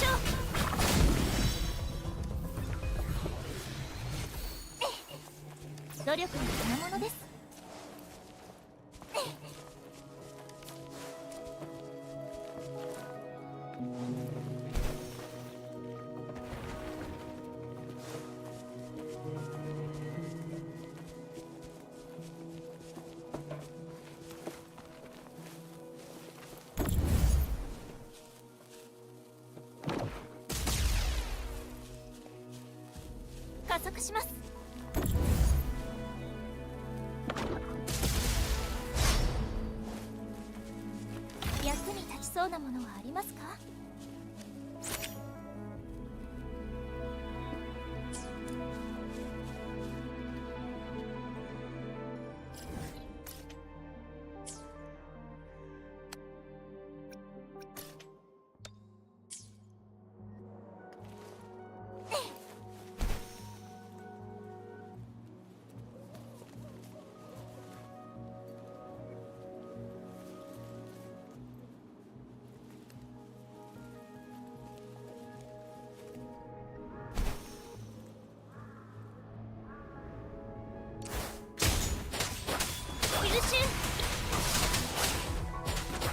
努力の賜物です。加速します。役に立ちそうなものはありますか？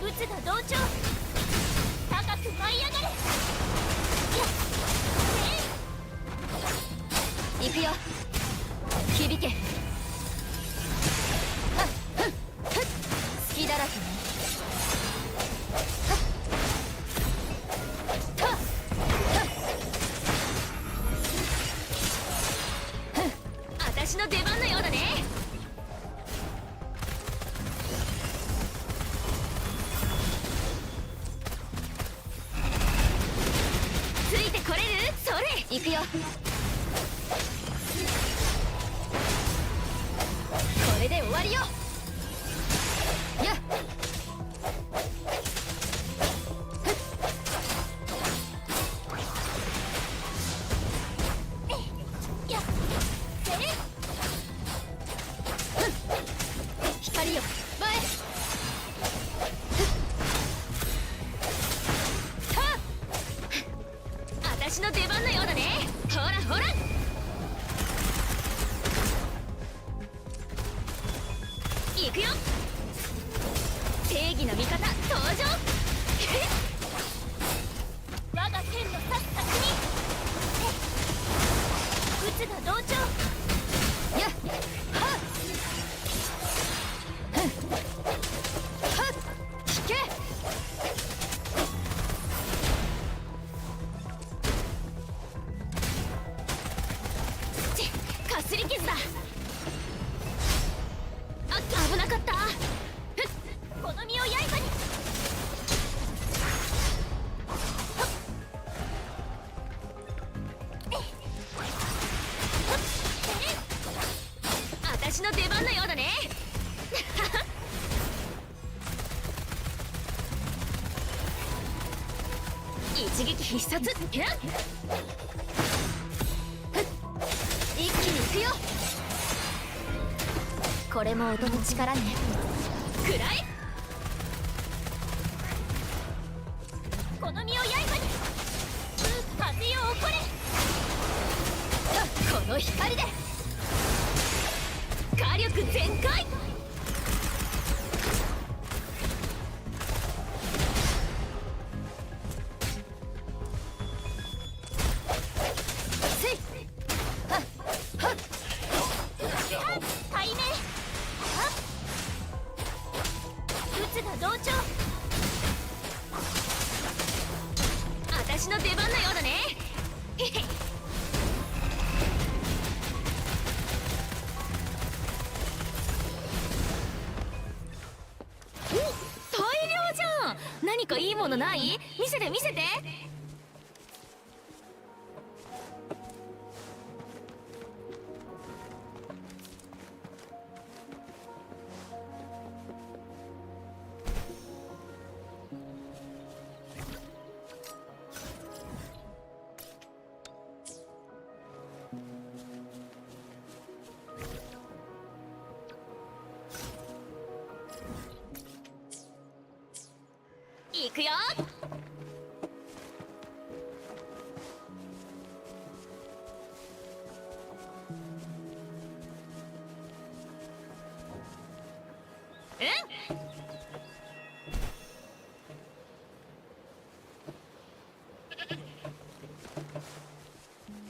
うつが同調。高く舞い上がれ。行くよ響け。隙だらけね。私の出番のようだね。ついてこれる？それ行くよ。これで終わりよ。やっやっ光よ前。私の出番のようだね。ほらほら、行くよ。正義の味方登場。我が天の差す先に打つが同調。やっはっはっ引け。かすり傷だ。あ、危なかった。この身を刃に。私の出番のようだね。一撃必殺。一気に行くよ。これも音の力ね。くらえ。この身を刃に。風よ起これ。この光で火力全開。せいはっはっ対面。はっ打つが同調。私の出番のようだね。へへ。大量じゃん。何かいいものない？見せて見せて。行くよ。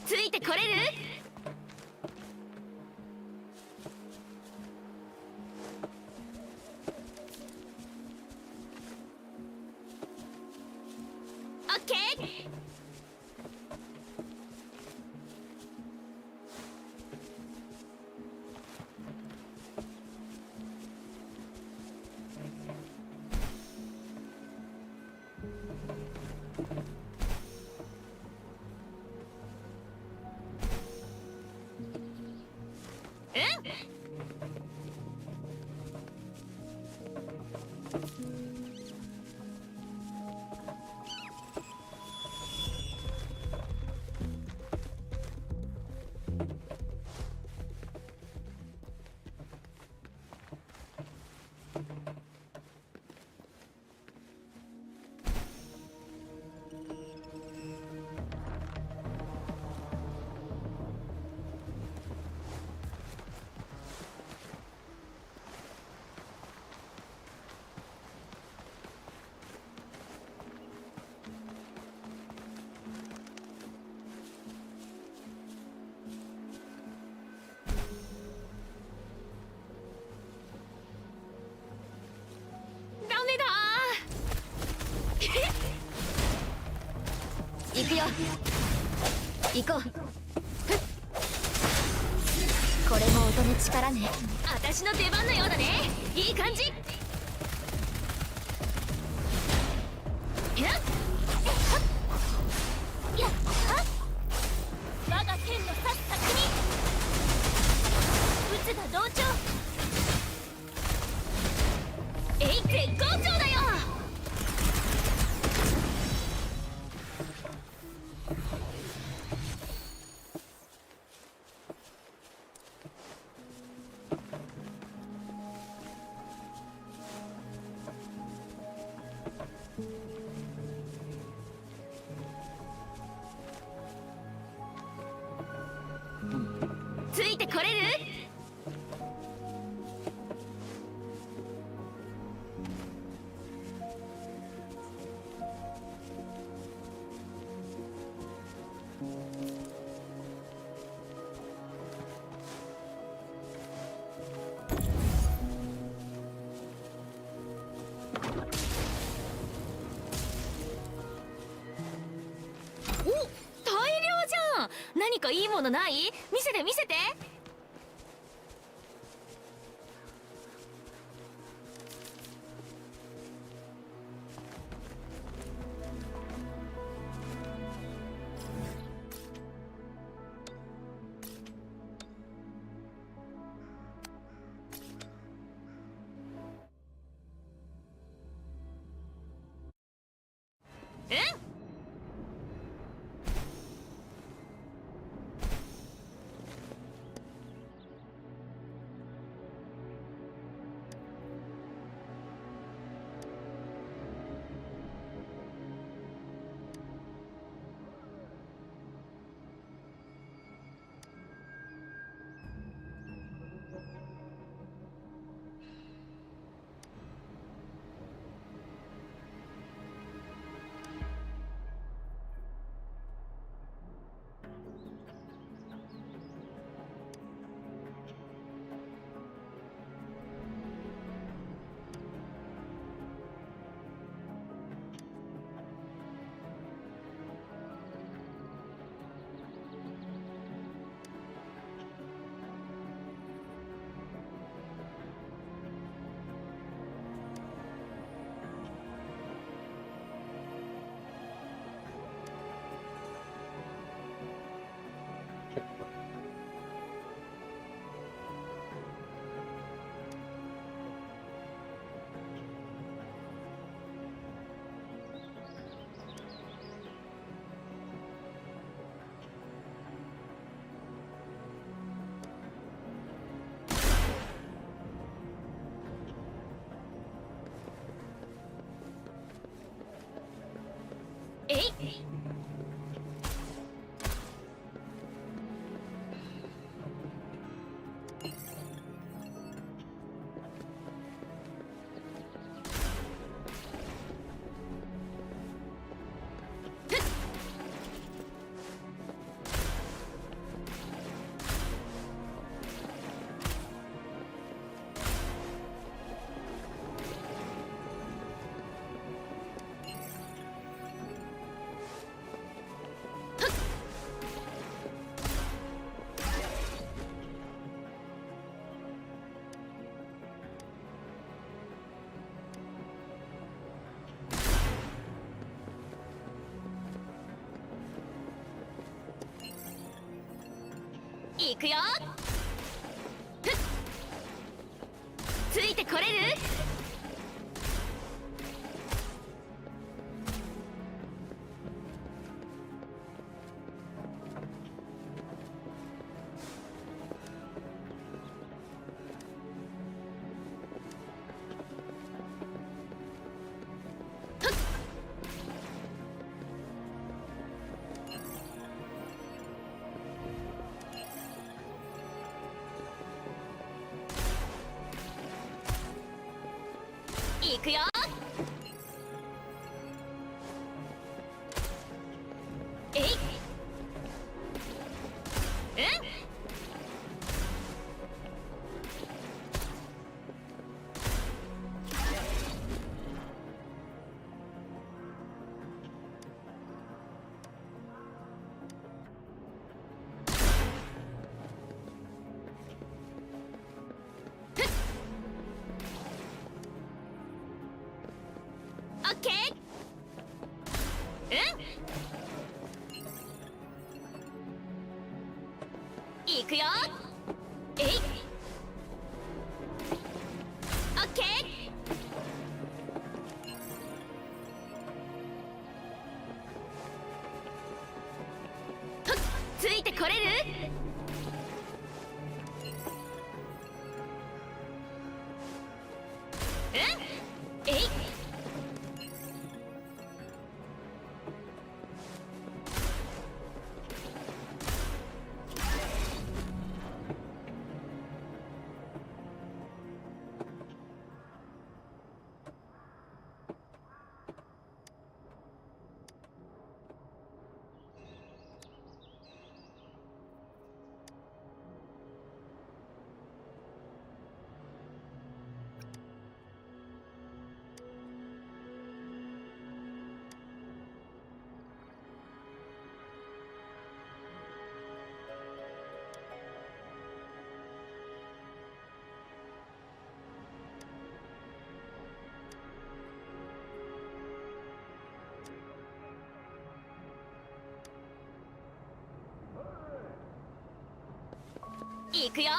ついてこれる？オッケー。行くよ。行こう。これも音の力ね。私の出番のようだね。いい感じ。やっやっ我が天の差す先に打つが同調。えい絶好調だよ。いてこれる？お、大量じゃん。何かいいものない？見せて見せて。うん。えい。いくよ。ふっ、ついてこれる？いくよ。えい。うん。オッケー。うん。いくよ。えい。オッケー。ふっ、ついてこれる？うん。えい。行くよ。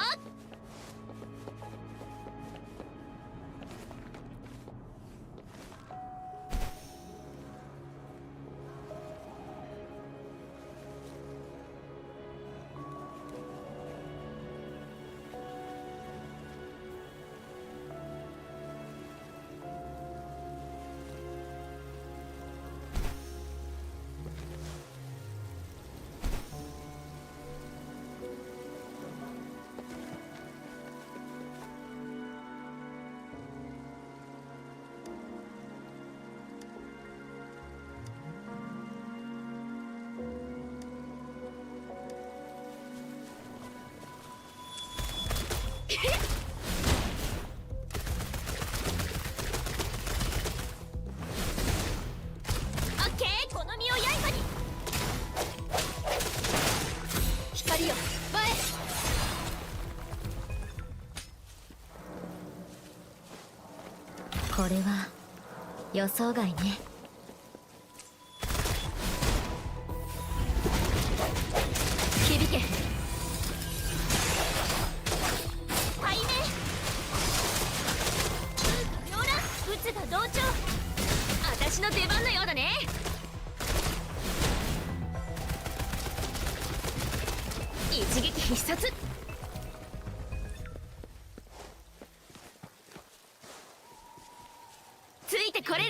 オッケー、この身を刃に。光よ前。これは予想外ね。響け背面。不要な打つが同調。私の出番のようだね。一撃必殺。ついてこれる？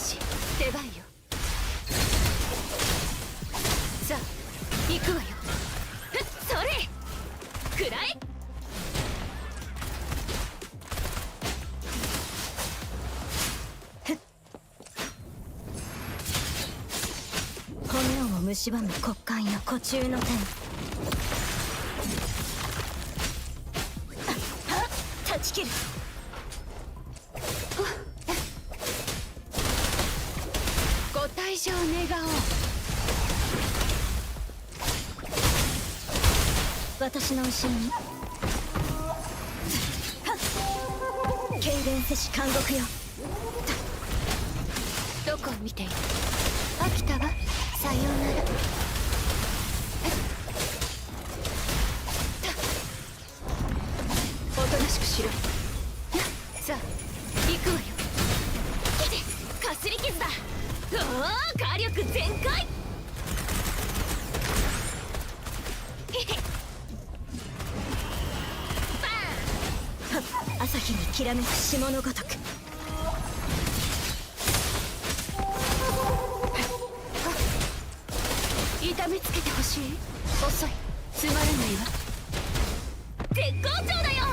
使出番よ。さあ行くわよ。それくらえ。骨をも蝕む骨幹よ、孤中の天。断ち切る。ご退場願おう。私の後ろに痙攣せし監獄よ。どこを見ている。飽きたわ。さようなら。おとなしくしろ。さあ行くわよ。かすり傷だ。おお火力全開。朝日にきらめく霜のごとく。痛めつけてほしい。遅い。つまらないわ。絶好調だよ。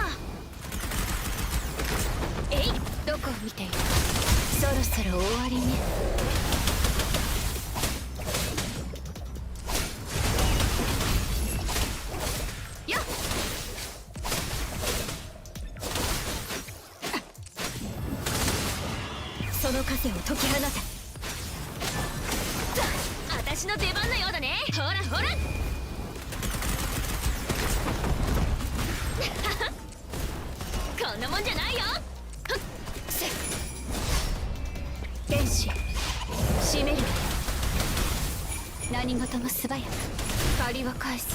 えい、どこを見ている。そろそろ終わりね。よっ。その風を解き放て。私の出番のようだね。ほらほら。こんなもんじゃないよ。天使閉める。何事も素早く借りは返す。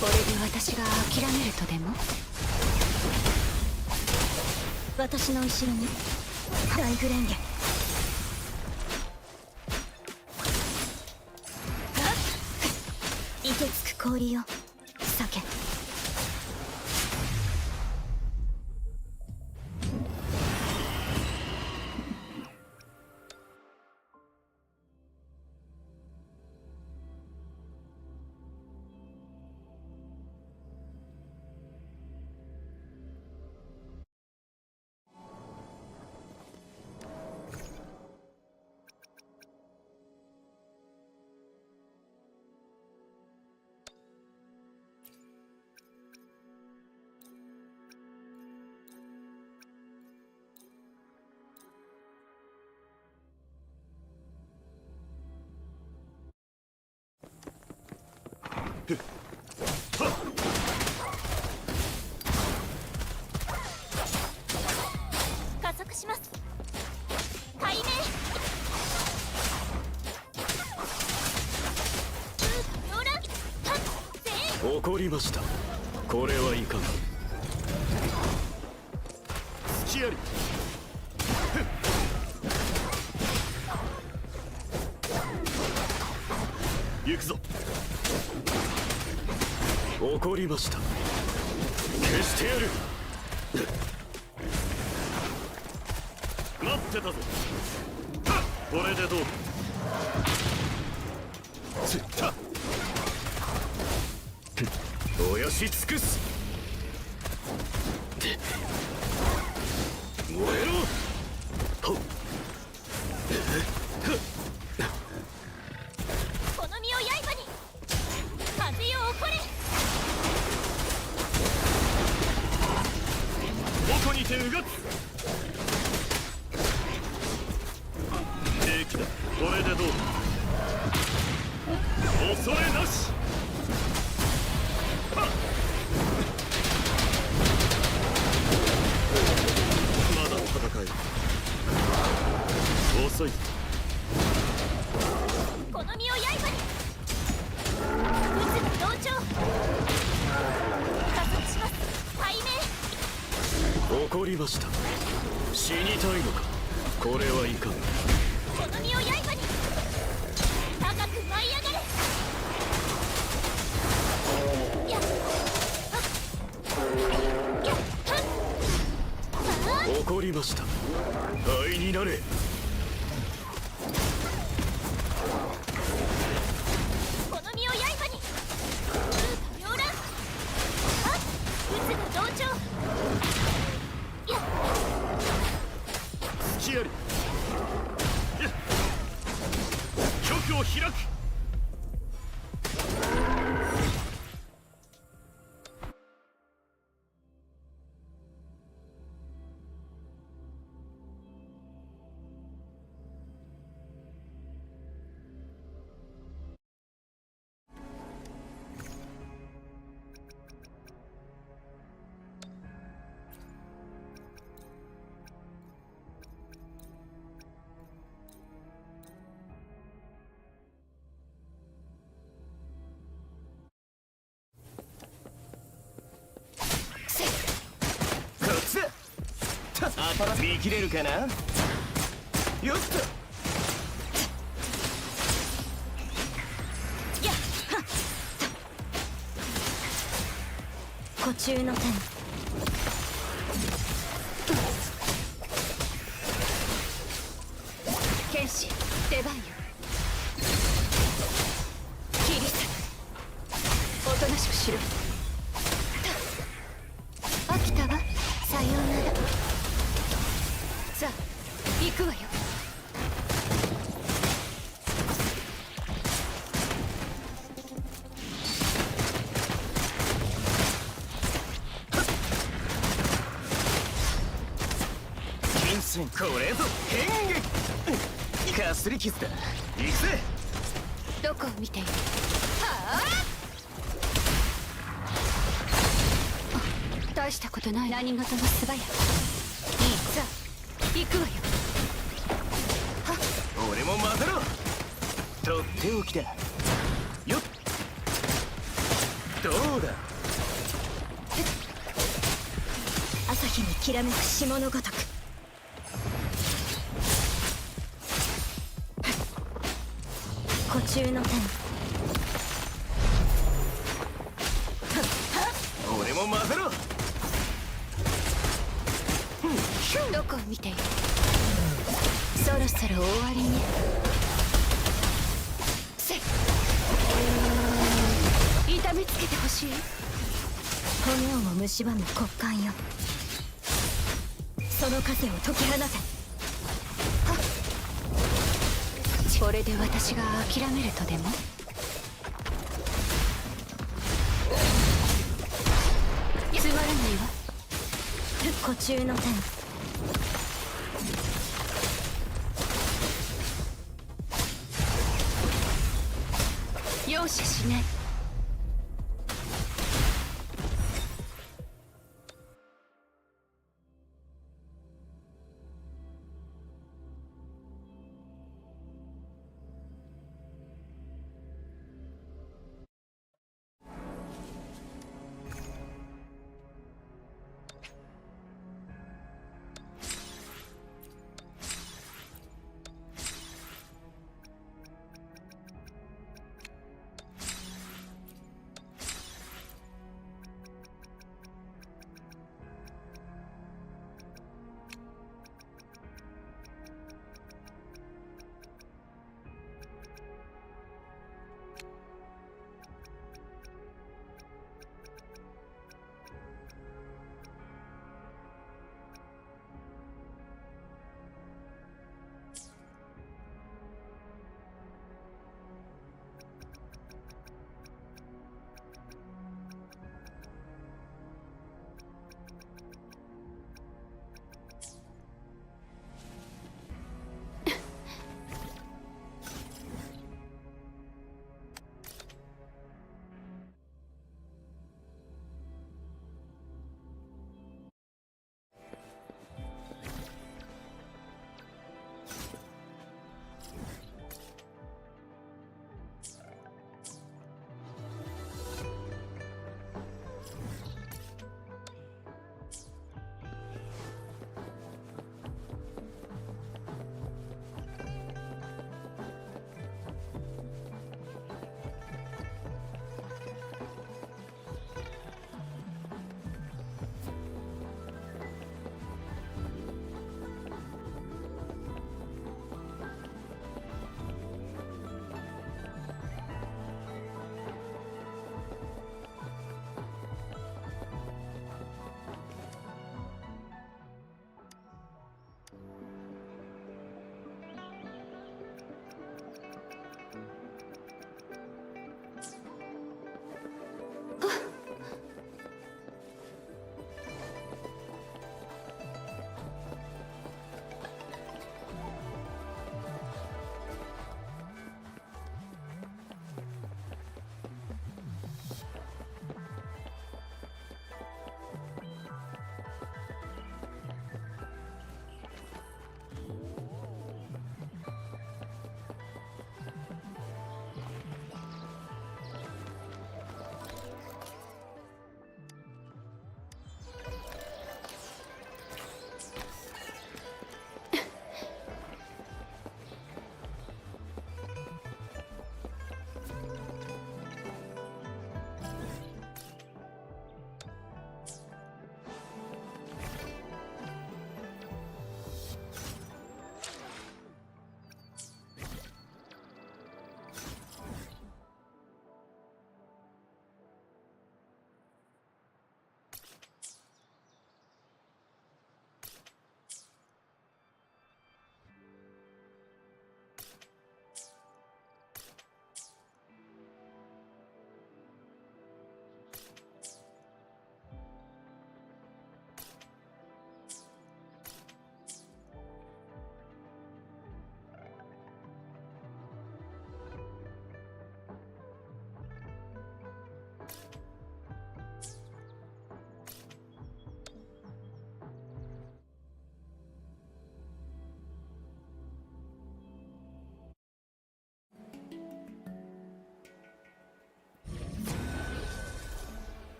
これで私が諦めるとでも。私の後ろに大グレンゲ。凍てつく氷を避け。加速します。背面。怒りました。これはいかが。隙あり。行くぞ。怒りました。消してやる。待ってたぞ。これでどう。つった燃やし尽くす。燃えろ。ほっ。この身を刃に。風よ起これ。どこにてうがつ。平気だ。これでどう。恐れなし。まだ戦える。遅い。この身を刃に。打つ同調。加速します。背面。怒りました。死にたいのか。これはいかん。この身を刃に。高く舞い上がれ。やっやっはっ。怒りました。灰になれ。を開く。こっちだ。見切れるかな。よっと。やっはっ湖中の天。剣士出番よ。切り裂く。おとなしくしろ。飽きたわ。さようなら。さあ行くわよ。金銭これぞ変撃。かすり傷だ。行くぜ。どこを見ている。はあ、大したことない。何事も素早く。いいさあ行くわよ。俺も混ぜろ。とっておきだ。よっ。どうだ。朝日にきらめく霜のごとく。湖中の天。俺も混ぜろ。どこを見ている。そろそろ終わりね。せっ痛めつけてほしい。骨をも蝕む骨幹よ。その風を解き放せ。これで私が諦めるとでも。つまらないわ。湖中の天。容赦しない。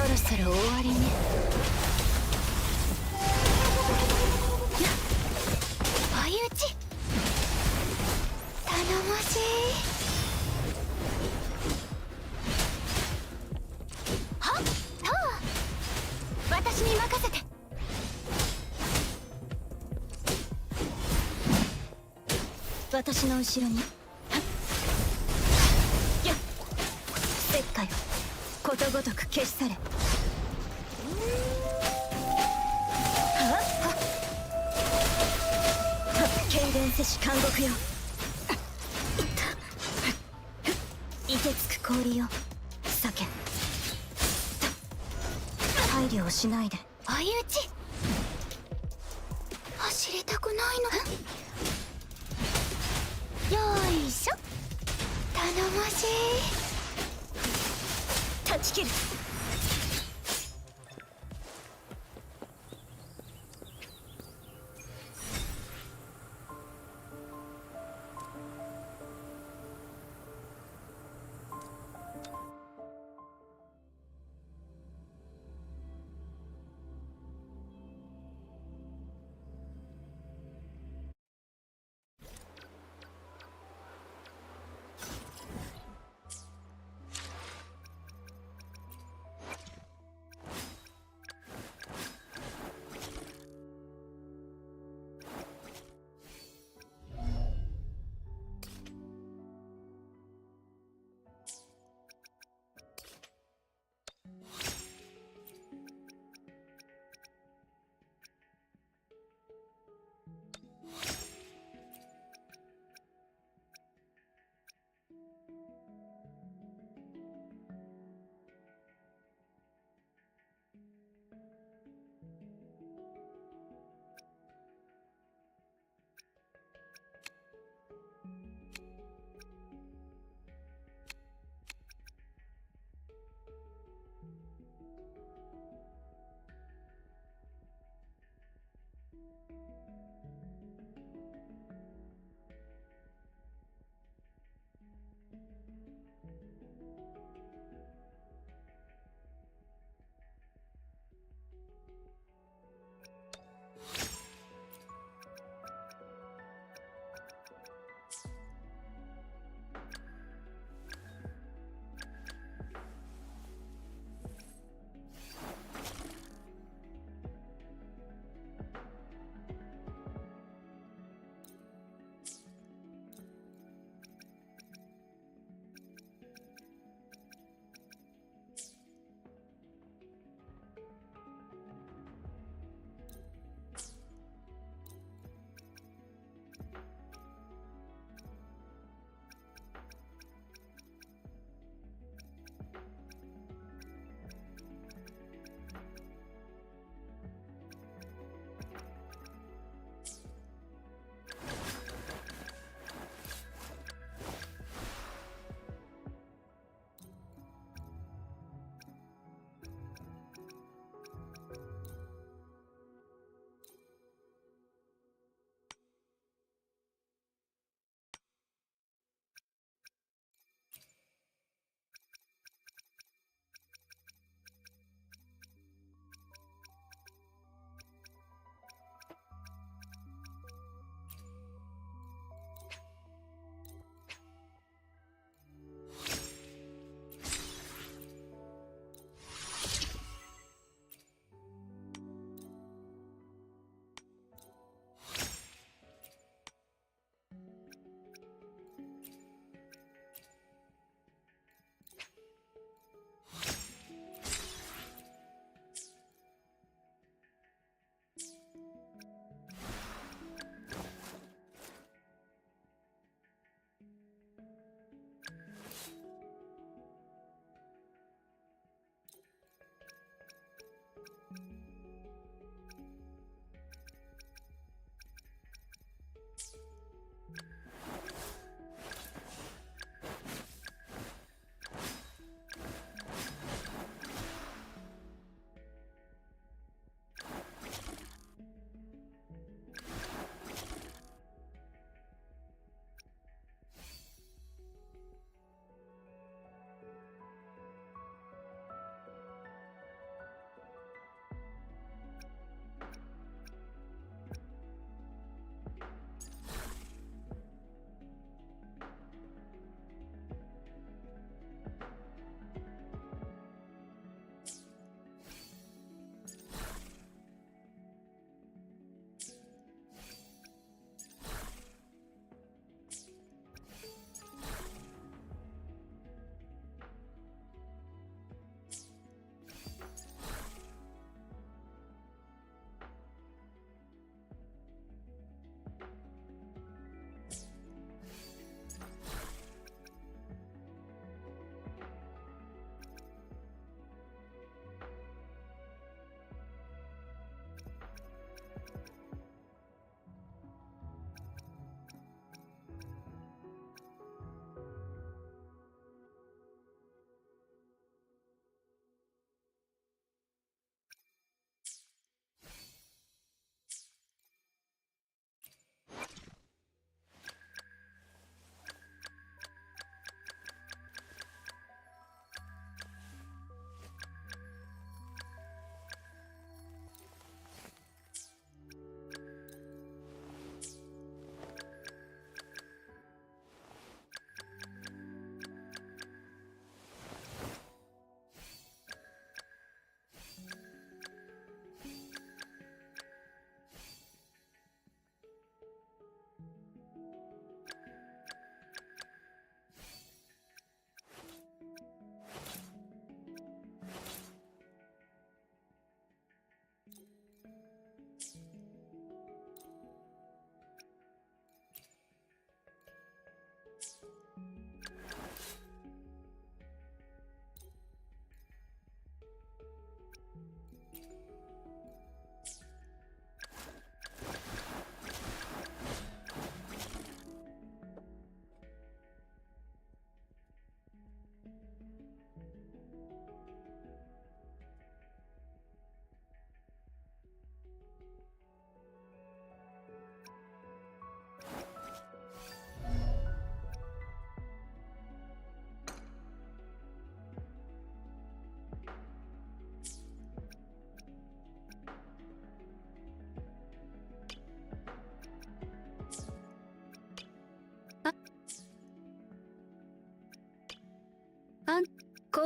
ろそろ終わりね。追い打ち頼もしい。はっと私に任せて。私の後ろに。石灰をことごとく消し去れ。軽減せし監獄よ。凍てつく氷よ避け。配慮をしないで。相打ち走りたくないの。よいしょ頼もしい。断ち切る。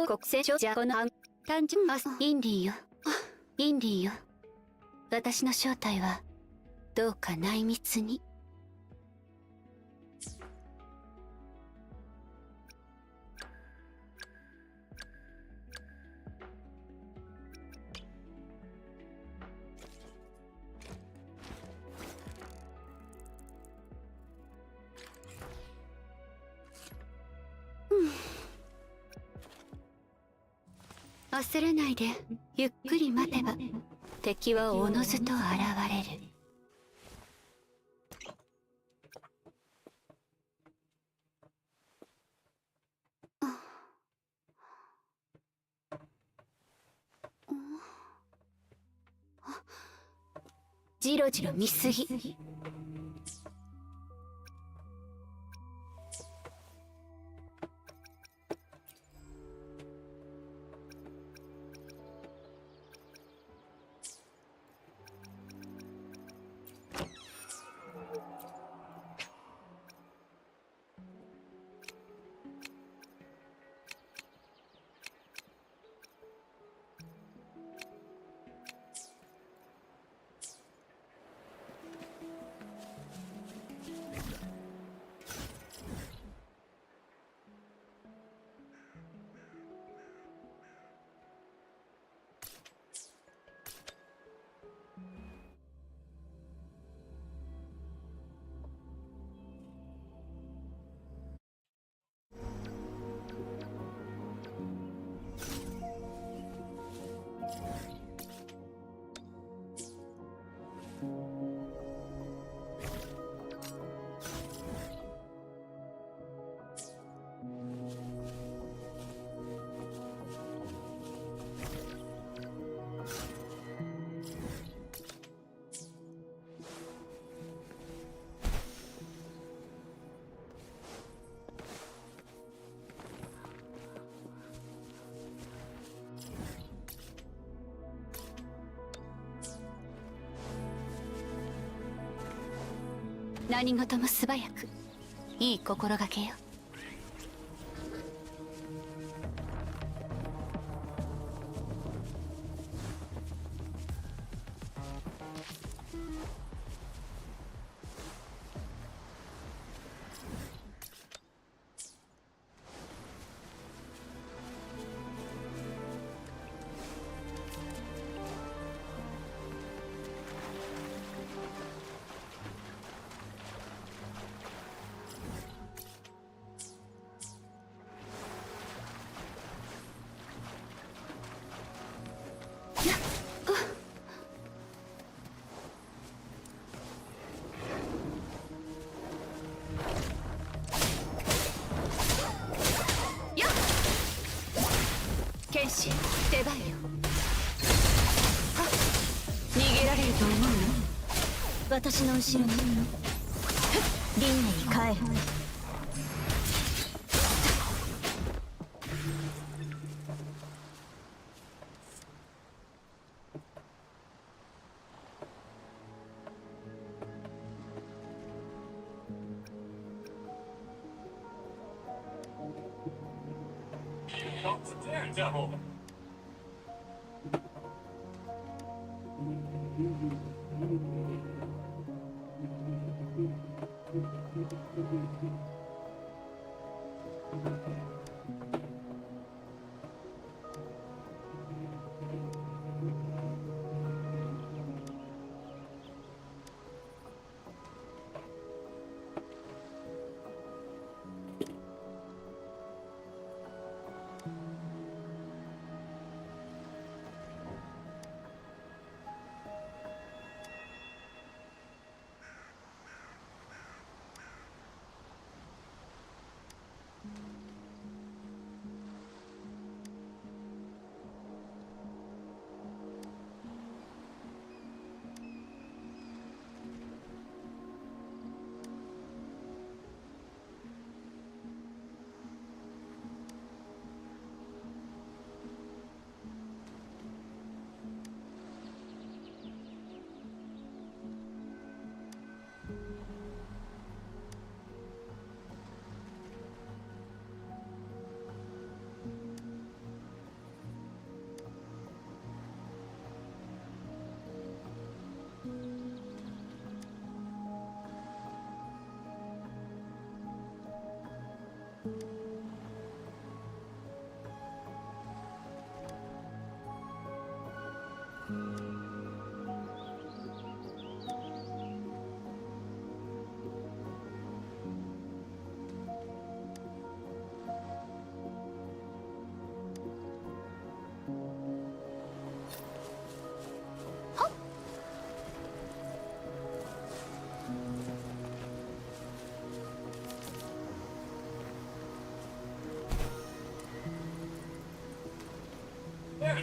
報告せじゃこの単純マスインディーよ。インディーよ。私の正体はどうか内密に。焦らないでゆっくり待てば敵はおのずと現れる。じろじろ見すぎ。何事も素早く。いい心がけよ。剣士出番よ。はっ、逃げられると思うの？私の後ろに輪廻に帰る。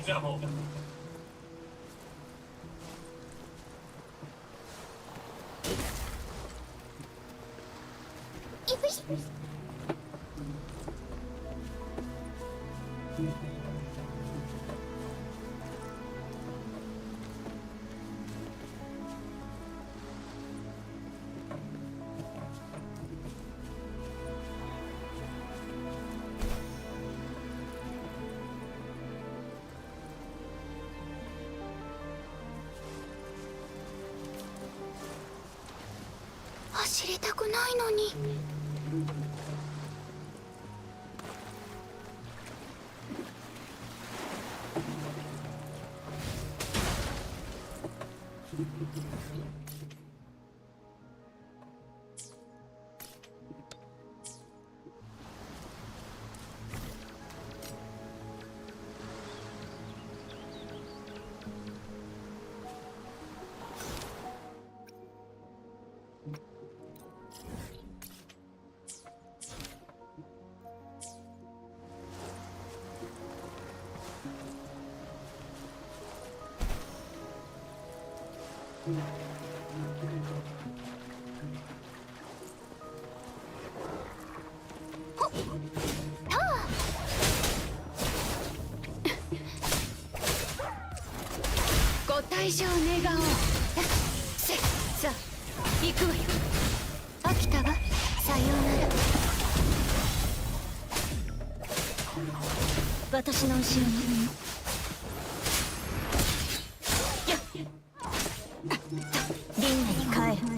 じゃあもう走りたくないのに。ご退場願おう。さあ行くわよ。飽きたわ。さようなら。私の後ろに。リンネに帰る。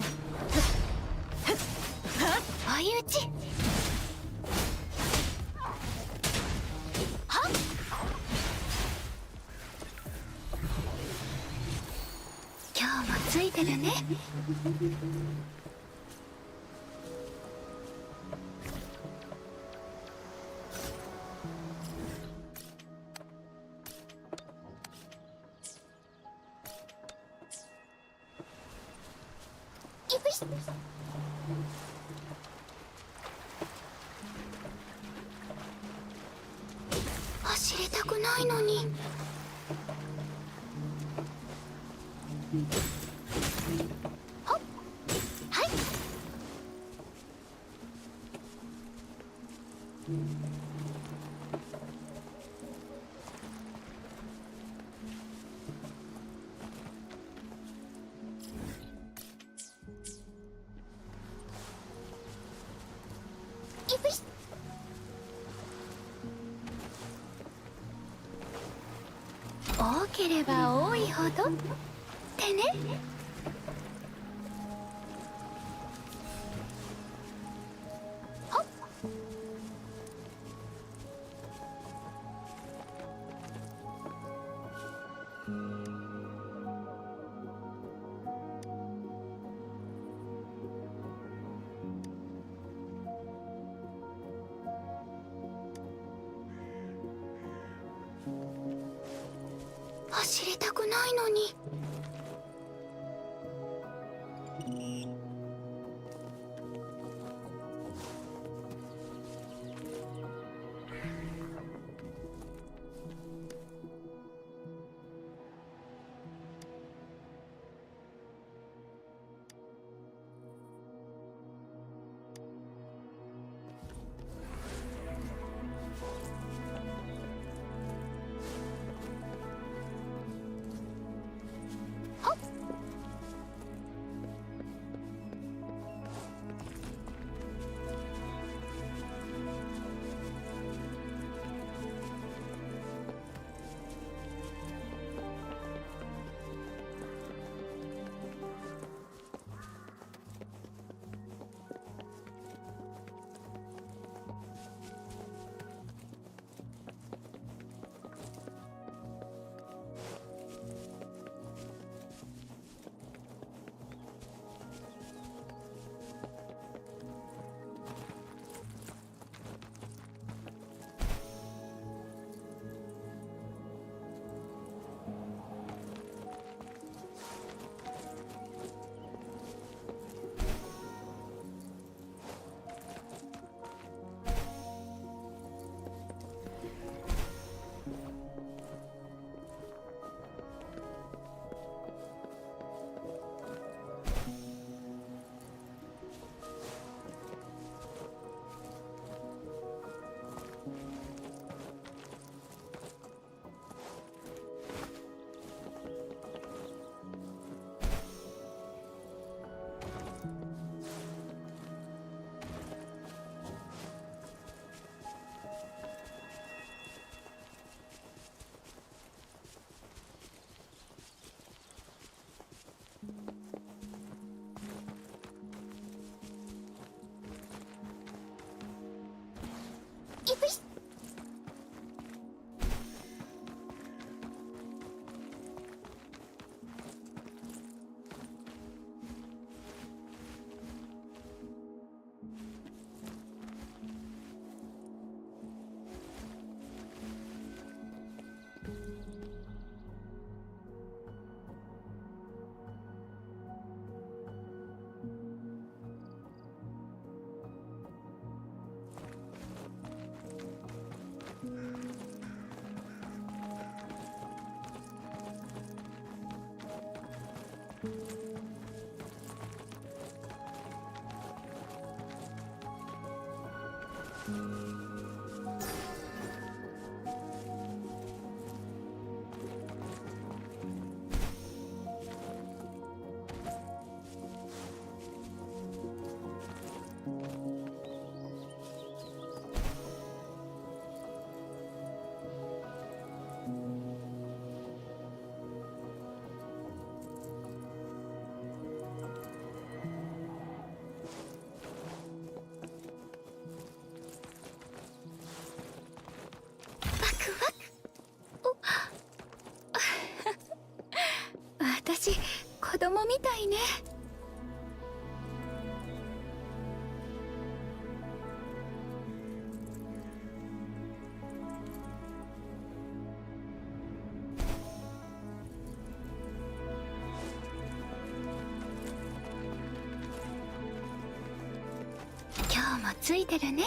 追い打ち。はっ。今日もついてるね。走りたくないのに。ほっ、はい。多ければ多いほどってね。ほっ。走りたくないのに。よし。私、子供みたいね。今日もついてるね。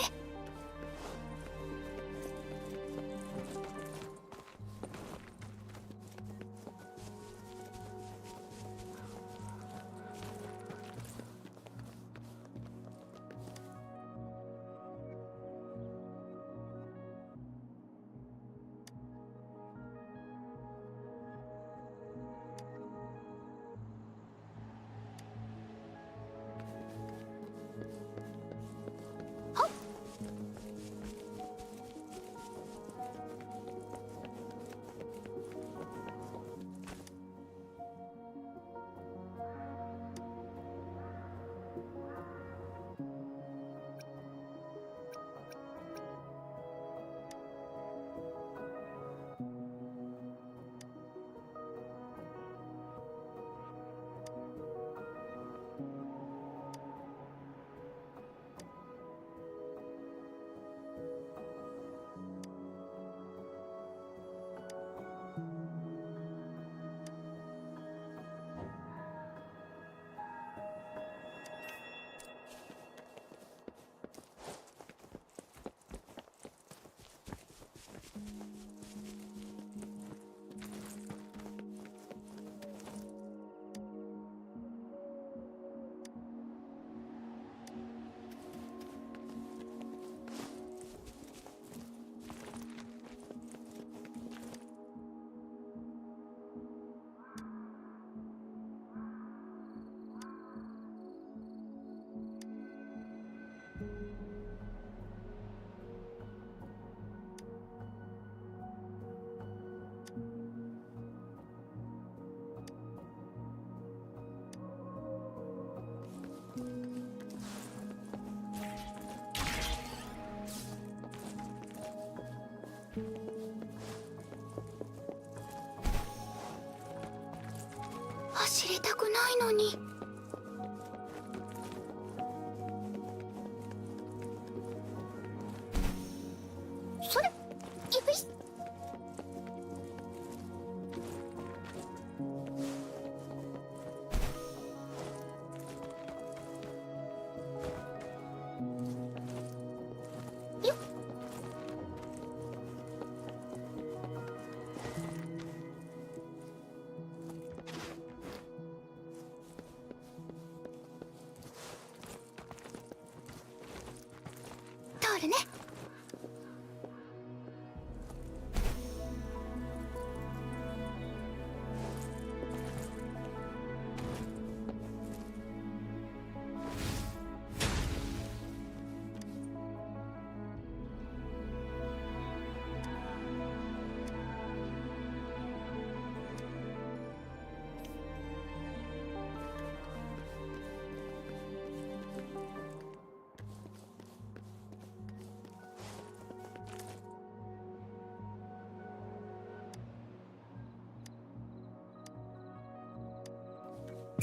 走りたくないのに。それ、よし。よっ。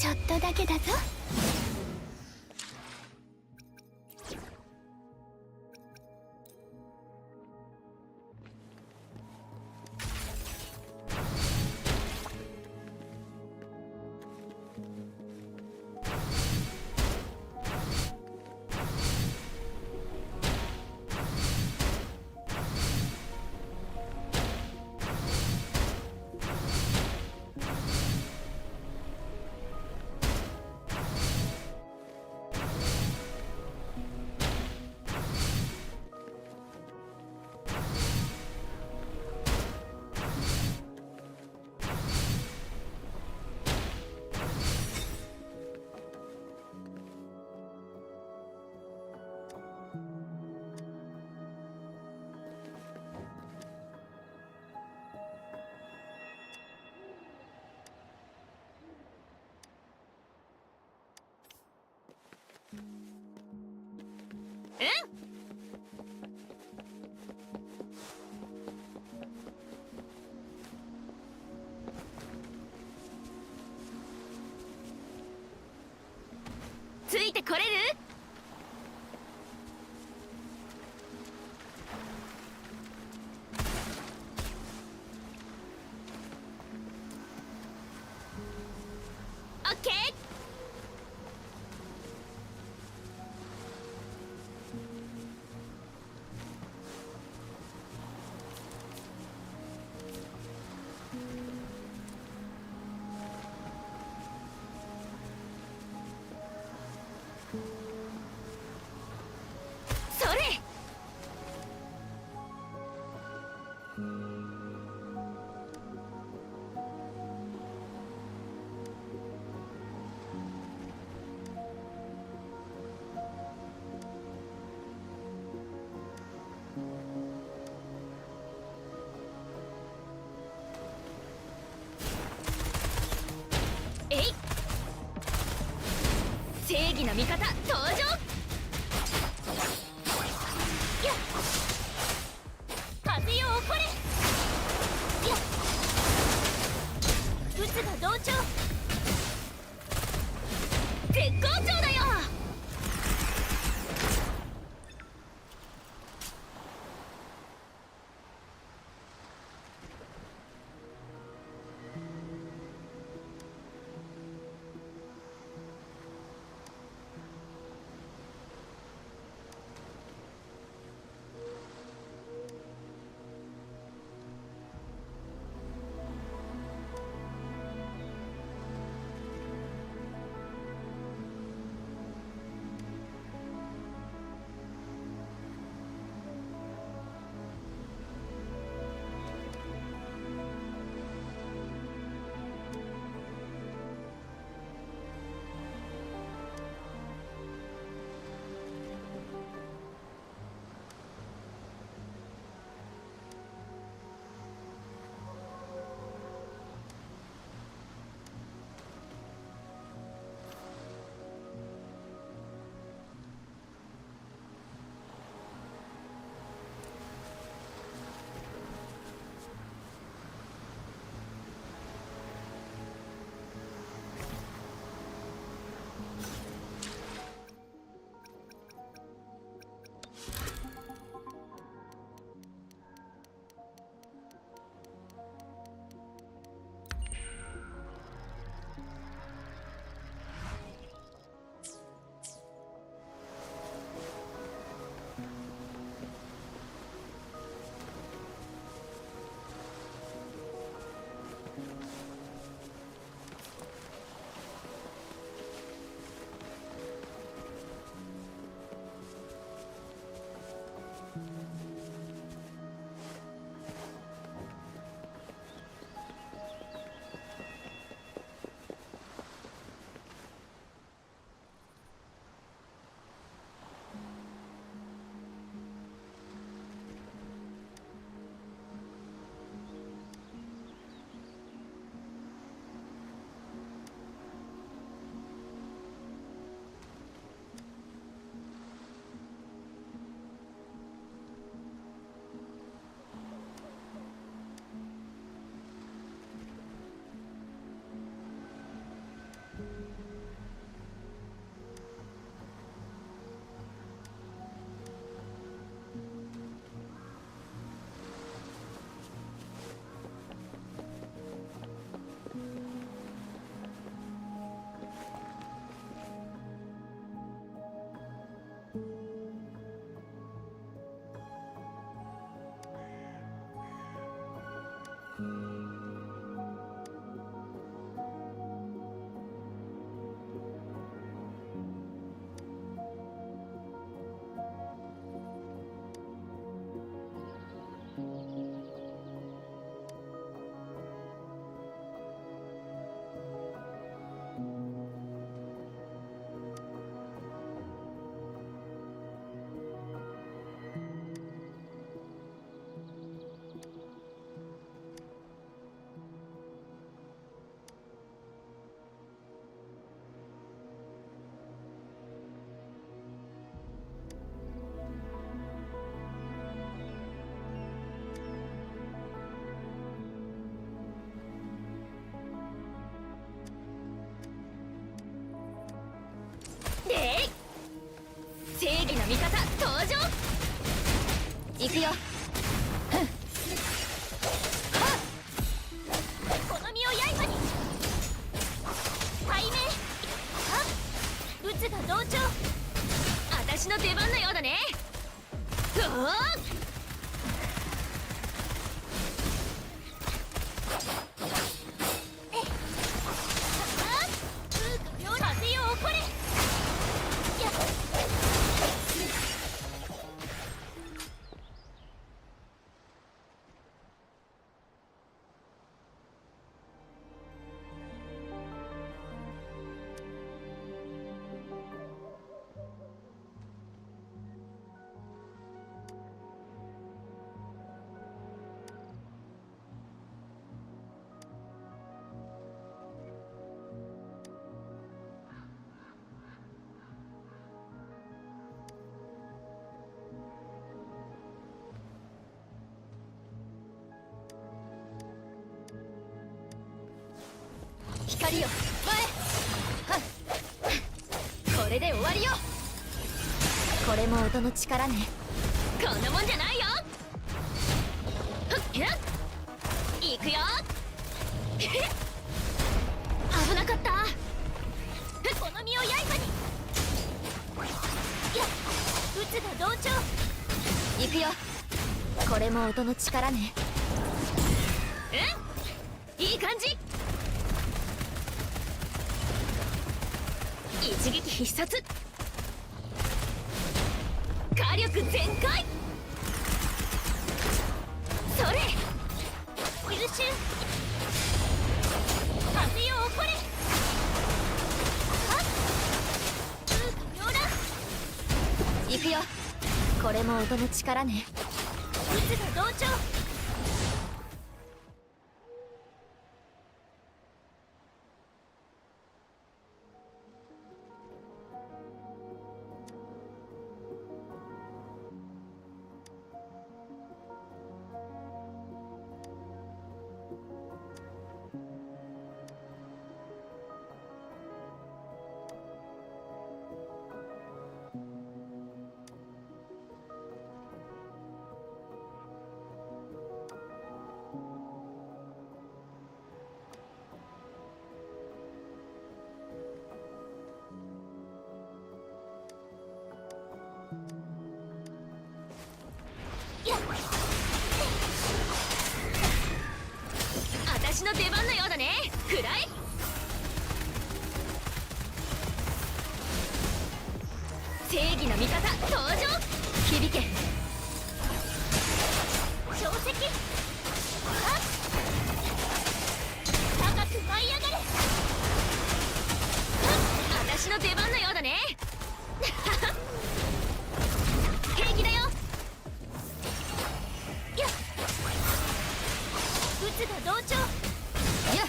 ちょっとだけだぞ。ついてこれる？オッケー。それ！えい！正義の味方登場！風よ起これ！渦が同調！絶好調だよ！くよ。この身を刃に背面。あ、鬱が同調。私の出番のようだね。うおー、風よ起これ。やっ、光よ前。はっ、これで終わりよ。これも音の力ね。こんなもんじゃないよ。ふっやっ、いくよ。危なかった。この身を刃に。やっ、鬱が同調。いくよ。これも音の力ね。いい感じ。一撃必殺。火力全開。それ優秀。風よ起これ。はっ、風かよだ。いくよ。これも音の力ね。鬱が同調。私の出番のようだね。くらい。正義の味方登場。響け小石。はっ、高く舞い上がれ。はっ、私の出番のようだね。平気だよ。やっ、鬱が同調。やっ、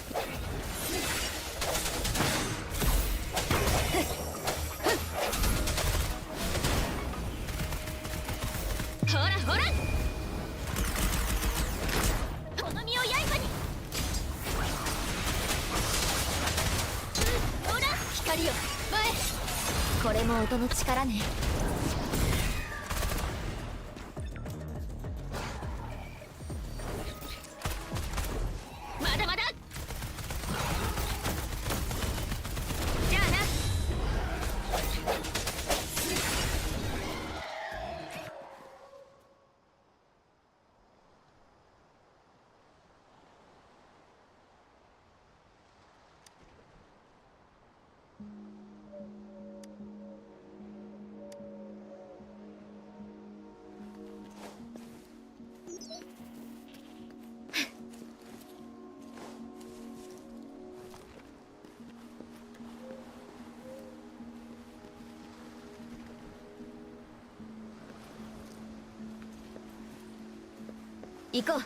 ほらほら、この身を刃に。ほら光よ前。これも音の力ね。まだまだ。じゃあな。行こう。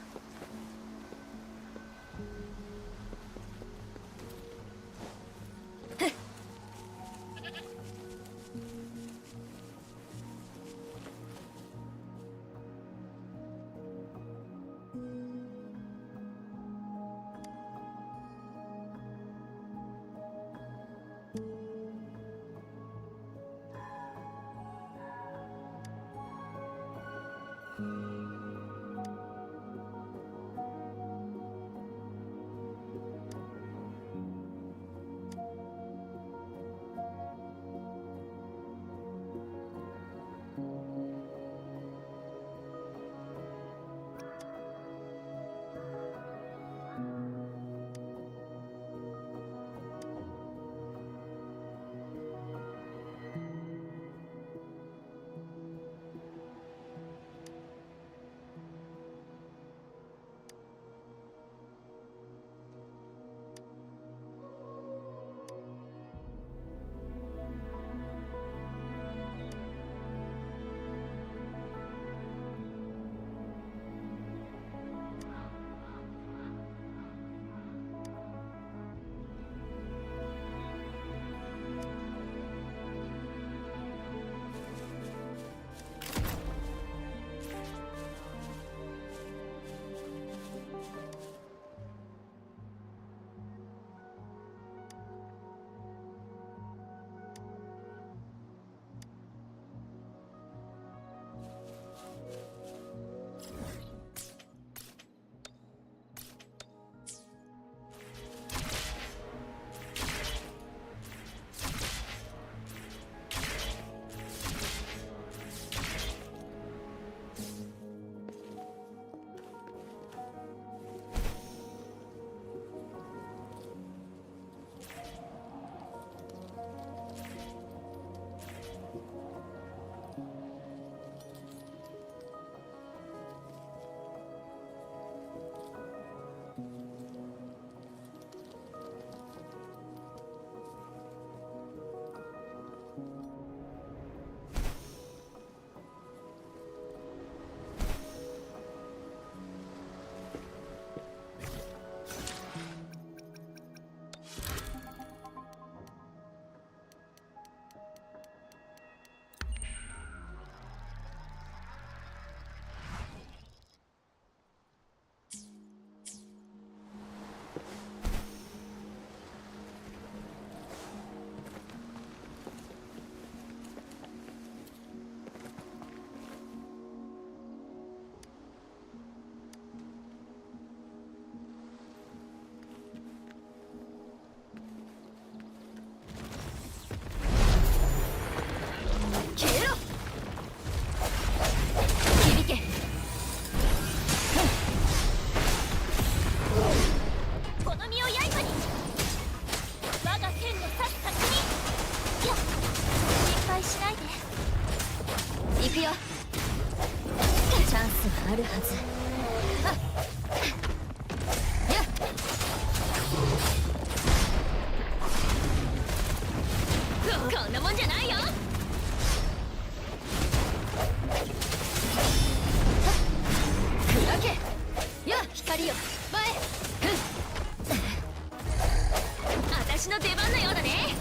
私の出番のようだね。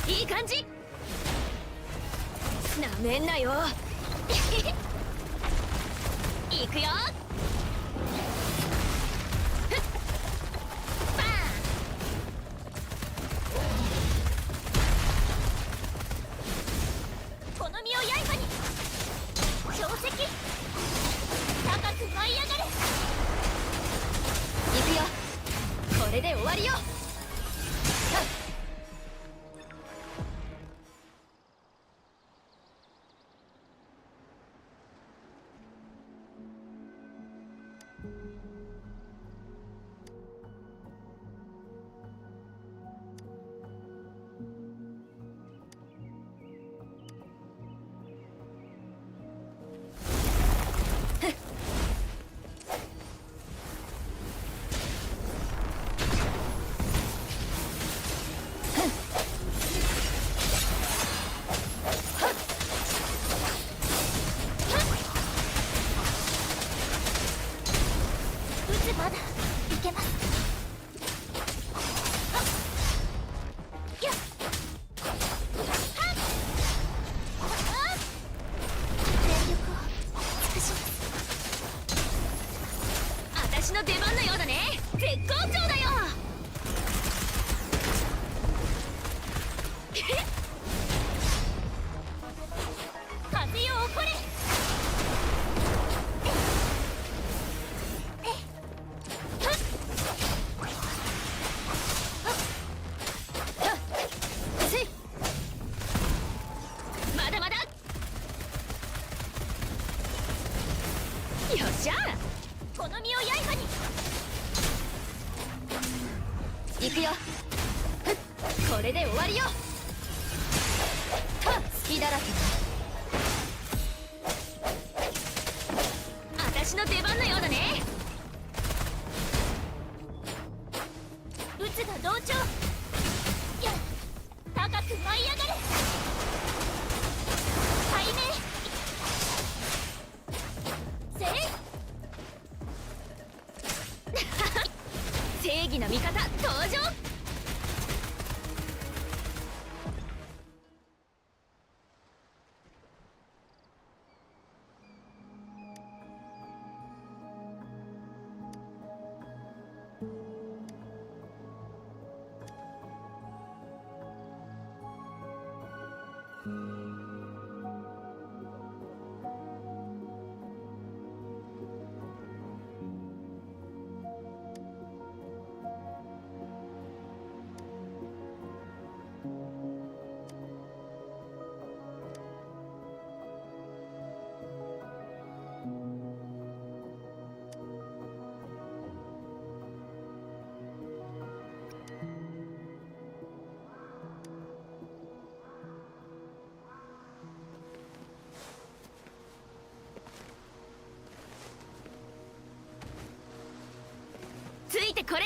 いい感じ。なめんなよ。いくよ。バーン。この身を刃に。宝石高く舞い上がれ。いくよ。これで終わりよ。まだいけます。全力を尽くします。私の出番のようだね。絶好調だよ。風よ起これ。まだまだ。よっしゃ。この身を刃に。行くよ。これで終わりよ。隙だらけだ。私の出番のようだね。渦が同調。や高く舞い上がれ。背面せい正義の味方登場。ついてこれる？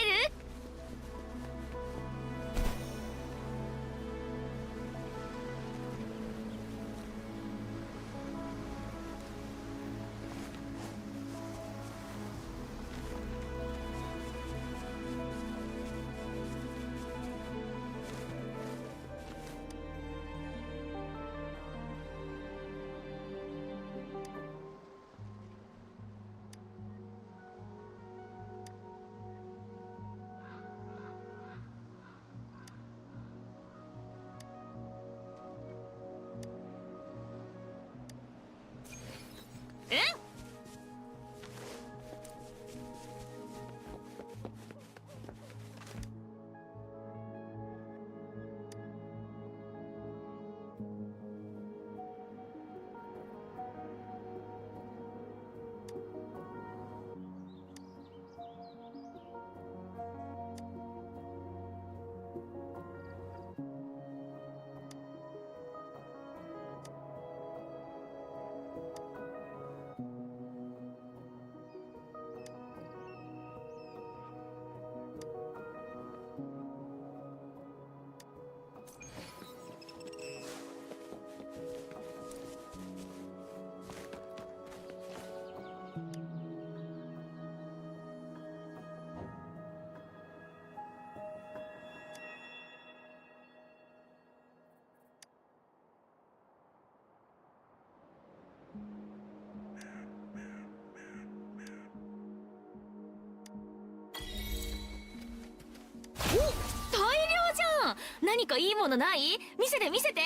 何かいいものない？見せて見せて。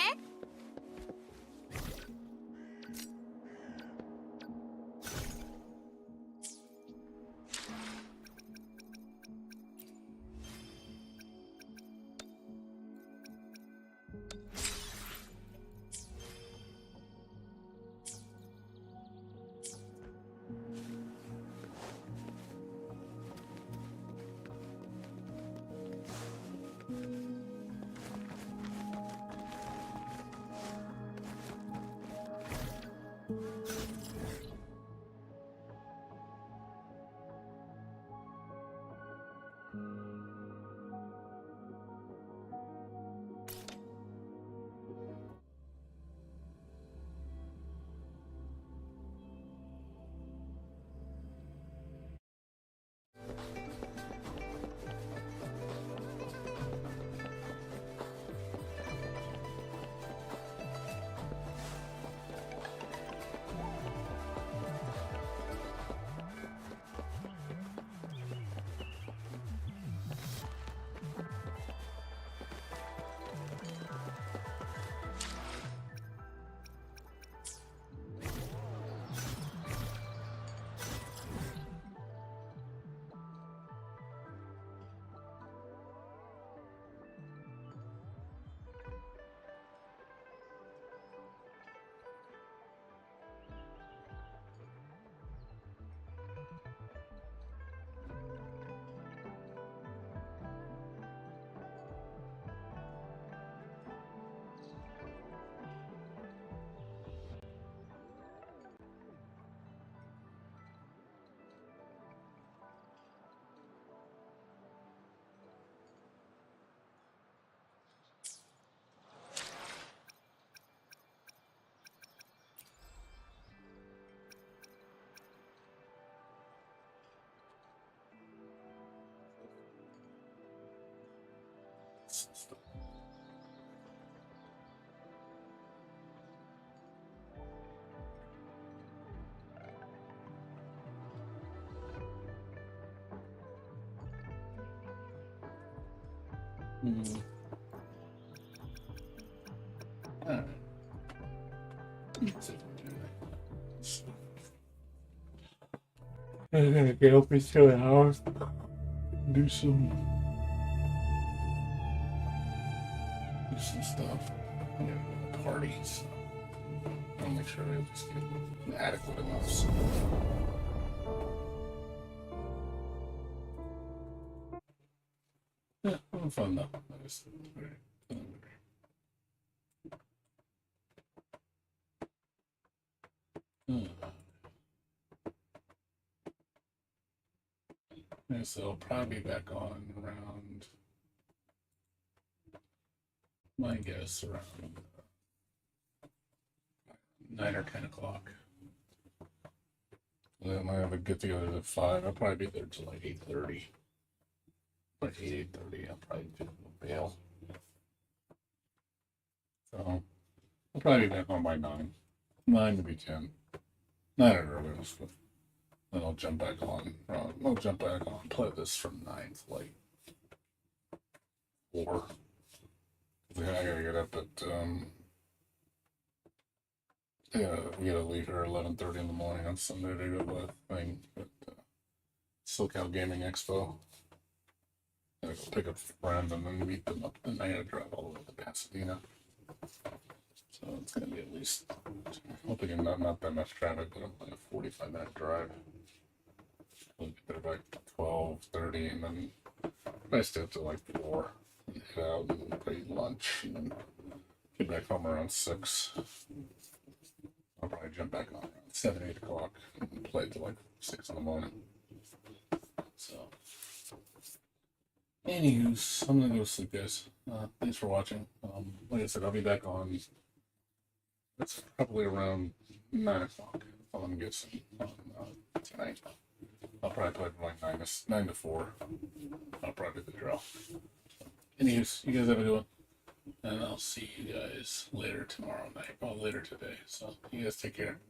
Alright. I'm gonna get up in 2 hours. Do some stuff. Parties. I'll make sure I just get adequate enough sleep. Yeah, having fun though. Yeah, so I'll probably be back on around, my guess, around 9 or 10 o'clock. Then I have a get together at 5. I'll probably be there till like 8:30. Like 8:30, I'll probably do a bail. So I'll probably be back on by 9. 9 to be 10. 9 at earliest, but then I'll jump back on. I'll jump back on, play this from 9 to like 4. I gotta get up at we gotta leave here at 11:30 in the morning on Sunday to go to the thing at SoCal Gaming Expo. I gotta go pick up a friend and then meet them up, and I gotta drive all the way to Pasadena. So it's gonna be at least, hoping not that much traffic, but like a 45-minute drive. We'll get there by 12:30, and then I stay up to like 4. And head out and eat lunch, and then get back home around 6. I'll probably jump back on around 7, 8 o'clock and play till like 6 in the morning. So, anywho, I'm gonna go to sleep, guys. Thanks for watching. Like I said, I'll be back on. It's probably around 9 o'clock. I'm gonna get some tonight. I'll probably play from like 9 to 4. I'll probably do the drill. Anyways, you guys have a good one. And I'll see you guys later tomorrow night. Well, later today. So, you guys take care.